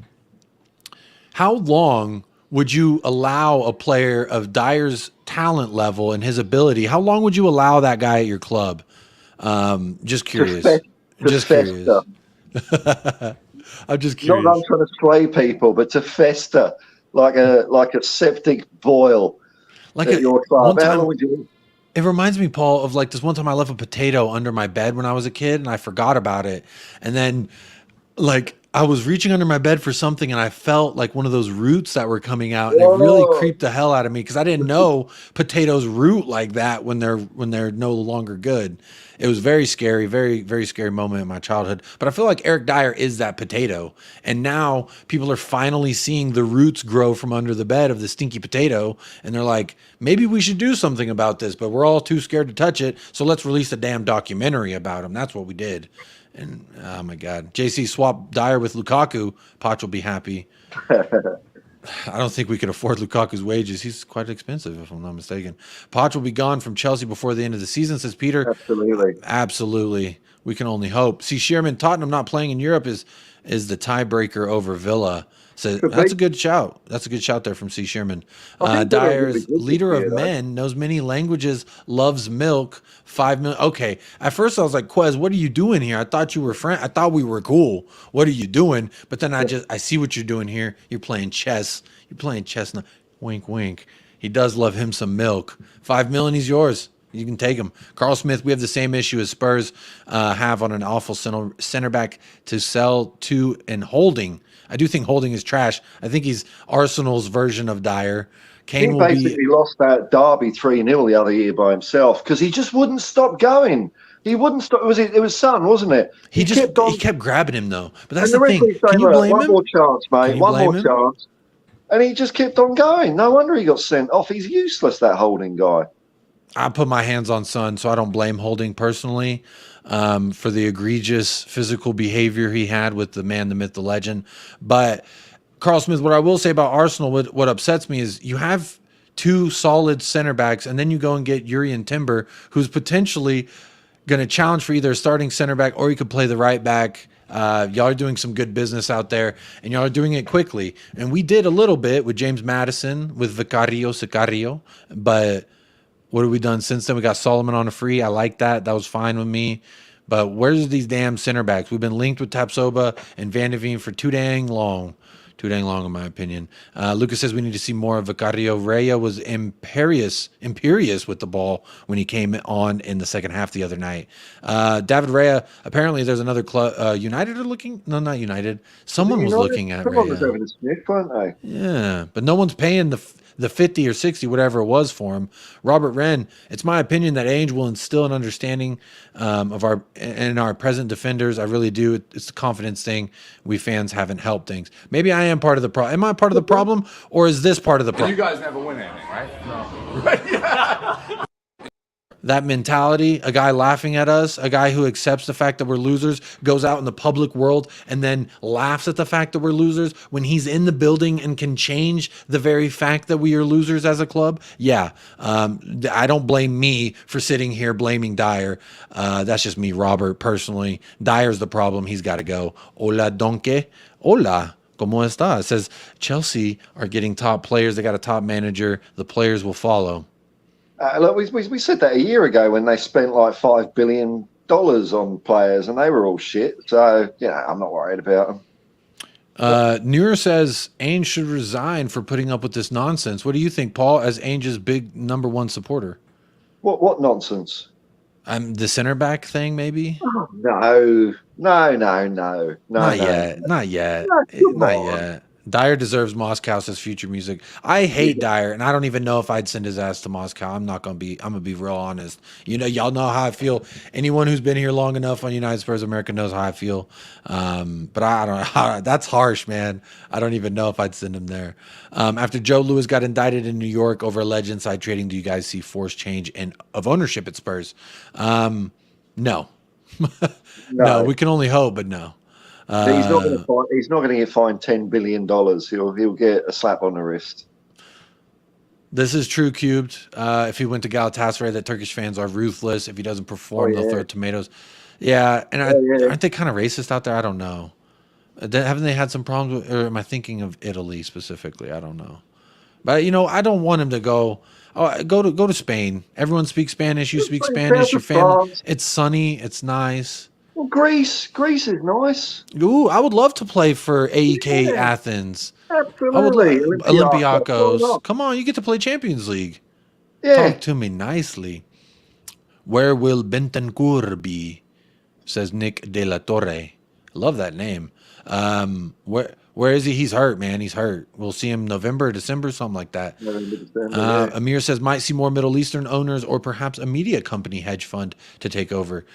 how long would you allow a player of Dyer's talent level and his ability? How long would you allow that guy at your club? Just curious. Just curious. I'm just curious. Not that I'm trying to sway people, but to fester like a septic boil at your club. How long would you? It reminds me, Paul, of like this one time I left a potato under my bed when I was a kid and I forgot about it. And then like I was reaching under my bed for something and I felt like one of those roots that were coming out and it really creeped the hell out of me because I didn't know potatoes root like that when they're no longer good. It was very scary, very, very scary moment in my childhood. But I feel like Eric Dyer is that potato. And now people are finally seeing the roots grow from under the bed of the stinky potato. And they're like, maybe we should do something about this, but we're all too scared to touch it. So let's release a damn documentary about him. That's what we did. And oh my God, JC swap Dyer with Lukaku. Poch will be happy. I don't think we could afford Lukaku's wages. He's quite expensive, if I'm not mistaken. Poch will be gone from Chelsea before the end of the season, says Peter. Absolutely. Absolutely. We can only hope. See, Shearman, Tottenham not playing in Europe is the tiebreaker over Villa. So that's a good shout. That's a good shout there from C. Sherman. Dyer's leader of men, knows many languages, loves milk. 5 million. Okay. At first I was like, Quez, what are you doing here? I thought you were friend. I thought we were cool. What are you doing? But then I see what you're doing here. You're playing chess. You're playing chess now. Wink, wink. He does love him some milk. 5 million, he's yours. You can take him. Carl Smith, we have the same issue as Spurs have on an awful center back to sell to and Holding. I do think Holding is trash. I think he's Arsenal's version of Dyer. Kane he basically lost that derby 3-0 the other year by himself because he just wouldn't stop going. He wouldn't stop. It was Son, wasn't it? He kept grabbing him though. But that's the thing. Can you blame him? One more chance, mate. One more chance. And he just kept on going. No wonder he got sent off. He's useless, that Holding guy. I put my hands on Son, so I don't blame Holding personally for the egregious physical behavior he had with the man, the myth, the legend. But Carl Smith, what I will say about Arsenal, what upsets me is you have two solid center backs, and then you go and get Urian Timber, who's potentially going to challenge for either a starting center back or you could play the right back. Y'all are doing some good business out there, and y'all are doing it quickly. And we did a little bit with James Madison, with Sicario, but what have we done since then? We got Solomon on a free. I like that. That was fine with me. But where's these damn center backs? We've been linked with Tapsoba and Van de Veen for too dang long. Too dang long, in my opinion. Lucas says we need to see more of Vicario. Raya was imperious with the ball when he came on in the second half the other night. David Raya, apparently there's another club. United are looking? No, not United. Someone was looking at Raya. Was over to Smith, weren't they? Yeah, but no one's paying the 50 or 60, whatever it was for him. Robert Wren, it's my opinion that Ainge will instill an understanding of our present defenders. I really do. It's a confidence thing. We fans haven't helped things. Maybe I am part of the problem. Am I part of the problem, or is this part of the problem? You guys never win anything, right? No. Right? Yeah. That mentality, a guy laughing at us, a guy who accepts the fact that we're losers, goes out in the public world and then laughs at the fact that we're losers when he's in the building and can change the very fact that we are losers as a club. Yeah, I don't blame me for sitting here blaming Dyer. That's just me, Robert, personally. Dyer's the problem. He's got to go. Hola, donkey. Hola. ¿Cómo está? It says Chelsea are getting top players. They got a top manager. The players will follow. Look, we said that a year ago when they spent like $5 billion on players and they were all shit. So, yeah, I'm not worried about them. Newer says Ainge should resign for putting up with this nonsense. What do you think, Paul, as Ainge's big #1 supporter? What nonsense? The center back thing, maybe? Oh, no. Not yet. Not yet. Dyer deserves Moscow, says Future Music. I hate Dyer, and I don't even know if I'd send his ass to Moscow. I'm going to be real honest. You know, y'all know how I feel. Anyone who's been here long enough on United Spurs America knows how I feel. But I don't know. That's harsh, man. I don't even know if I'd send him there. After Joe Louis got indicted in New York over alleged inside trading, do you guys see forced change of ownership at Spurs? No. No, we can only hope, but no. He's not going to get fined $10 billion. He'll get a slap on the wrist. This is true, Cubed. If he went to Galatasaray, that Turkish fans are ruthless. If he doesn't perform, they'll throw tomatoes. Yeah, and aren't they kind of racist out there? I don't know. Haven't they had some problems with, or am I thinking of Italy specifically? I don't know. But, I don't want him to go. Oh, go to Spain. Everyone speaks Spanish. You speak Spanish. Your family. It's sunny. It's nice. Well, Greece is nice. Ooh, I would love to play for AEK Athens. Absolutely. Olympiacos. Come on, you get to play Champions League. Yeah. Talk to me nicely. Where will Bentancur be? Says Nick De La Torre. Love that name. Where is he? He's hurt, man. He's hurt. We'll see him November, December, something like that. Amir says might see more Middle Eastern owners or perhaps a media company hedge fund to take over.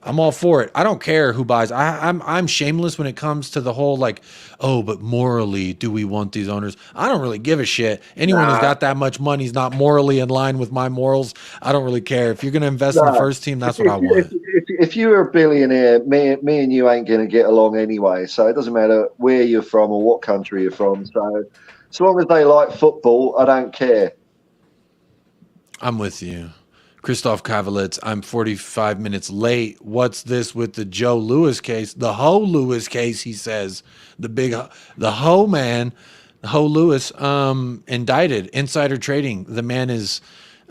I'm all for it. I don't care who buys. I'm shameless when it comes to the whole but morally, do we want these owners? I don't really give a shit. Anyone who's got that much money is not morally in line with my morals. I don't really care. If you're going to invest in the first team, that's what I want. If you're a billionaire, me and you ain't going to get along anyway. So it doesn't matter where you're from or what country you're from. So as long as they like football, I don't care. I'm with you. Christoph Kavalitz, I'm 45 minutes late. What's this with the Joe Lewis case? The Ho Lewis case, he says. The Ho man, Ho Lewis, indicted. Insider trading. The man is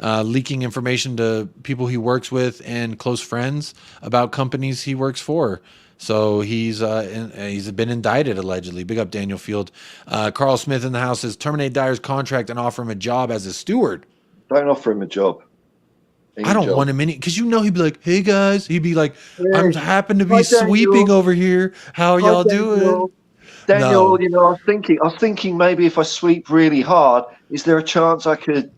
leaking information to people he works with and close friends about companies he works for. So he's been indicted, allegedly. Big up Daniel Field. Carl Smith in the house says, terminate Dyer's contract and offer him a job as a steward. Don't offer him a job. I don't want him any, because he'd be like, hey guys, he'd be like, I'm happen to be sweeping over here. How are y'all doing? Daniel, I was thinking maybe if I sweep really hard, is there a chance I could,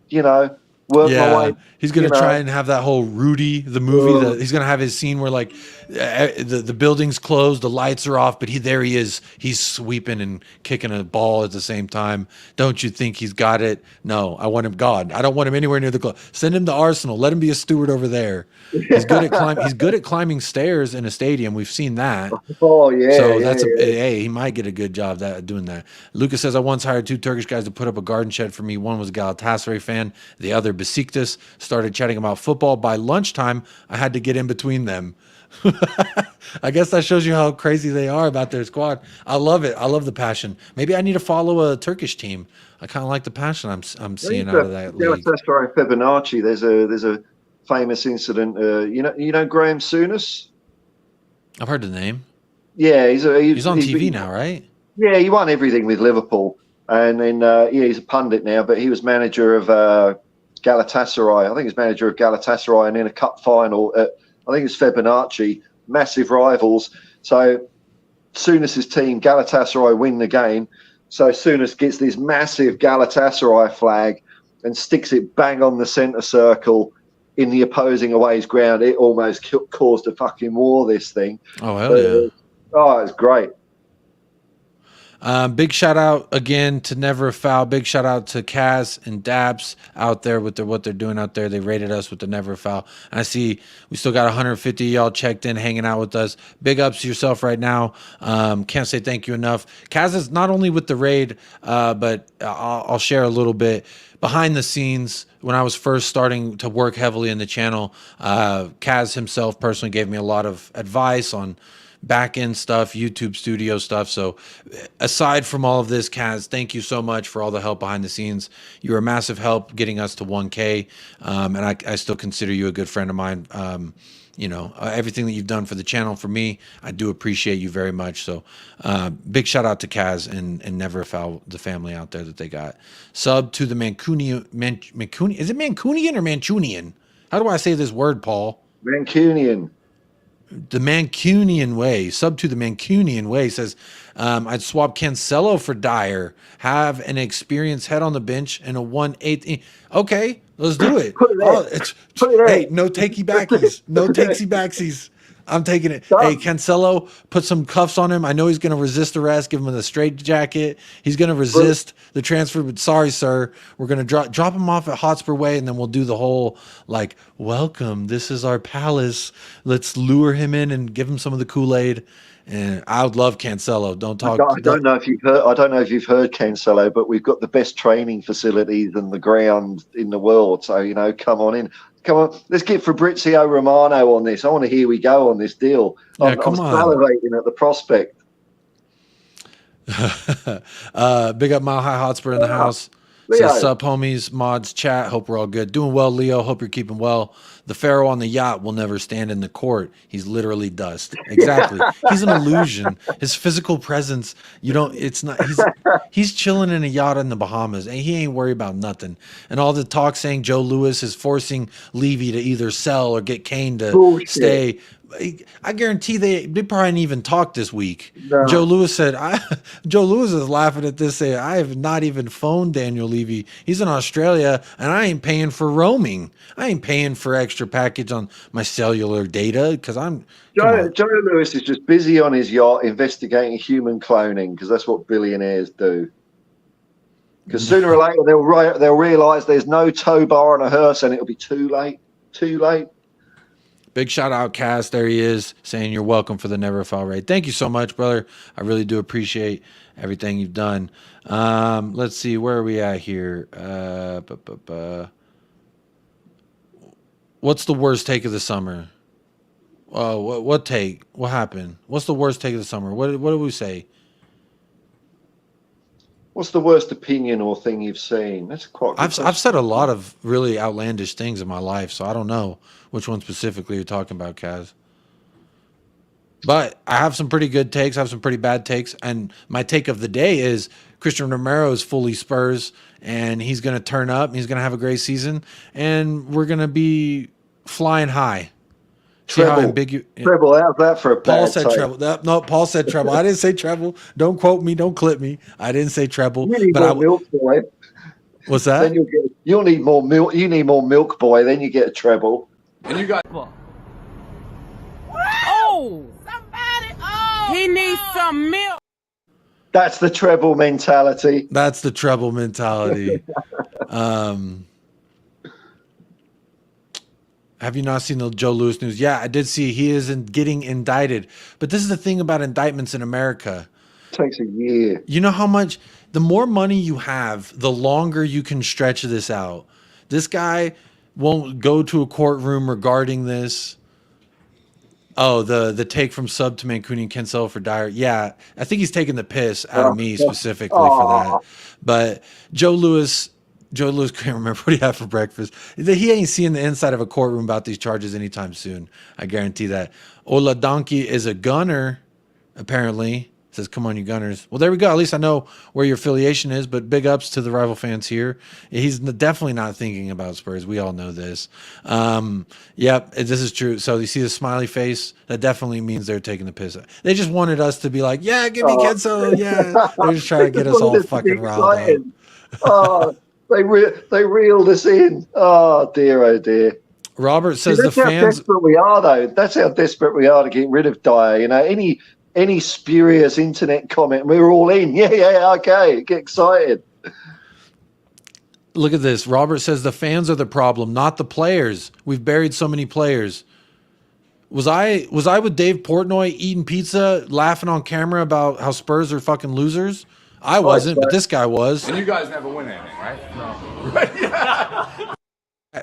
work my way? He's gonna try and have that whole Rudy, the movie. He's gonna have his scene where the building's closed, the lights are off, but there he is. He's sweeping and kicking a ball at the same time. Don't you think he's got it? No, I want him gone. I don't want him anywhere near the club. Send him to Arsenal. Let him be a steward over there. He's good at climbing stairs in a stadium. We've seen that. Oh yeah. So hey, he might get a good job doing that. Lucas says, I once hired 2 Turkish guys to put up a garden shed for me. One was a Galatasaray fan, the other Besiktas. Started chatting about football. By lunchtime, I had to get in between them. I guess that shows you how crazy they are about their squad. I love it. I love the passion. Maybe I need to follow a Turkish team. I kind of like the passion I'm seeing out of that league. Galatasaray Fibonacci. There's a famous incident. You know Graham Souness? I've heard the name. Yeah, he's on TV now, right? Yeah, he won everything with Liverpool, and then he's a pundit now. But he was manager of Galatasaray. I think he's manager of Galatasaray, and in a cup final at, I think it's Fibonacci, massive rivals. So Souness's team, Galatasaray, win the game. So Souness gets this massive Galatasaray flag and sticks it bang on the centre circle in the opposing away's ground. It almost caused a fucking war, this thing. Oh, hell yeah. Oh, it's great. Big shout out again to Never a Foul. Big shout out to Kaz and Dabs out there with what they're doing out there. They rated us with the Never a Foul. And I see we still got 150 y'all checked in, hanging out with us. Big ups to yourself right now. Can't say thank you enough. Kaz is not only with the raid, but I'll share a little bit behind the scenes. When I was first starting to work heavily in the channel, Kaz himself personally gave me a lot of advice on back end stuff, YouTube studio stuff. So aside from all of this, Kaz, thank you so much for all the help behind the scenes. You're a massive help getting us to 1K. And I still consider you a good friend of mine. Everything that you've done for the channel, for me, I do appreciate you very much. So big shout out to Kaz and Never Foul, the family out there that they got. Sub to the Mancunian. Is it Mancunian or Mancunian? How do I say this word, Paul? Mancunian. The Mancunian way. Sub to the Mancunian way says, I'd swap Cancelo for Dyer, have an experienced head on the bench and a 1/8. Okay, let's do it. Put it there. Hey, no takey backies. No takey backsies. I'm taking it. Done. Hey, Cancelo, put some cuffs on him. I know he's going to resist arrest. Give him the straight jacket. He's going to resist the transfer. But sorry, sir, we're going to drop him off at Hotspur Way, and then we'll do the whole like, welcome. This is our palace. Let's lure him in and give him some of the Kool-Aid. And I would love Cancelo. Don't talk. I don't know if you've heard. I don't know if you've heard Cancelo, but we've got the best training facilities and the ground in the world. So come on in. Come on, let's get Fabrizio Romano on this. I want to hear we go on this deal. Yeah, I'm salivating at the prospect. Big up Mile High Hotspur in the house. Leo. Says, sup, homies, mods, chat. Hope we're all good. Doing well, Leo. Hope you're keeping well. The pharaoh on the yacht will never stand in the court. He's literally dust. Exactly. He's an illusion. His physical presence, it's not, he's chilling in a yacht in the Bahamas and he ain't worried about nothing. And all the talk saying Joe Louis is forcing Levy to either sell or get Kane to stay. I guarantee they probably didn't even talk this week. No. Joe Louis said, Joe Louis is laughing at this, saying, I have not even phoned Daniel Levy. He's in Australia, and I ain't paying for roaming. I ain't paying for extra package on my cellular data because Joe Louis is just busy on his yacht investigating human cloning because that's what billionaires do. Because sooner or later they'll realise there's no tow bar on a hearse and it'll be too late. Too late. Big shout out, Cass. There he is saying you're welcome for the Never Fall Raid. Thank you so much, brother. I really do appreciate everything you've done. Let's see. Where are we at here? What's the worst take of the summer? What take? What happened? What's the worst take of the summer? What did we say? What's the worst opinion or thing you've seen? That's quite. I've said a lot of really outlandish things in my life, so I don't know which one specifically you're talking about, Kaz. But I have some pretty good takes. I have some pretty bad takes, and my take of the day is Christian Romero is fully Spurs, and he's going to turn up. He's going to have a great season, and we're going to be flying high. Treble. Treble. How's that for a Paul said treble. No, Paul said treble. I didn't say treble. Don't quote me. Don't clip me. I didn't say treble. You need more milk, boy. What's that? Then you'll need more milk. You need more milk, boy. Then you get a treble. And you got. Oh! Somebody! Oh! He needs some milk. That's the treble mentality. That's the treble mentality. Have you not seen the Joe Louis news? Yeah, I did see he is getting indicted. But this is the thing about indictments in America. It takes a year. You know how much? The more money you have, the longer you can stretch this out. This guy won't go to a courtroom regarding this. Oh, the take from Sub to Mancunian Cancelo for Dyer. Yeah, I think he's taking the piss out of me specifically for that. But Joe Louis can't remember what he had for breakfast. He ain't seeing the inside of a courtroom about these charges anytime soon. I guarantee that. Ola Donkey is a gunner, apparently. Says, come on, you Gunners. Well, there we go. At least I know where your affiliation is, but big ups to the rival fans here. He's definitely not thinking about Spurs. We all know this. Yep, this is true. So you see the smiley face? That definitely means they're taking the piss. They just wanted us to be like, yeah, give me Cancelo. Yeah. They're just trying to get us all fucking riled up. Oh, they reeled us in. Oh, dear, oh, dear. Robert says that's the fans. How desperate we are, though. That's how desperate we are to get rid of Dyer. You know, any spurious internet comment, we're all in. Yeah, okay. Get excited. Look at this. Robert says the fans are the problem, not the players. We've buried so many players. Was I with Dave Portnoy eating pizza, laughing on camera about how Spurs are fucking losers? I wasn't, but this guy was. And you guys never win anything, right? No. Right? Yeah.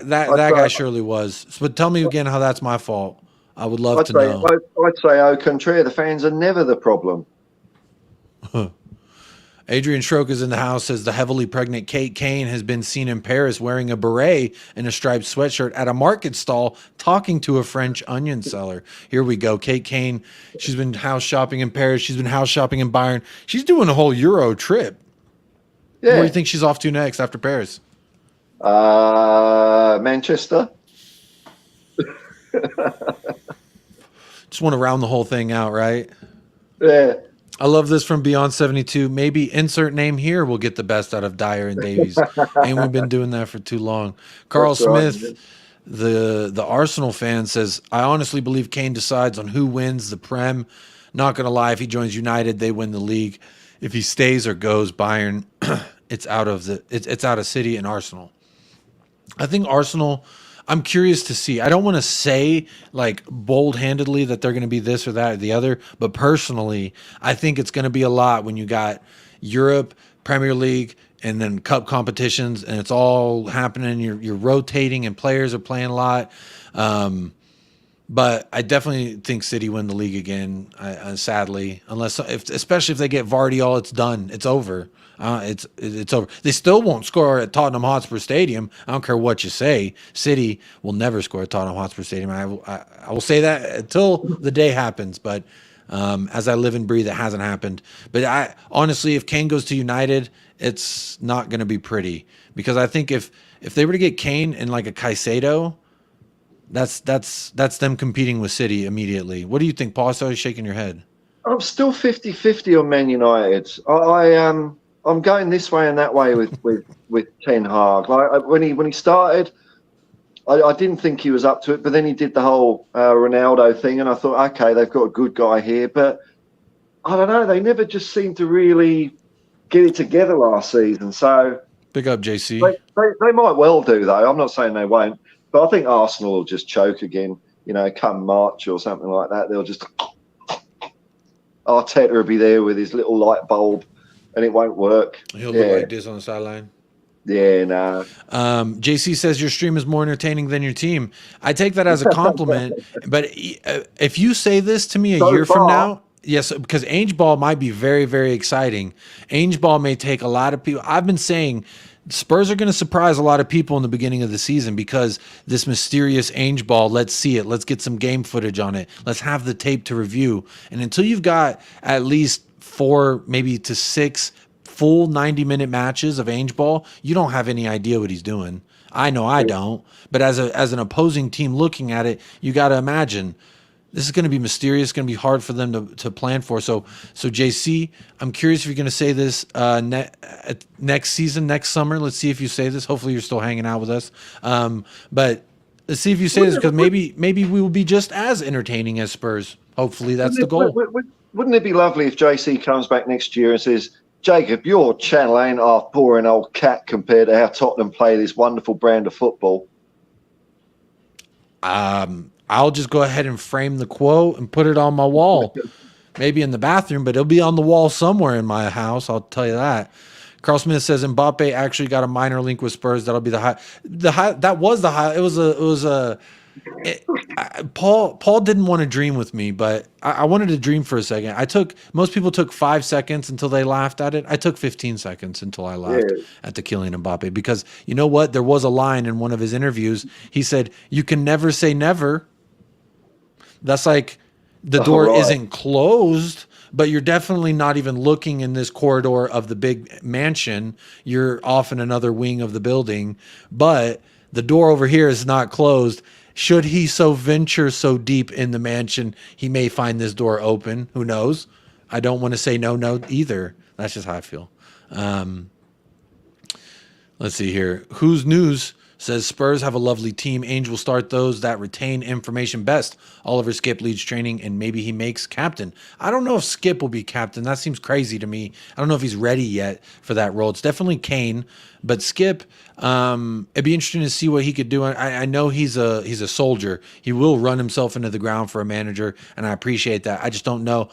That guy surely was. But tell me again how that's my fault. I would love to know. I'd say au contraire. The fans are never the problem. Adrian Schrock is in the house, says the heavily pregnant Kane has been seen in Paris wearing a beret and a striped sweatshirt at a market stall talking to a French onion seller. Here we go. Kane, she's been house shopping in Paris. She's been house shopping in Bayern. She's doing a whole Euro trip. Yeah. Where do you think she's off to next after Paris? Manchester. Just want to round the whole thing out, right? Yeah. I love this from Beyond 72. Maybe insert name here will get the best out of Dyer and Davies. Ain't we been doing that for too long? Carl Smith The Arsenal fan says, I honestly believe Kane decides on who wins the Prem. Not going to lie, if he joins United, they win the league. If he stays or goes Bayern, it's out of City and Arsenal. I think Arsenal, I'm curious to see. I don't want to say like bold-handedly that they're going to be this or that or the other, but personally, I think it's going to be a lot when you got Europe, Premier League, and then cup competitions, and it's all happening. You're rotating, and players are playing a lot. But I definitely think City win the league again. Sadly, especially if they get Vardy, it's done. It's over. It's over. They still won't score at Tottenham Hotspur Stadium. I don't care what you say. City will never score at Tottenham Hotspur Stadium. I will say that until the day happens. But as I live and breathe, it hasn't happened. But honestly, if Kane goes to United, it's not going to be pretty, because I think if they were to get Kane and like a Caicedo, that's them competing with City immediately. What do you think, Paul? I saw you shaking your head. I'm still 50-50 on Man United. I'm going this way and that way with Ten Hag. Like when he started, I didn't think he was up to it, but then he did the whole Ronaldo thing, and I thought, okay, they've got a good guy here, but I don't know. They never just seemed to really get it together last season. So big up, JC. They might well do, though. I'm not saying they won't. But I think Arsenal will just choke again, come March or something like that. They'll just... Arteta will be there with his little light bulb, and it won't work. He'll look like this on the sideline. Yeah, no. JC says your stream is more entertaining than your team. I take that as a compliment. But if you say this to me a year from now... Yes, because Ainge Ball might be very, very exciting. Ainge Ball may take a lot of people. I've been saying... Spurs are going to surprise a lot of people in the beginning of the season because this mysterious Ainge Ball, let's see it. Let's get some game footage on it. Let's have the tape to review. And until you've got at least 4, maybe to 6 full 90-minute matches of Ainge Ball, you don't have any idea what he's doing. I know I don't. But as an opposing team looking at it, you got to imagine this is going to be mysterious. It's going to be hard for them to plan for. So JC, I'm curious if you're going to say this next season, next summer. Let's see if you say this. Hopefully you're still hanging out with us. But let's see if you say this, because maybe we will be just as entertaining as Spurs. Hopefully that's the goal. Wouldn't it be lovely if JC comes back next year and says, Jacob, your channel ain't half boring old cat compared to how Tottenham play this wonderful brand of football? I'll just go ahead and frame the quote and put it on my wall. Maybe in the bathroom, but it'll be on the wall somewhere in my house. I'll tell you that. Carl Smith says Mbappe actually got a minor link with Spurs. That'll be the high. That was the high. Paul didn't want to dream with me, but I wanted to dream for a second. Most people took 5 seconds until they laughed at it. I took 15 seconds until I laughed at the Kylian Mbappe, because you know what? There was a line in one of his interviews. He said, "You can never say never." That's like the door isn't closed, but you're definitely not even looking in this corridor of the big mansion. You're off in another wing of the building, but the door over here is not closed. Should he so venture so deep in the mansion, he may find this door open. Who knows? I don't want to say no either. That's just how I feel. Let's see here. Who's News says Spurs have a lovely team. Ainge will start those that retain information best. Oliver Skip leads training, and maybe he makes captain. I don't know if Skip will be captain. That seems crazy to me. I don't know if he's ready yet for that role. It's definitely Kane, but Skip, it'd be interesting to see what he could do. I know he's a soldier. He will run himself into the ground for a manager, and I appreciate that. I just don't know.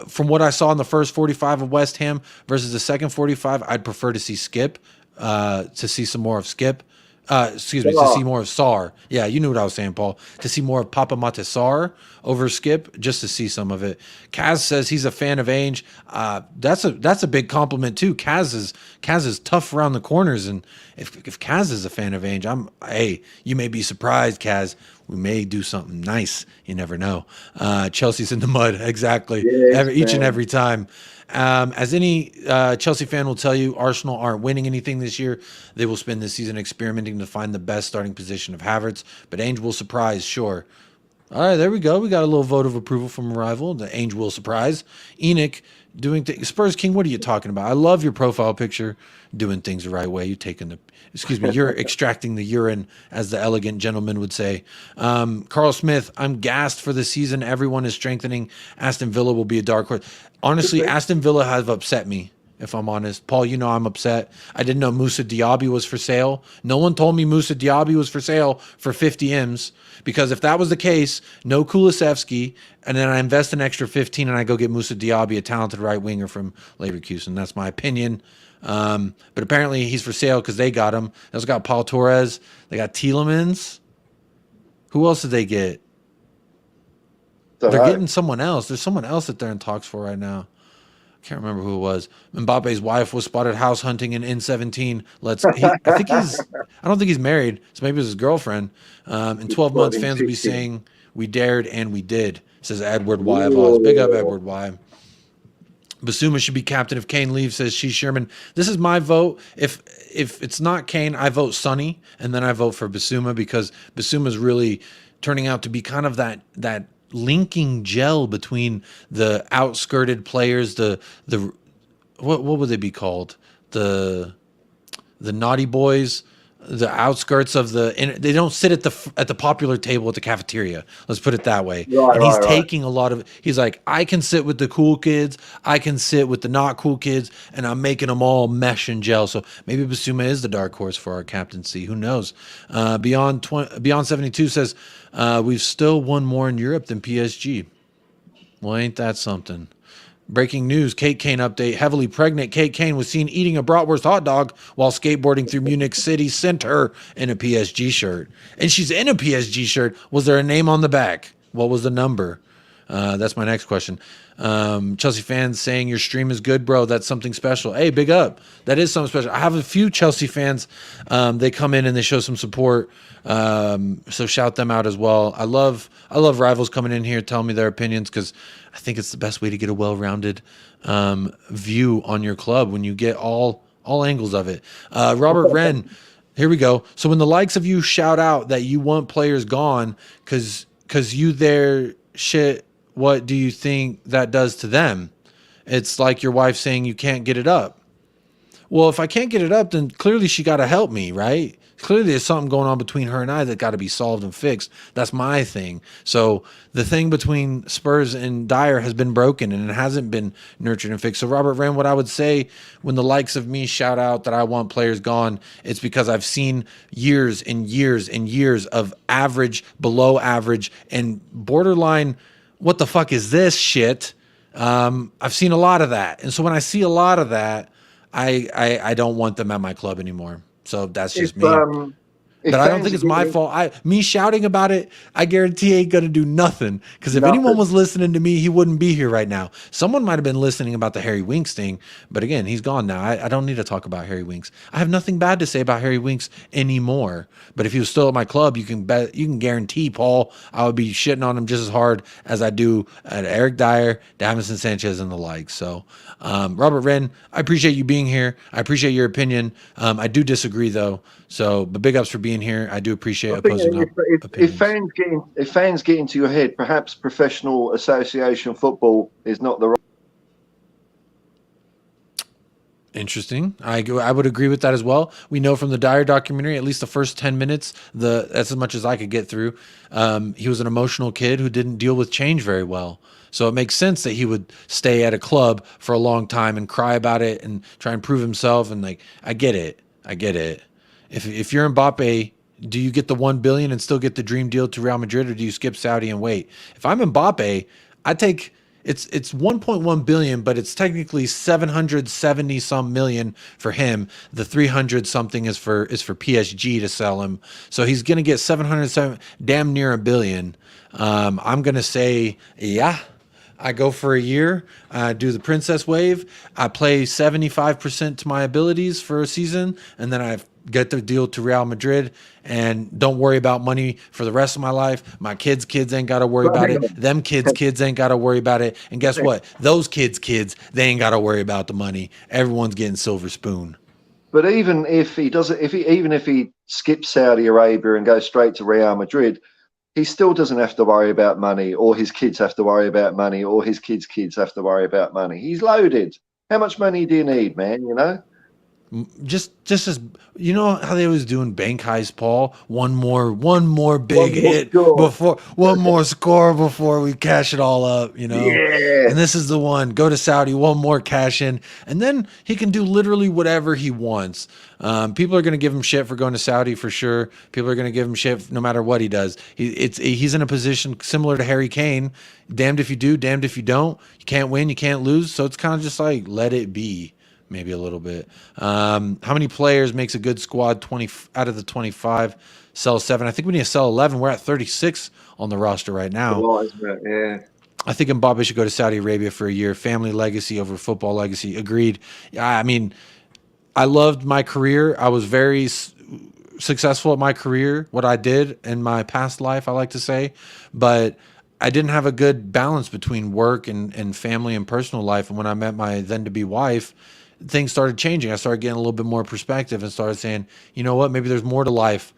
From what I saw in the first 45 of West Ham versus the second 45, I'd prefer to see Skip, to see some more of Skip. To see more of Sarr. Yeah, you knew what I was saying, Paul. To see more of Papa Mate Sarr over Skip, just to see some of it. Kaz says he's a fan of Ainge. That's a big compliment too. Kaz is tough around the corners, and if Kaz is a fan of Ainge, you may be surprised, Kaz. We may do something nice. You never know. Chelsea's in the mud, exactly. Each and every time. As any Chelsea fan will tell you, Arsenal aren't winning anything this year. They will spend this season experimenting to find the best starting position of Havertz, but Ainge will surprise, sure. All right, there we go. We got a little vote of approval from a rival. The Ainge will surprise. Enoch doing things. Spurs King, what are you talking about? I love your profile picture, doing things the right way. You're extracting the urine, as the elegant gentleman would say. Carl Smith, I'm gassed for the season. Everyone is strengthening. Aston Villa will be a dark horse. Honestly, Aston Villa have upset me, if I'm honest. Paul, you know I'm upset. I didn't know Moussa Diaby was for sale. No one told me Moussa Diaby was for sale for 50 M's, because if that was the case, no Kulusevski, and then I invest an extra 15 and I go get Moussa Diaby, a talented right winger from Leverkusen. That's my opinion. But apparently he's for sale because they got him. They also got Paul Torres. They got Tielemans. Who else did they get? They're getting someone else. There's someone else that they're in talks for right now. Can't remember who it was. Mbappe's wife was spotted house hunting in N17. I don't think he's married, so maybe it's his girlfriend. In 12 months, fans will be saying we dared and we did, says Edward Y. Big up, Edward Y. Basuma should be captain if Kane leaves, says She Sherman. This is my vote. If it's not Kane, I vote Sonny, and then I vote for Basuma, because Basuma's really turning out to be kind of that linking gel between the outskirted players, the what would they be called? The naughty boys, the outskirts of they don't sit at the popular table at the cafeteria. Let's put it that way. And he's taking a lot of, he's like, I can sit with the cool kids, I can sit with the not cool kids, and I'm making them all mesh and gel. So maybe Basuma is the dark horse for our captaincy. Who knows? Beyond 72 says, we've still won more in Europe than PSG. Well, ain't that something? Breaking news, Kate Kane update. Heavily pregnant Kate Kane was seen eating a bratwurst hot dog while skateboarding through Munich city center in a PSG shirt. And she's in a PSG shirt. Was there a name on the back? What was the number? That's my next question. Chelsea fans saying your stream is good, bro. That's something special. Hey, big up. That is something special. I have a few Chelsea fans. They come in and they show some support. So shout them out as well. I love rivals coming in here telling me their opinions, because I think it's the best way to get a well-rounded view on your club when you get all angles of it. Robert Wren, here we go. So when the likes of you shout out that you want players gone because you their shit, what do you think that does to them? It's like your wife saying you can't get it up. Well, if I can't get it up, then clearly she got to help me, right? Clearly there's something going on between her and I that got to be solved and fixed. That's my thing. So the thing between Spurs and Dyer has been broken, and it hasn't been nurtured and fixed. So Robert Wren, what I would say when the likes of me shout out that I want players gone, it's because I've seen years and years and years of average, below average, and borderline, what the fuck is this shit? I've seen a lot of that. And so when I see a lot of that, I don't want them at my club anymore. So that's just me. But I don't think it's my fault. Me shouting about it, I guarantee ain't going to do nothing. Because if anyone was listening to me, he wouldn't be here right now. Someone might have been listening about the Harry Winks thing. But again, he's gone now. I don't need to talk about Harry Winks. I have nothing bad to say about Harry Winks anymore. But if he was still at my club, you can guarantee, Paul, I would be shitting on him just as hard as I do at Eric Dyer, Davinson Sanchez, and the like. So, Robert Wren, I appreciate you being here. I appreciate your opinion. I do disagree, though. So, but big ups for being here. I do appreciate opposing opinions. If fans get into your head, perhaps professional association football is not the right. Interesting. I would agree with that as well. We know from the Dyer documentary, at least the first 10 minutes, that's as much as I could get through. He was an emotional kid who didn't deal with change very well. So it makes sense that he would stay at a club for a long time and cry about it and try and prove himself. And like, I get it. If you're Mbappe, do you get the $1 billion and still get the dream deal to Real Madrid, or do you skip Saudi and wait? If I'm Mbappe, I take it's 1.1 billion, but it's technically 770 some million for him. The 300 something is for PSG to sell him. So he's gonna get 707, damn near $1 billion. I'm gonna say, yeah. I go for a year, I do the princess wave, I play 75% to my abilities for a season, and then I get the deal to Real Madrid and don't worry about money for the rest of my life. My kids ain't got to worry about it. Them kids ain't got to worry about it. And guess what? Those kids, they ain't got to worry about the money. Everyone's getting silver spoon. But even if he doesn't, even if he skips Saudi Arabia and goes straight to Real Madrid, he still doesn't have to worry about money, or his kids have to worry about money, or his kids' kids have to worry about money. He's loaded. How much money do you need, man? You know? Just as you know how they always do in bank heist, Paul. One more big hit before one more score before we cash it all up. You know, Yeah. And this is the one. Go to Saudi, one more cash in, and then he can do literally whatever he wants. People are going to give him shit for going to Saudi for sure. People are going to give him shit no matter what he does. He's in a position similar to Harry Kane. Damned if you do, damned if you don't. You can't win, you can't lose. So it's kind of just like let it be. Maybe a little bit. How many players makes a good squad? 20 out of the 25. Sell 7. I think we need to sell 11. We're at 36 on the roster right now. Yeah. I think Mbappe should go to Saudi Arabia for a year. Family legacy over football legacy. Agreed. I mean, I loved my career. I was very successful at my career, what I did in my past life, I like to say. But I didn't have a good balance between work and family and personal life. And when I met my then-to-be wife, things started changing. I started getting a little bit more perspective and started saying, you know what, maybe there's more to life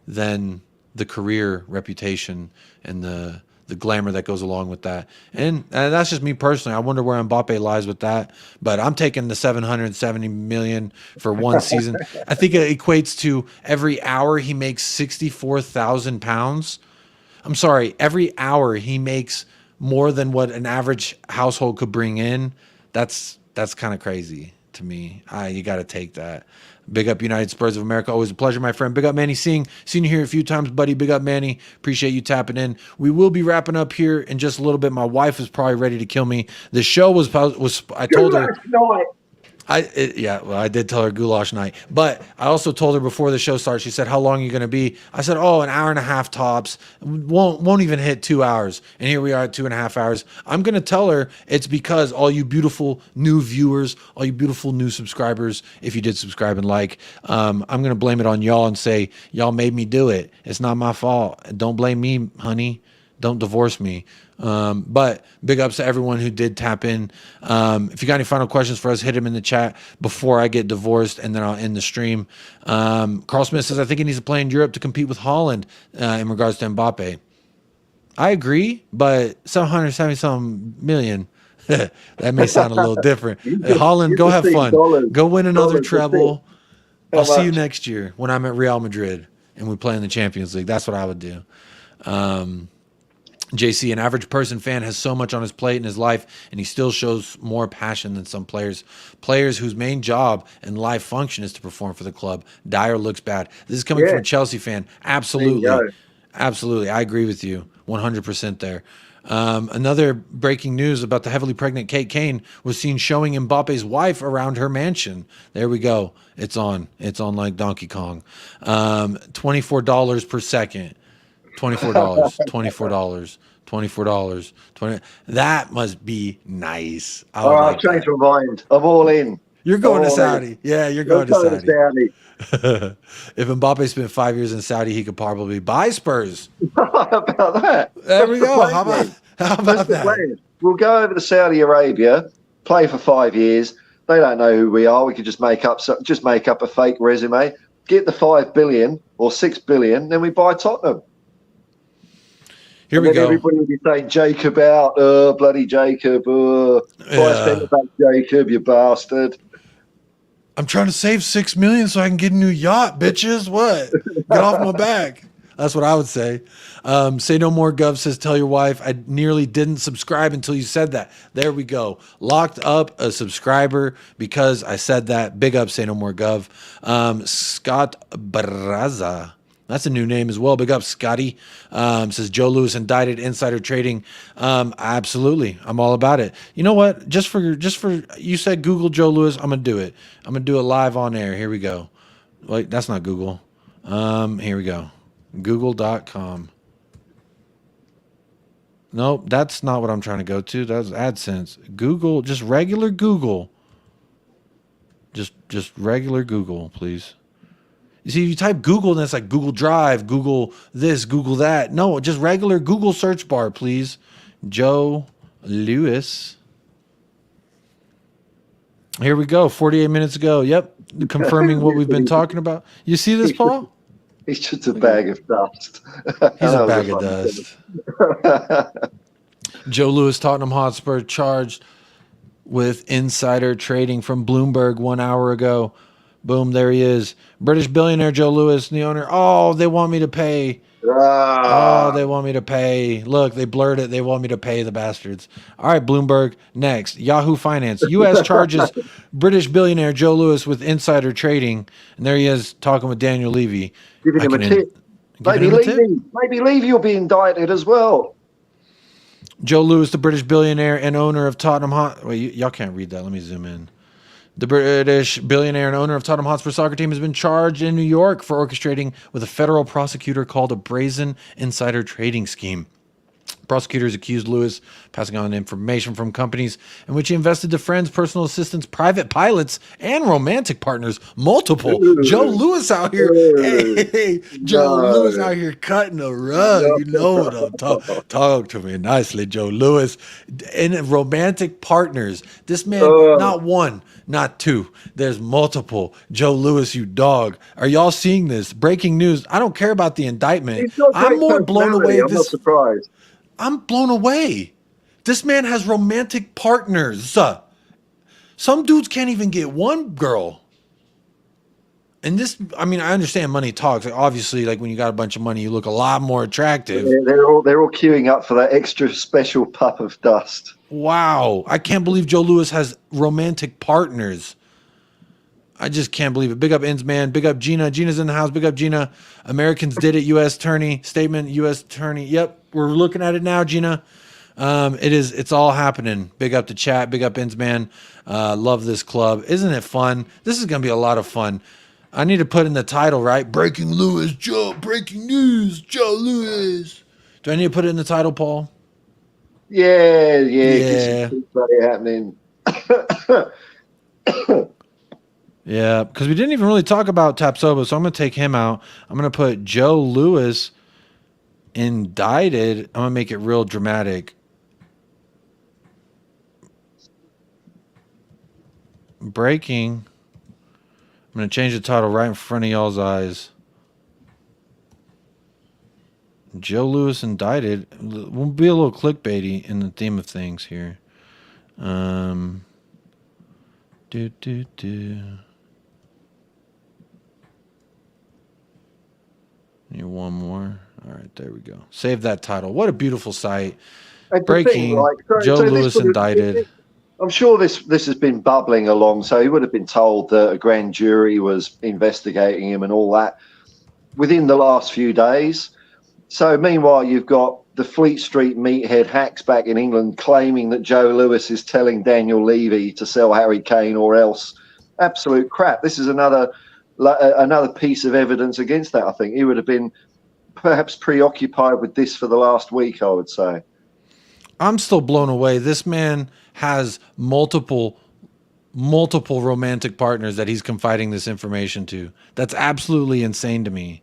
than the career reputation and the glamour that goes along with that. And that's just me personally. I wonder where Mbappe lies with that. But I'm taking the 770 million for one season. I think it equates to every hour he makes 64,000 pounds. I'm sorry, every hour he makes more than what an average household could bring in. That's kind of crazy to me. You got to take that. Big up United Spurs of America. Always a pleasure, my friend. Big up Manny Singh. Seen you here a few times, buddy. Big up Manny. Appreciate you tapping in. We will be wrapping up here in just a little bit. My wife is probably ready to kill me. The show was I told her. I did tell her goulash night, but I also told her before the show started. She said, "How long are you going to be?" I said, "Oh, an hour and a half tops. Won't even hit 2 hours." And here we are at 2.5 hours. I'm going to tell her it's because all you beautiful new viewers, all you beautiful new subscribers, if you did subscribe and like, I'm going to blame it on y'all and say y'all made me do it. It's not my fault. Don't blame me, honey. Don't divorce me. But big ups to everyone who did tap in. If you got any final questions for us, hit them in the chat before I get divorced, and then I'll end the stream. Carl Smith says, I think he needs to play in Europe to compete with Holland in regards to Mbappe. I agree, but 770 million, that may sound a little different. Holland, go have fun. Go win another treble. I'll see you next year when I'm at Real Madrid and we play in the Champions League. That's what I would do. JC, an average person fan, has so much on his plate in his life, and he still shows more passion than some players. Players whose main job and life function is to perform for the club. Dyer looks bad. This is coming from a Chelsea fan. Absolutely. Absolutely. I agree with you 100% there. Another breaking news about the heavily pregnant Kane was seen showing Mbappe's wife around her mansion. There we go. It's on. It's on like Donkey Kong. $24 per second. $24. That must be nice. I've changed my mind. I'm all in. You're going to Saudi. Yeah, you're going to Saudi. If Mbappe spent 5 years in Saudi, he could probably buy Spurs. How about that? There we go. How about that? We'll go over to Saudi Arabia, play for 5 years. They don't know who we are. We could just make up a fake resume, get the 5 billion or 6 billion, then we buy Tottenham. Here we go. Everybody will be saying Jacob out. Oh, bloody Jacob. Oh, back Jacob, you bastard. I'm trying to save 6 million so I can get a new yacht, bitches. What? Get off my back. That's what I would say. Say no more, Gov says, tell your wife I nearly didn't subscribe until you said that. There we go. Locked up a subscriber because I said that. Big up, say no more, Gov. Scott Braza. That's a new name as well. Big up, Scotty. Says Joe Lewis indicted insider trading. Absolutely, I'm all about it. You know what? Just for you said Google Joe Lewis. I'm gonna do it. I'm gonna do it live on air. Here we go. Wait, that's not Google. Here we go. Google.com. Nope, that's not what I'm trying to go to. That's AdSense. Google, just regular Google. Just regular Google, please. You see, if you type Google, then it's like Google Drive, Google this, Google that. No, just regular Google search bar, please. Joe Lewis. Here we go. 48 minutes ago. Yep. Confirming what we've been talking about. You see this, Paul? He's just a bag of dust. He's a bag of dust. Joe Lewis, Tottenham Hotspur, charged with insider trading from Bloomberg 1 hour ago. Boom, there he is. British billionaire Joe Lewis, the owner. Oh, they want me to pay. Oh, they want me to pay. Look, they blurred it. They want me to pay, the bastards. All right, Bloomberg. Next, Yahoo Finance. U.S. charges British billionaire Joe Lewis with insider trading. And there he is talking with Daniel Levy. Giving him a tip. Maybe Levy will be indicted as well. Joe Lewis, the British billionaire and owner of Tottenham Hotspur. Wait, y'all can't read that. Let me zoom in. The British billionaire and owner of Tottenham Hotspur soccer team has been charged in New York for orchestrating with a federal prosecutor called a brazen insider trading scheme. Prosecutors accused Lewis passing on information from companies in which he invested to friends, personal assistants, private pilots, and romantic partners. Multiple. Joe Lewis out here. Hey, Joe Lewis out here cutting a rug. You know what I'm talking. Talk to me nicely, Joe Lewis. And romantic partners. This man, not one, not two. There's multiple. Joe Lewis, you dog. Are y'all seeing this? Breaking news. I don't care about the indictment. I'm more blown away. I'm not surprised. I'm blown away. This man has romantic partners. Some dudes can't even get one girl. And this, I mean, I understand money talks. Like, obviously, like when you got a bunch of money, you look a lot more attractive. They're all queuing up for that extra special puff of dust. Wow. I can't believe Joe Lewis has romantic partners. I just can't believe it. Big up Insman. Big up Gina. Gina's in the house. Big up Gina. Americans did it. U.S. Attorney. Statement. U.S. Attorney. Yep. We're looking at it now, Gina. It's all happening. Big up the chat. Big up Insman. Love this club. Isn't it fun? This is going to be a lot of fun. I need to put in the title, right? Breaking Lewis. Breaking news. Joe Lewis. Do I need to put it in the title, Paul? Yeah. Yeah. It's happening. Yeah, because we didn't even really talk about TAPSOBA, so I'm going to take him out. I'm going to put Joe Lewis indicted. I'm going to make it real dramatic. Breaking. I'm going to change the title right in front of y'all's eyes. Joe Lewis indicted. We'll be a little clickbaity in the theme of things here. Need one more. All right, there we go. Save that title. What a beautiful site. Breaking. Joe Lewis indicted. I'm sure this has been bubbling along, so he would have been told that a grand jury was investigating him and all that within the last few days. So meanwhile, you've got the Fleet Street meathead hacks back in England claiming that Joe Lewis is telling Daniel Levy to sell Harry Kane or else. Absolute crap. This is another piece of evidence against that. I think he would have been perhaps preoccupied with this for the last week, I would say. I'm still blown away. This man has multiple romantic partners that he's confiding this information to. That's absolutely insane to me.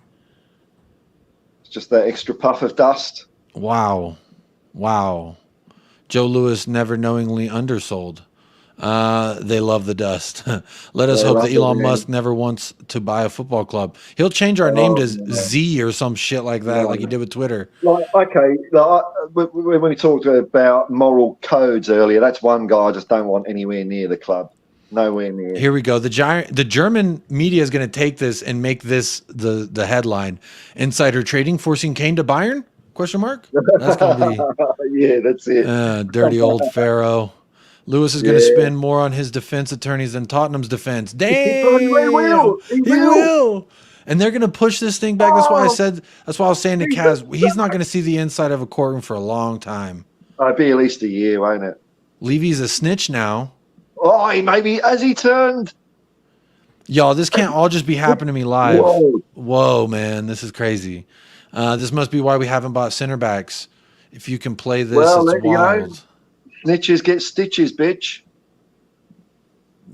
It's just that extra puff of dust. Wow. Joe Lewis never knowingly undersold. They love the dust. Let us hope that Elon Musk never wants to buy a football club. He'll change our name to Z or some shit like that, like he did with Twitter. When we talked about moral codes earlier, that's one guy I just don't want anywhere near the club. Nowhere near. Here we go. The German media is going to take this and make this the headline: Insider trading forcing Kane to Bayern? Question mark. That's going to be. Yeah, that's it. Dirty old Pharaoh. Lewis is going to spend more on his defense attorneys than Tottenham's defense. Damn, he will. And they're going to push this thing back. That's why I was saying to Kaz, he's not going to see the inside of a courtroom for a long time. It'll be at least a year, won't it? Levy's a snitch now. Oh, has he turned? Y'all, this can't all just be happening to me live. Whoa, man, this is crazy. This must be why we haven't bought center backs. If you can play this, it's wild. Snitches get stitches, bitch.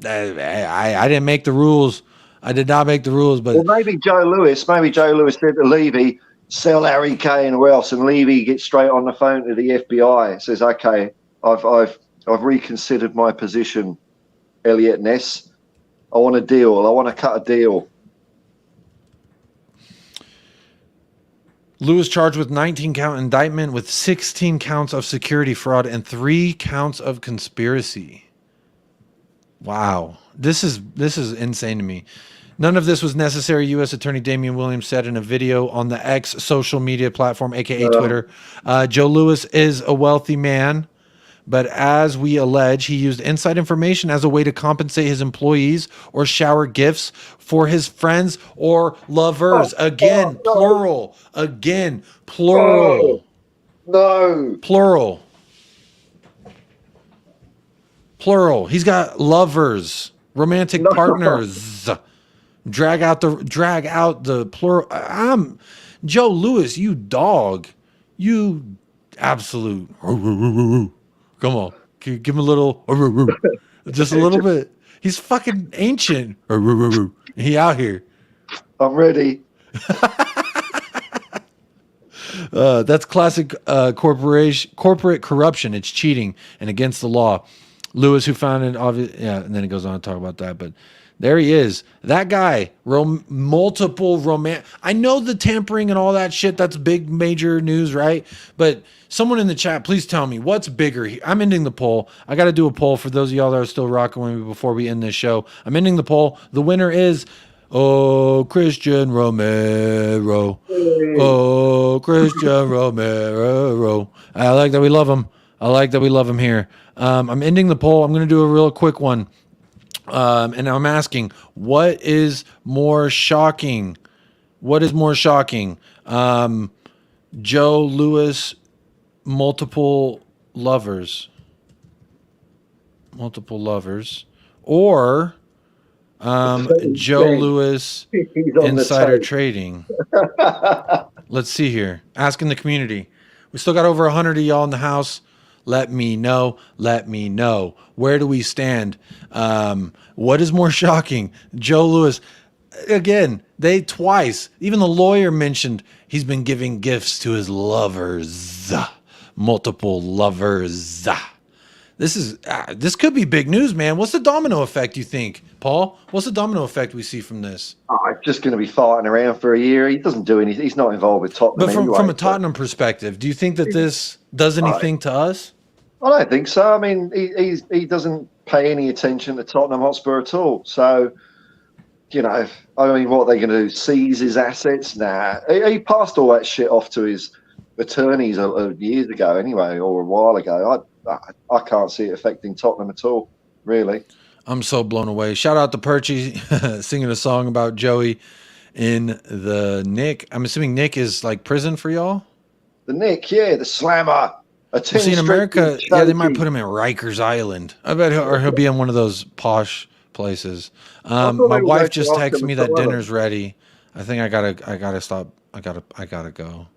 I didn't make the rules. I did not make the rules, but maybe Joe Lewis said to Levy, sell Harry Kane or else, and Levy gets straight on the phone to the FBI. Says, okay, I've reconsidered my position, Elliot Ness. I want a deal. I want to cut a deal. Lewis charged with 19-count indictment with 16 counts of security fraud and 3 counts of conspiracy. Wow. This is insane to me. None of this was necessary, U.S. Attorney Damian Williams said in a video on the X social media platform, a.k.a. Twitter. Joe Lewis is a wealthy man, but as we allege, he used inside information as a way to compensate his employees or shower gifts for his friends or lovers. Again, plural. Again, plural. No. Plural. Plural. He's got lovers, romantic partners. Drag out the plural. I'm Joe Lewis, you dog. You absolute. Come on. Give him a little. Just a little bit. He's fucking ancient. He out here. I'm ready. That's classic corporate corruption. It's cheating and against the law. Lewis, who founded, and then it goes on to talk about that. But there he is. That guy, multiple romance. I know the tampering and all that shit. That's big, major news, right? But someone in the chat, please tell me what's bigger. I'm ending the poll. I got to do a poll for those of y'all that are still rocking with me before we end this show. I'm ending the poll. The winner is, Christian Romero. Christian Romero. I like that we love him. I like that we love him here. I'm ending the poll. I'm going to do a real quick one. And I'm asking, what is more shocking? What is more shocking? Joe Lewis, multiple lovers, or Joe Lewis, insider trading. Let's see here. Asking the community. We still got over 100 of y'all in the house. Let me know. Let me know. Where do we stand? What is more shocking? Joe Lewis. Again, they twice. Even the lawyer mentioned he's been giving gifts to his lovers. Multiple lovers. This could be big news, man. What's the domino effect, you think, Paul? What's the domino effect we see from this? It's just going to be fighting around for a year. He doesn't do anything. He's not involved with Tottenham. But from a Tottenham perspective, do you think that this does anything to us? I don't think so. I mean, he doesn't pay any attention to Tottenham Hotspur at all. So, you know, I mean, what are they going to do? Seize his assets? Nah. He passed all that shit off to his attorneys years ago anyway, or a while ago. I can't see it affecting Tottenham at all, really. I'm so blown away. Shout out to Perchy singing a song about Joey in the Nick. I'm assuming Nick is like prison for y'all? The Nick, yeah, the slammer. See, in America, yeah, they might put him in Rikers Island. I bet he'll be in one of those posh places. My wife just texted me that dinner's ready. I think I gotta stop. I gotta go.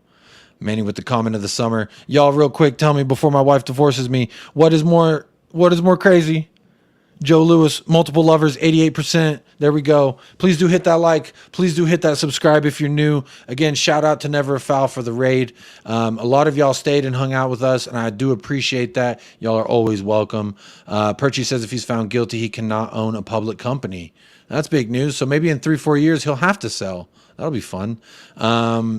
Manny with the comment of the summer. Y'all, real quick, tell me before my wife divorces me, what is more crazy? Joe Lewis, multiple lovers, 88%. There we go. Please do hit that like. Please do hit that subscribe if you're new. Again, shout out to Never a Foul for the raid. A lot of y'all stayed and hung out with us, and I do appreciate that. Y'all are always welcome. Perchy says if he's found guilty, he cannot own a public company. That's big news. So maybe in 3-4 years, he'll have to sell. That'll be fun.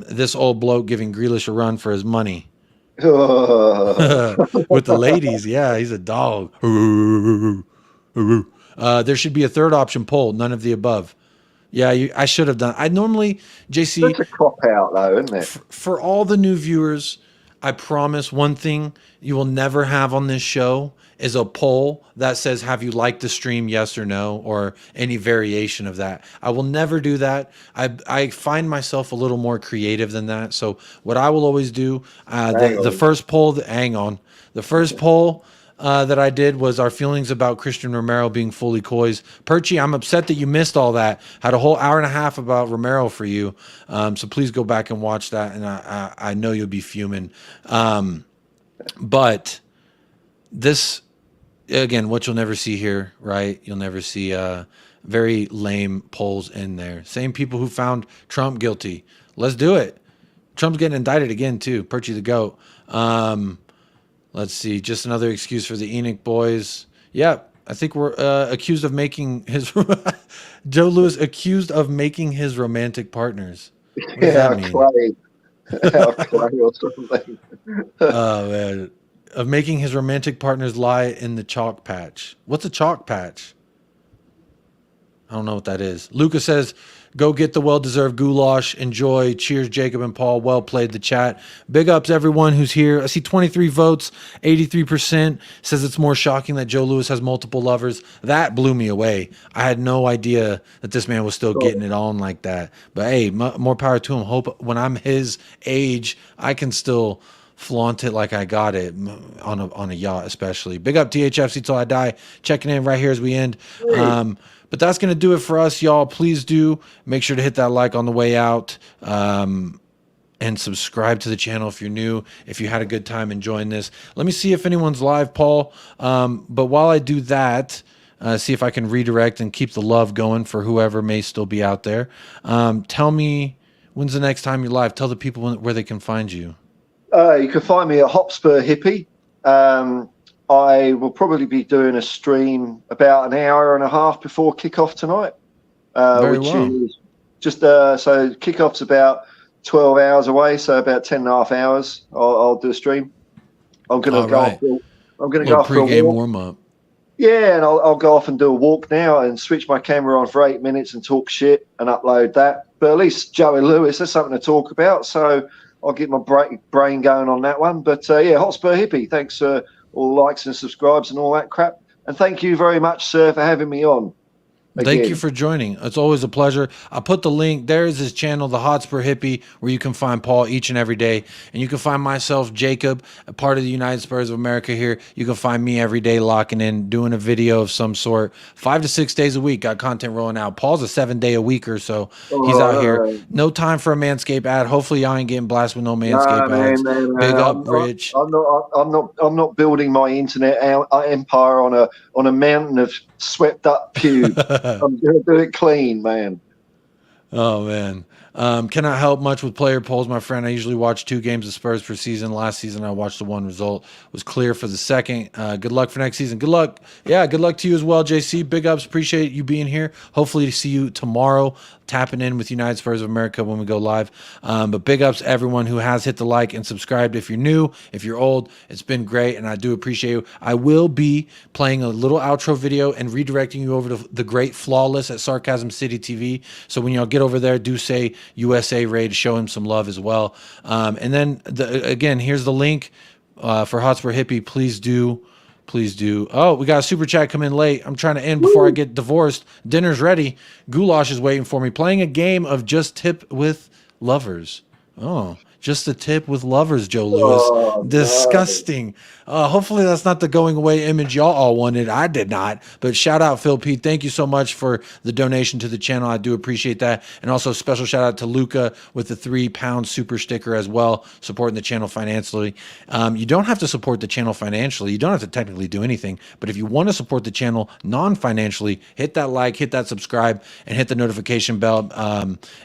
This old bloke giving Grealish a run for his money. With the ladies. Yeah, he's a dog. There should be a third option poll. None of the above. Yeah, I should have done. I normally, JC. It's a cop out though, isn't it? For all the new viewers, I promise one thing you will never have on this show is a poll that says, have you liked the stream, yes or no, or any variation of that. I will never do that. I find myself a little more creative than that. So what I will always do, the first poll, the first poll that I did was our feelings about Christian Romero being fully Coys. Perchy, I'm upset that you missed all that. Had a whole hour and a half about Romero for you. So please go back and watch that. And I know you'll be fuming. But this, again, what you'll never see here, right? You'll never see very lame polls in there. Same people who found Trump guilty. Let's do it. Trump's getting indicted again, too. Perchy the GOAT. Let's see. Just another excuse for the Enoch boys. Yeah, I think we're accused of making his... Joe Lewis accused of making his romantic partners. What does that mean? or something. Oh man, of making his romantic partners lie in the chalk patch. What's a chalk patch? I don't know what that is. Lucas says, go get the well-deserved goulash. Enjoy. Cheers, Jacob and Paul. Well played, the chat. Big ups, everyone who's here. I see 23 votes, 83%. Says it's more shocking that Joe Louis has multiple lovers. That blew me away. I had no idea that this man was still getting it on like that. But hey, more power to him. Hope when I'm his age, I can still flaunt it like I got it on a yacht, especially. Big up THFC till I die. Checking in right here as we end. But that's going to do it for us, y'all. Please do make sure to hit that like on the way out, and subscribe to the channel if you're new, if you had a good time enjoying this. Let me see if anyone's live, Paul. But while I do that, see if I can redirect and keep the love going for whoever may still be out there. Tell me, when's the next time you're live? Tell the people where they can find you. You can find me at Hotspur Hippie. I will probably be doing a stream about an hour and a half before kickoff tonight, is just so kickoff's about 12 hours away, so about 10 and a half hours. I'll do a stream. I'm gonna go off for a pregame walk. warm up. Yeah, and I'll go off and do a walk now and switch my camera on for 8 minutes and talk shit and upload that. But at least Joey Lewis, there's something to talk about, so I'll get my brain going on that one. But yeah, Hotspur Hippie, thanks for all the likes and subscribes and all that crap. And thank you very much, sir, for having me on. Again. Thank you for joining. It's always a pleasure. I'll put the link. There is his channel, the Hotspur Hippie, where you can find Paul each and every day. And you can find myself, Jacob, a part of the United Spurs of America here. You can find me every day locking in, doing a video of some sort. 5 to 6 days a week, got content rolling out. Paul's a 7-day-a-weeker, so he's out here. No time for a Manscaped ad. Hopefully y'all ain't getting blasted with no Manscaped ads. Big up, Rich. I'm not building my internet empire on a mountain of swept up pubes. I'm gonna do it clean, man. Oh man. Cannot help much with player polls, my friend. I usually watch 2 games of Spurs per season. Last season I watched the one result. Was clear for the second. Good luck for next season. Good luck. Yeah, good luck to you as well, JC. Big ups. Appreciate you being here. Hopefully to see you tomorrow, tapping in with United Spurs of America when we go live. But big ups to everyone who has hit the like and subscribed. If you're new, if you're old, it's been great, and I do appreciate you. I will be playing a little outro video and redirecting you over to the great Flawless at Sarcasm City TV. So when y'all get over there, do say USA Ray to show him some love as well. And then, again, here's the link for Hotspur Hippie. Please do. Oh, we got a super chat come in late. I'm trying to end before I get divorced. Dinner's ready. Goulash is waiting for me. Playing a game of Just Tip with Lovers. Oh, just a tip with lovers, Joe Louis. Oh, disgusting. Hopefully that's not the going away image y'all all wanted. I did not. But shout out Phil P. Thank you so much for the donation to the channel. I do appreciate that. And also special shout out to Luca with the £3 super sticker as well, supporting the channel financially. You don't have to support the channel financially. You don't have to technically do anything. But if you want to support the channel non-financially, hit that like, hit that subscribe, and hit the notification bell.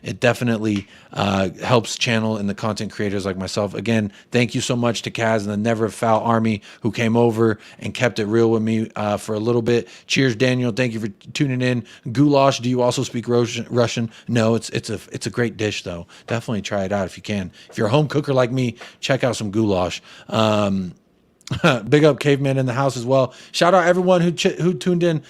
It definitely helps channel and the content creators like myself. Again, thank you so much to Kaz and the Never Foul Army who came over and kept it real with me for a little bit. Cheers, Daniel. Thank you for tuning in. Goulash, do you also speak Russian? No, it's a great dish though. Definitely try it out if you can. If you're a home cooker like me, check out some goulash. Big up Caveman in the house as well. Shout out everyone who tuned in.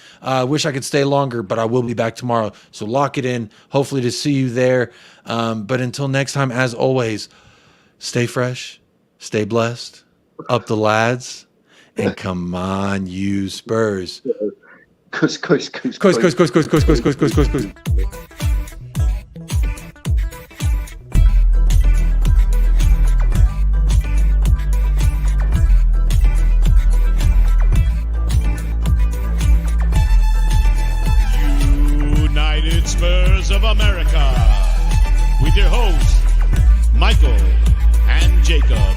Wish I could stay longer, but I will be back tomorrow. So lock it in. Hopefully to see you there. But until next time, as always, stay fresh, stay blessed, up the lads, and come on, you Spurs. Kuss. United Spurs of America with your hosts, Michael and Jacob.